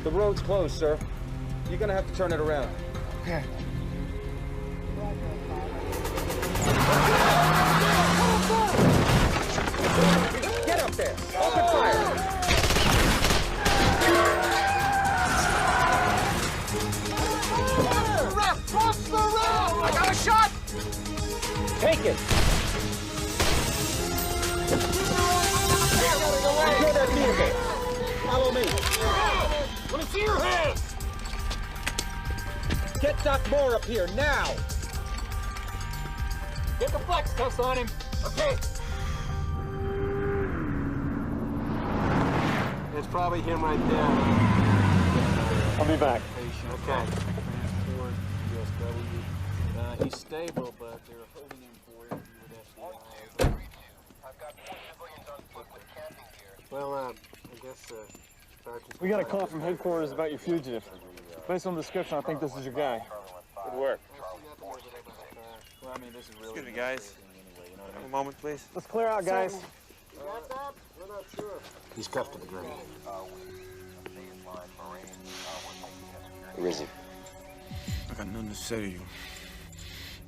The road's closed, sir. You're gonna have to turn it around. Okay. Get up there! Open fire! Cross the road! I got a shot! Take it! Secure that vehicle! Follow me! Let me see your hands! Get Doc Moore up here, now! Get the flex test on him. Okay. It's probably him right there. I'll be back. Okay. He's stable, but they're holding him for interview with FBI. Well, I guess, Sergeant... We got a call from headquarters about your fugitive. Based on the description, I think this is your guy. Good work. Well, I mean, this is really... Excuse me, guys. A moment, please. Let's clear out, guys. We're not sure. He's cuffed to the ground. Where is he? I got nothing to say to you.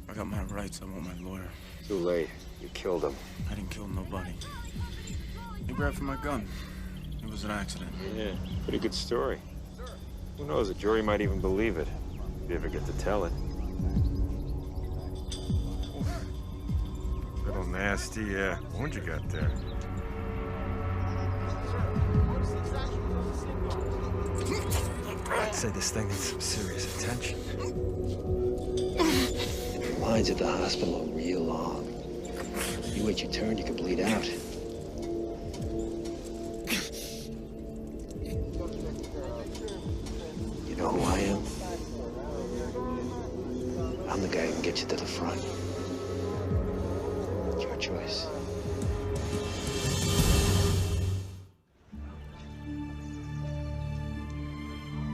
I got my rights. I want my lawyer. Too late. You killed him. I didn't kill nobody. He grabbed for my gun. It was an accident. Yeah, pretty good story. Who knows, the jury might even believe it, if you ever get to tell it. Little nasty wound you got there. I'd say this thing needs some serious attention. The lines at the hospital are real long. You wait your turn, you could bleed out. You know who I am? I'm the guy who can get you to the front. It's your choice.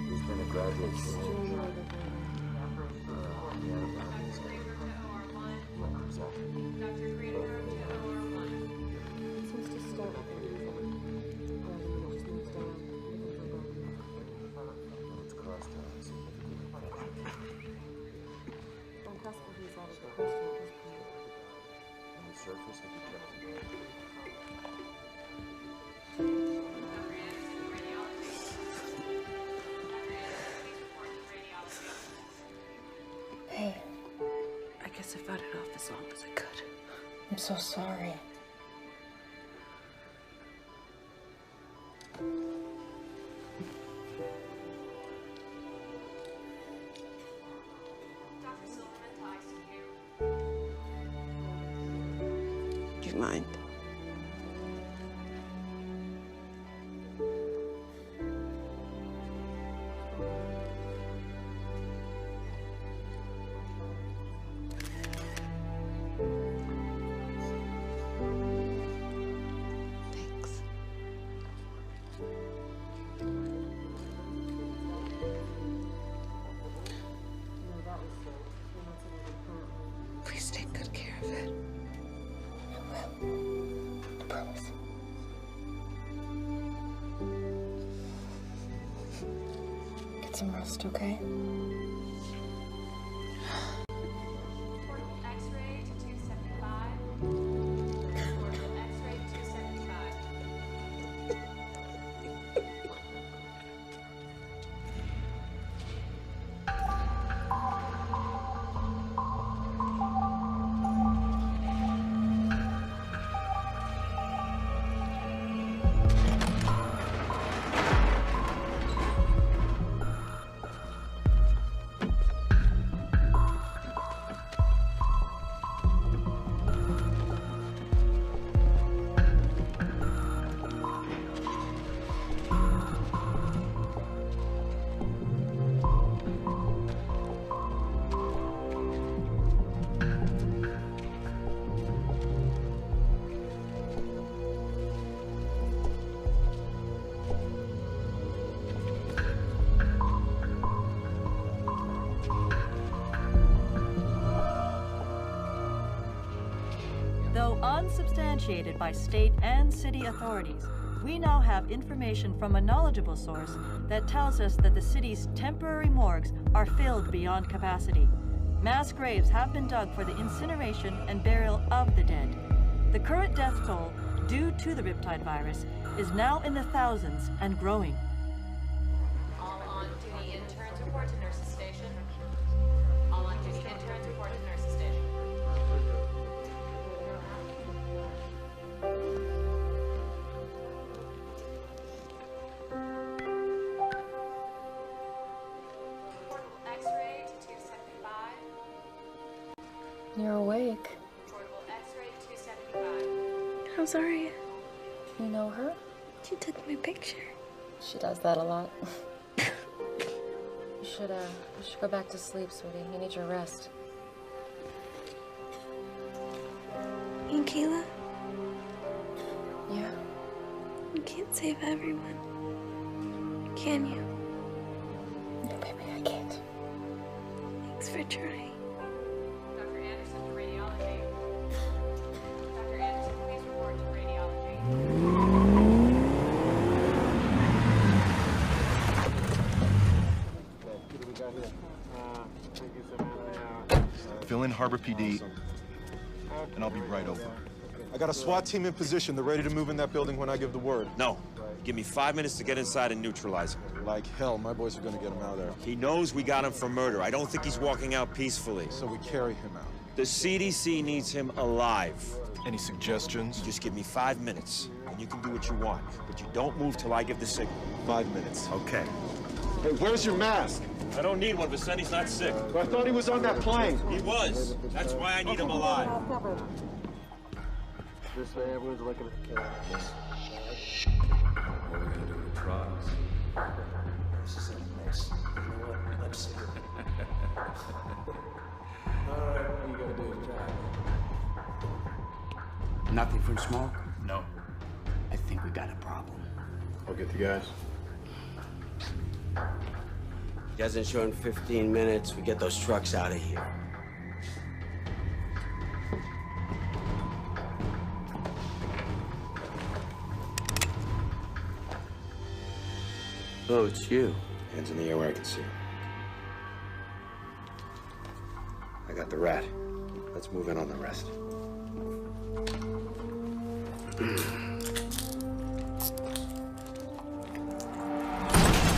He's been a graduate student. Hey, I guess I fought it off as long as I could. I'm so sorry. Do you mind? Please take good care of it. I will. I promise. Get some rest, okay? X-ray to 275. X-ray to 275. substantiated by state and city authorities, we now have information from a knowledgeable source that tells us that the city's temporary morgues are filled beyond capacity. Mass graves have been dug for the incineration and burial of the dead. The current death toll, due to the Riptide virus, is now in the thousands and growing. All on-duty interns report to nurses station. All on-duty interns report to nurses station. Portable X-ray to 275. You're awake. Portable X-ray to 275. I'm sorry. You know her? She took my picture. She does that a lot. You should go back to sleep, sweetie. You need your rest. And Kayla, Yeah. you can't save everyone. Can you? No, baby, I can't. Thanks for trying. Dr. Anderson to radiology. Dr. Anderson, please report to radiology. Fill in Harbor PD, and I'll be right over. I got a SWAT team in position. They're ready to move in that building when I give the word. No. Give me 5 minutes to get inside and neutralize him. Like hell, my boys are gonna get him out of there. He knows we got him for murder. I don't think he's walking out peacefully. So we carry him out. The CDC needs him alive. Any suggestions? You just give me 5 minutes, and you can do what you want. But you don't move till I give the signal. 5 minutes. Okay. Hey, where's your mask? I don't need one. Vicenti's not sick. I thought he was on that plane. He was. That's why I need him alive. This way, everyone's looking at the camera. What are we gonna do with the drugs? This is a mess. You know what? Let's see. All right, what you gotta do is drive. Nothing from smoke? No. I think we got a problem. I'll get the guys. He hasn't shown 15 minutes. We get those trucks out of here. Oh, it's you. Hands in the air where I can see. I got the rat. Let's move in on the rest.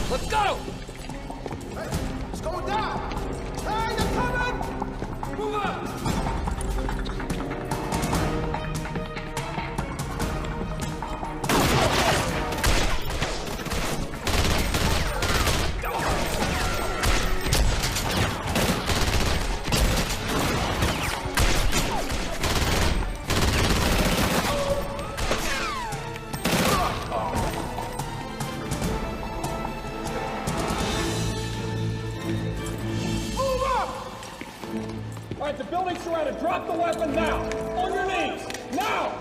Let's go! It's going down! Hey, they're coming! Move up! All right, the building's surrounded. Drop the weapon now. On your knees. Now!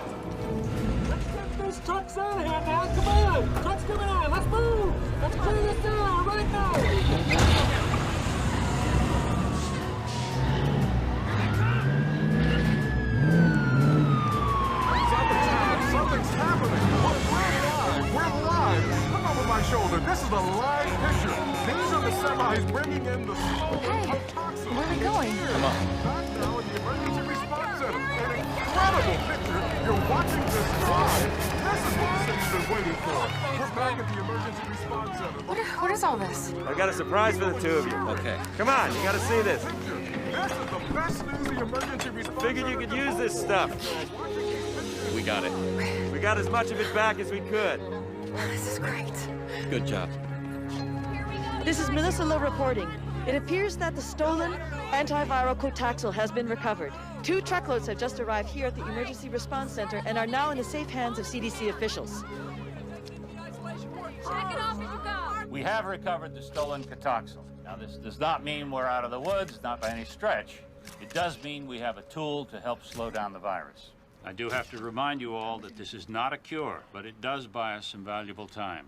Let's get these trucks out of here now. Come on. Trucks coming on. Let's move. Let's clear this down right now. Something's happening. We're live. Look over my shoulder. This is a live picture. These are the semis bringing in the smoke. Hey, where are we going? Come on. Back now in the emergency response center. An incredible picture. You're watching this live. This is what the city's been waiting for. We're back at the emergency response center. What is all this? I got a surprise for the two of you. Okay. Come on, you gotta see this. This is the best news the emergency response Figured you center could can use this hope stuff. for. We got it. We got as much of it back as we could. This is great. Good job. This is Melissa Lowe reporting. It appears that the stolen antiviral Cotaxil has been recovered. 2 truckloads have just arrived here at the Emergency Response Center and are now in the safe hands of CDC officials. Check it off as you go. We have recovered the stolen Cotaxil. Now, this does not mean we're out of the woods, not by any stretch. It does mean we have a tool to help slow down the virus. I do have to remind you all that this is not a cure, but it does buy us some valuable time.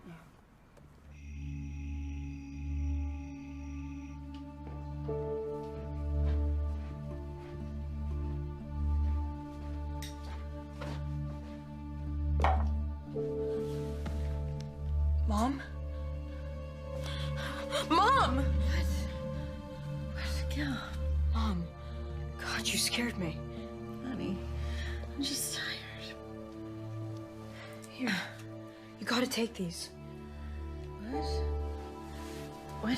Mom! What? Yeah. Mom. God, you scared me. Honey, I'm just tired. Here. You gotta take these. What? What?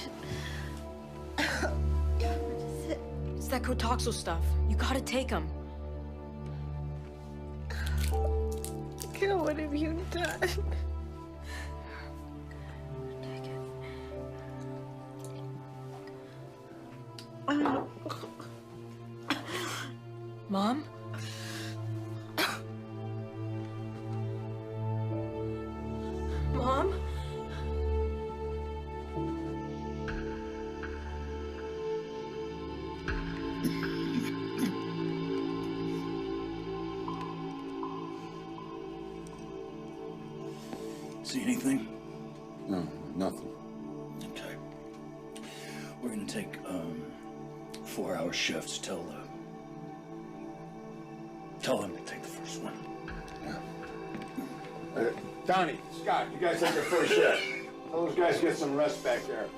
What is it? It's that Contagion stuff. You gotta take them. Gil, what have you done? Mom? Mom? See anything? No, nothing. Okay. We're gonna take 4-hour shifts. Tell them to take the first one. Donnie, Scott, you guys take the first shift. Tell those guys to get some rest back there.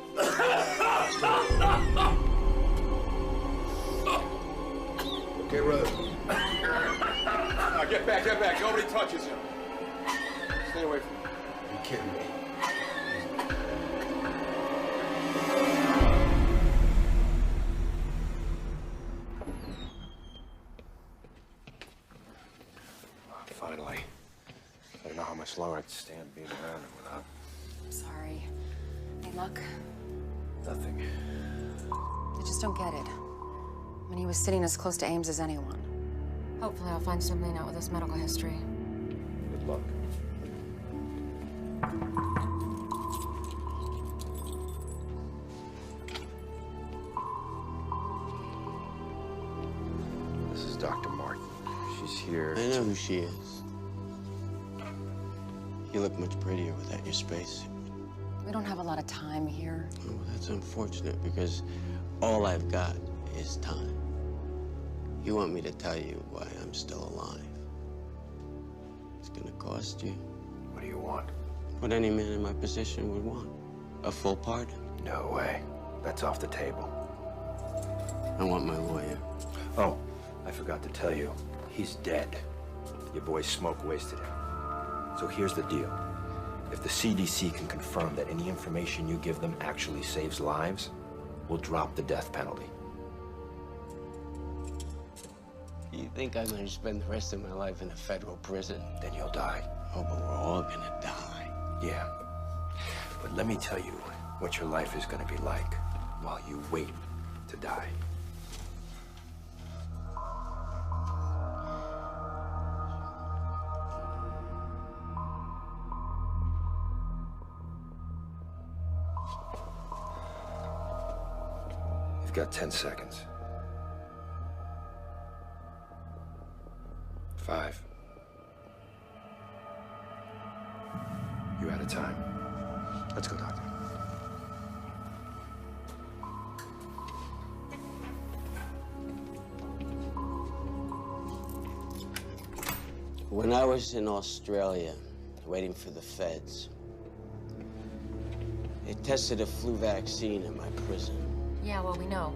Okay, brother. Now get back, get back. Nobody touches him. Stay away from him. You kidding me? Finally. I don't know how much longer I can stand being around him without I'm sorry. Any luck? nothing. I just don't get it. I mean, he was sitting as close to Ames as anyone. Hopefully I'll find something out with his medical history. Good luck. This is Dr. Martin. She's here. I know who she is. You look much prettier without your spacesuit. We don't have a lot of time here. Oh, that's unfortunate because all I've got is time. You want me to tell you why I'm still alive? It's gonna cost you. What do you want? What any man in my position would want. A full pardon. No way. That's off the table. I want my lawyer. Oh, I forgot to tell you. He's dead. Your boy Smoke wasted him. So here's the deal. If the CDC can confirm that any information you give them actually saves lives, we'll drop the death penalty. You think I'm gonna spend the rest of my life in a federal prison? Then you'll die. Oh, but we're all gonna die. Yeah. But let me tell you what your life is gonna be like while you wait to die. You've got 10 seconds. 5. You're out of time. Let's go, Doctor. When I was in Australia, waiting for the feds, they tested a flu vaccine in my prison. Yeah, well, we know.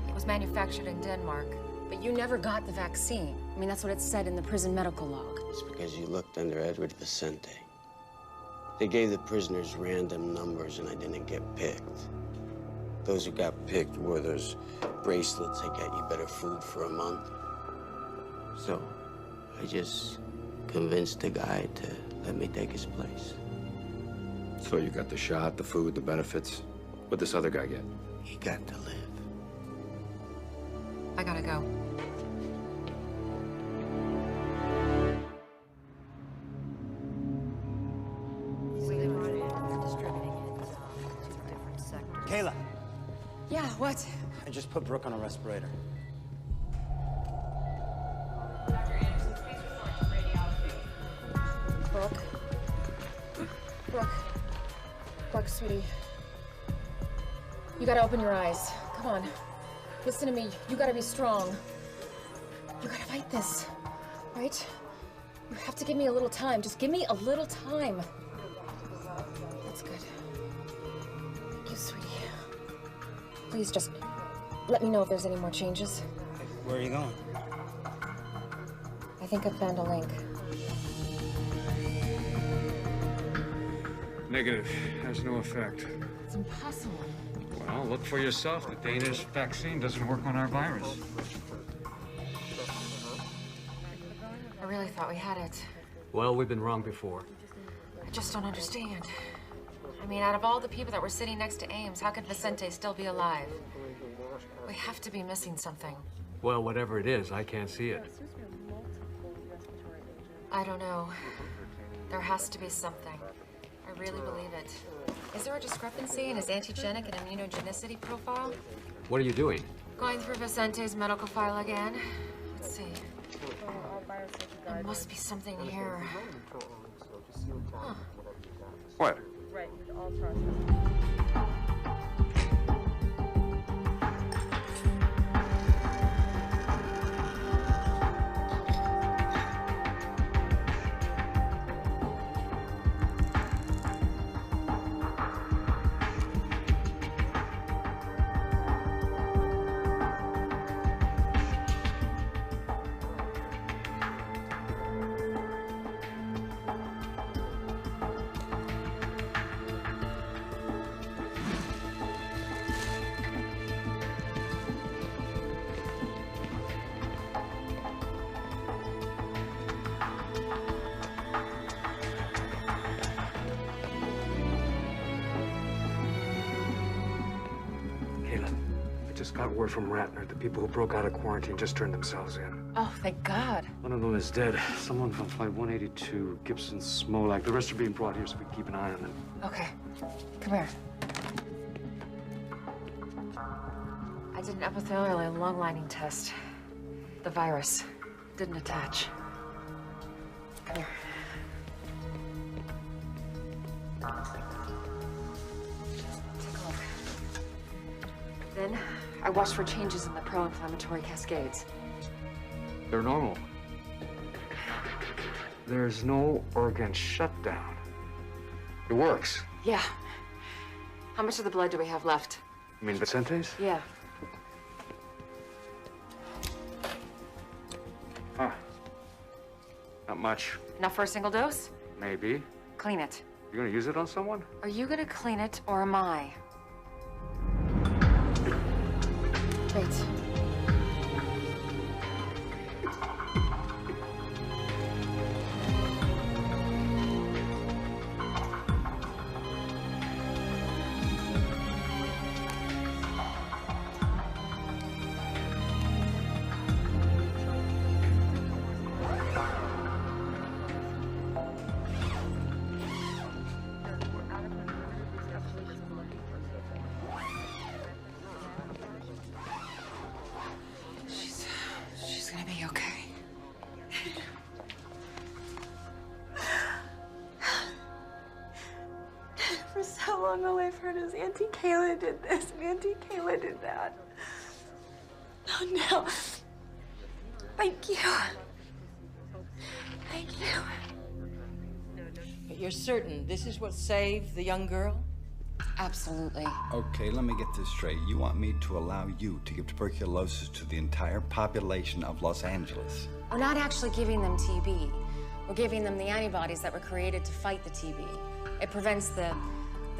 It was manufactured in Denmark. But you never got the vaccine. I mean, that's what it said in the prison medical log. It's because you looked under Edward Vicente. They gave the prisoners random numbers and I didn't get picked. Those who got picked wore those bracelets that got you better food for a month. So I just convinced the guy to let me take his place. So you got the shot, the food, the benefits. What'd this other guy get? He got to live. I gotta go. Kayla, Yeah, what? I just put Brooke on a respirator. Brooke. Brooke. Brooke, sweetie. You gotta open your eyes. Come on. Listen to me. You gotta be strong. You gotta fight this, right? You have to give me a little time. Just give me a little time. That's good. Thank you, sweetie. Please just let me know if there's any more changes. Where are you going? I think I found a link. Negative. Has no effect. It's impossible. Well, look for yourself. The Danish vaccine doesn't work on our virus. I really thought we had it. Well, we've been wrong before. I just don't understand. I mean, out of all the people that were sitting next to Ames, how could Vicente still be alive? We have to be missing something. Well, whatever it is, I can't see it. I don't know. There has to be something. I really believe it. Is there a discrepancy in his antigenic and immunogenicity profile? What are you doing? Going through Vicente's medical file again. Let's see. There must be something here. Huh. What? Right, with all processes. Got word from Ratner. The people who broke out of quarantine just turned themselves in. Oh, thank God. One of them is dead. Someone from Flight 182, Gibson Smolak. The rest are being brought here so we can keep an eye on them. Okay. Come here. I did an epithelial and lung lining test. The virus didn't attach. Come here. Take a look. Then I watched for changes in the pro-inflammatory cascades. They're normal. There's no organ shutdown. It works. Yeah. How much of the blood do we have left? You mean Vicente's? Yeah. Huh. Not much. Enough for a single dose? Maybe. Clean it. You gonna use it on someone? Are you gonna clean it, or am I? Wait. She's gonna be okay. For so long, all I've heard is Auntie Kayla did this and Auntie Kayla did that. Oh, no. Thank you. Thank you. But you're certain this is what saved the young girl? Absolutely. Okay, let me get this straight. You want me to allow you to give tuberculosis to the entire population of Los Angeles? We're not actually giving them TB. We're giving them the antibodies that were created to fight the TB. It prevents the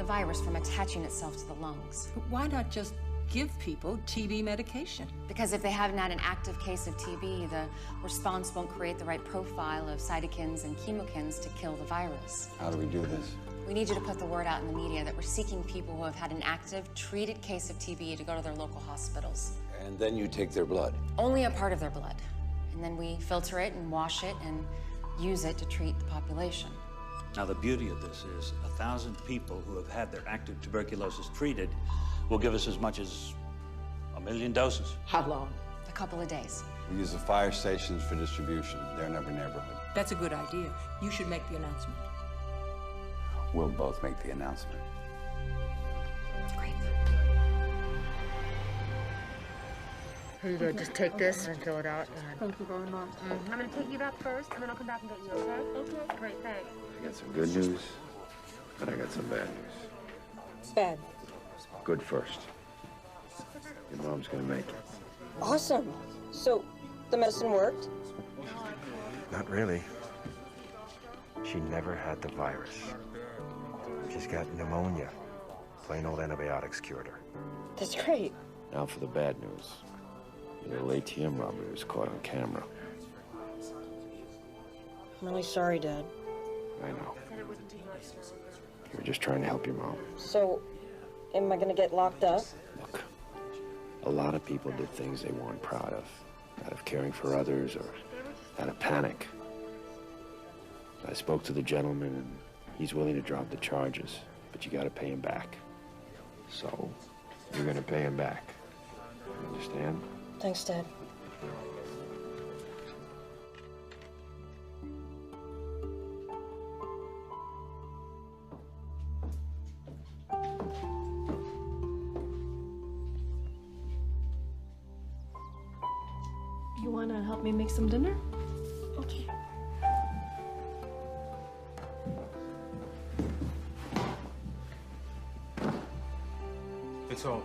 virus from attaching itself to the lungs. But why not just give people TB medication? Because if they haven't had an active case of TB, the response won't create the right profile of cytokines and chemokines to kill the virus. How do we do this? We need you to put the word out in the media that we're seeking people who have had an active, treated case of TB to go to their local hospitals. And then you take their blood. Only a part of their blood. And then we filter it and wash it and use it to treat the population. Now, the beauty of this is 1,000 people who have had their active tuberculosis treated will give us as much as 1 million doses. How long? A couple of days. We use the fire stations for distribution. They're in every neighborhood. That's a good idea. You should make the announcement. We'll both make the announcement. Great. Here you go, just take this and fill it out. Thank you very much. I'm gonna take you back first, and then I'll come back and get you, okay? Okay. Great, thanks. I got some good news, but I got some bad news. Bad. Good first. Your mom's gonna make it. Awesome. So, the medicine worked? Not really. She never had the virus. She's got pneumonia. Plain old antibiotics cured her. That's great. Now for the bad news. The little ATM robbery was caught on camera. I'm really sorry, Dad. I know. You were just trying to help your mom. So, am I gonna get locked up? Look, a lot of people did things they weren't proud of, out of caring for others or out of panic. I spoke to the gentleman, and he's willing to drop the charges, but you gotta pay him back. So, you're gonna pay him back. You understand? Thanks, Dad. You wanna help me make some dinner? Okay. It's over.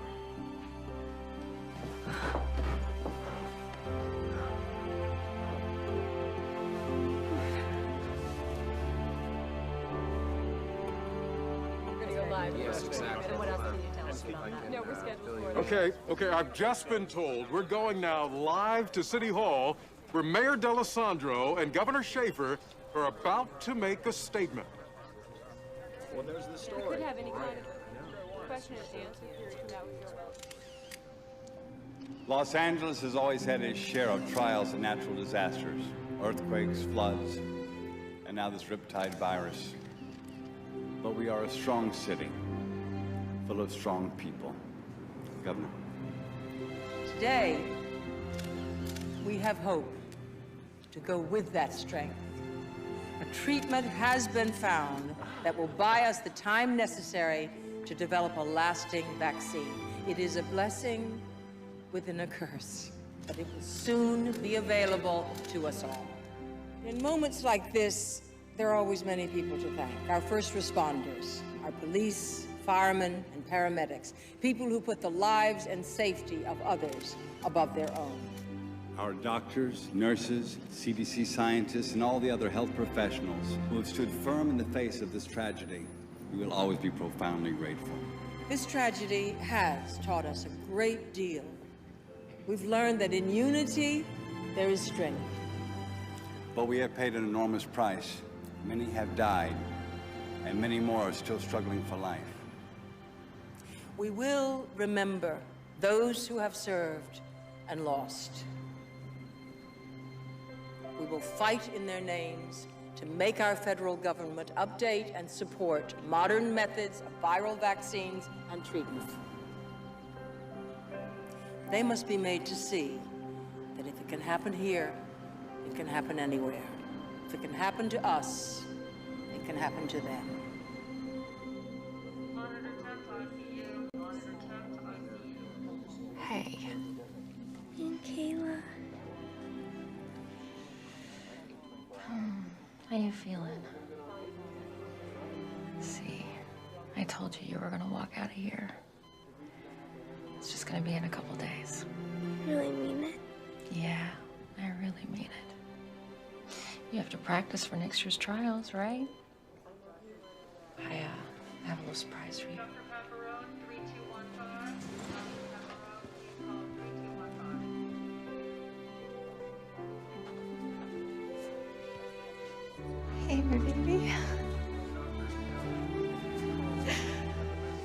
Yes, exactly. And what else can you tell us about that? No, we're scheduled for Okay, I've just been told we're going now live to City Hall, where Mayor D'Alessandro and Governor Schaefer are about to make a statement. Well, there's the You story. could have any kind of question and answer period come out with your Los Angeles has always had its share of trials and natural disasters, earthquakes, floods, and now this riptide virus. But we are a strong city, full of strong people. Governor. Today, we have hope to go with that strength. A treatment has been found that will buy us the time necessary to develop a lasting vaccine. It is a blessing within a curse, but it will soon be available to us all. In moments like this, there are always many people to thank. Our first responders, our police, firemen, and paramedics, people who put the lives and safety of others above their own. Our doctors, nurses, CDC scientists, and all the other health professionals who have stood firm in the face of this tragedy, we will always be profoundly grateful. This tragedy has taught us a great deal. We've learned that in unity, there is strength. But we have paid an enormous price. Many have died, and many more are still struggling for life. We will remember those who have served and lost. We will fight in their names to make our federal government update and support modern methods of viral vaccines and treatment. They must be made to see that if it can happen here, it can happen anywhere. If it can happen to us, it can happen to them. Hey. And Kayla. How you feeling? See, I told you you were gonna walk out of here. It's just gonna be in a couple days. Really mean it? Yeah, I really mean it. You have to practice for next year's trials, right? I have a little surprise for you. Hey, my baby.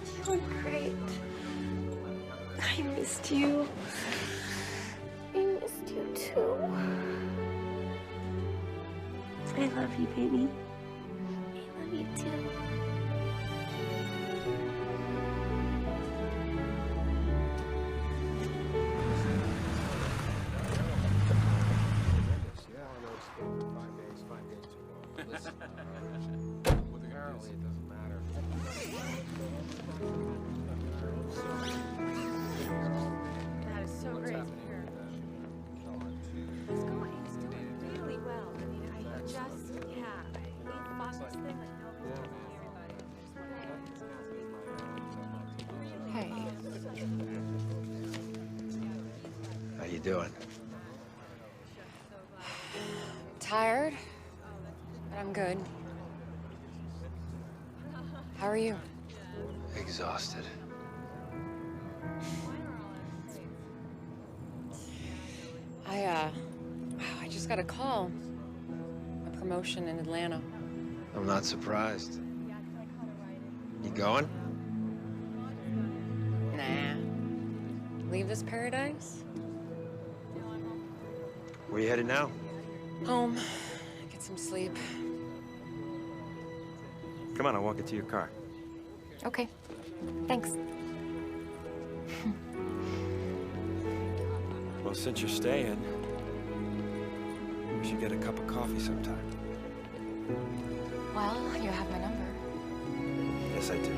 You look great. I missed you. I missed you too. I love you, baby. I love you too. Apparently, it doesn't matter. That is so great to hear. He's doing really well. I mean, I just, yeah. doing? Tired, but I'm good. How are you? Exhausted. I just got a call. A promotion in Atlanta. I'm not surprised. You going? Nah. Leave this paradise? Where you headed now? Home. Get some sleep. Come on, I'll walk you to your car. Okay. Thanks. Well, since you're staying, we should get a cup of coffee sometime. Well, you have my number. Yes, I do.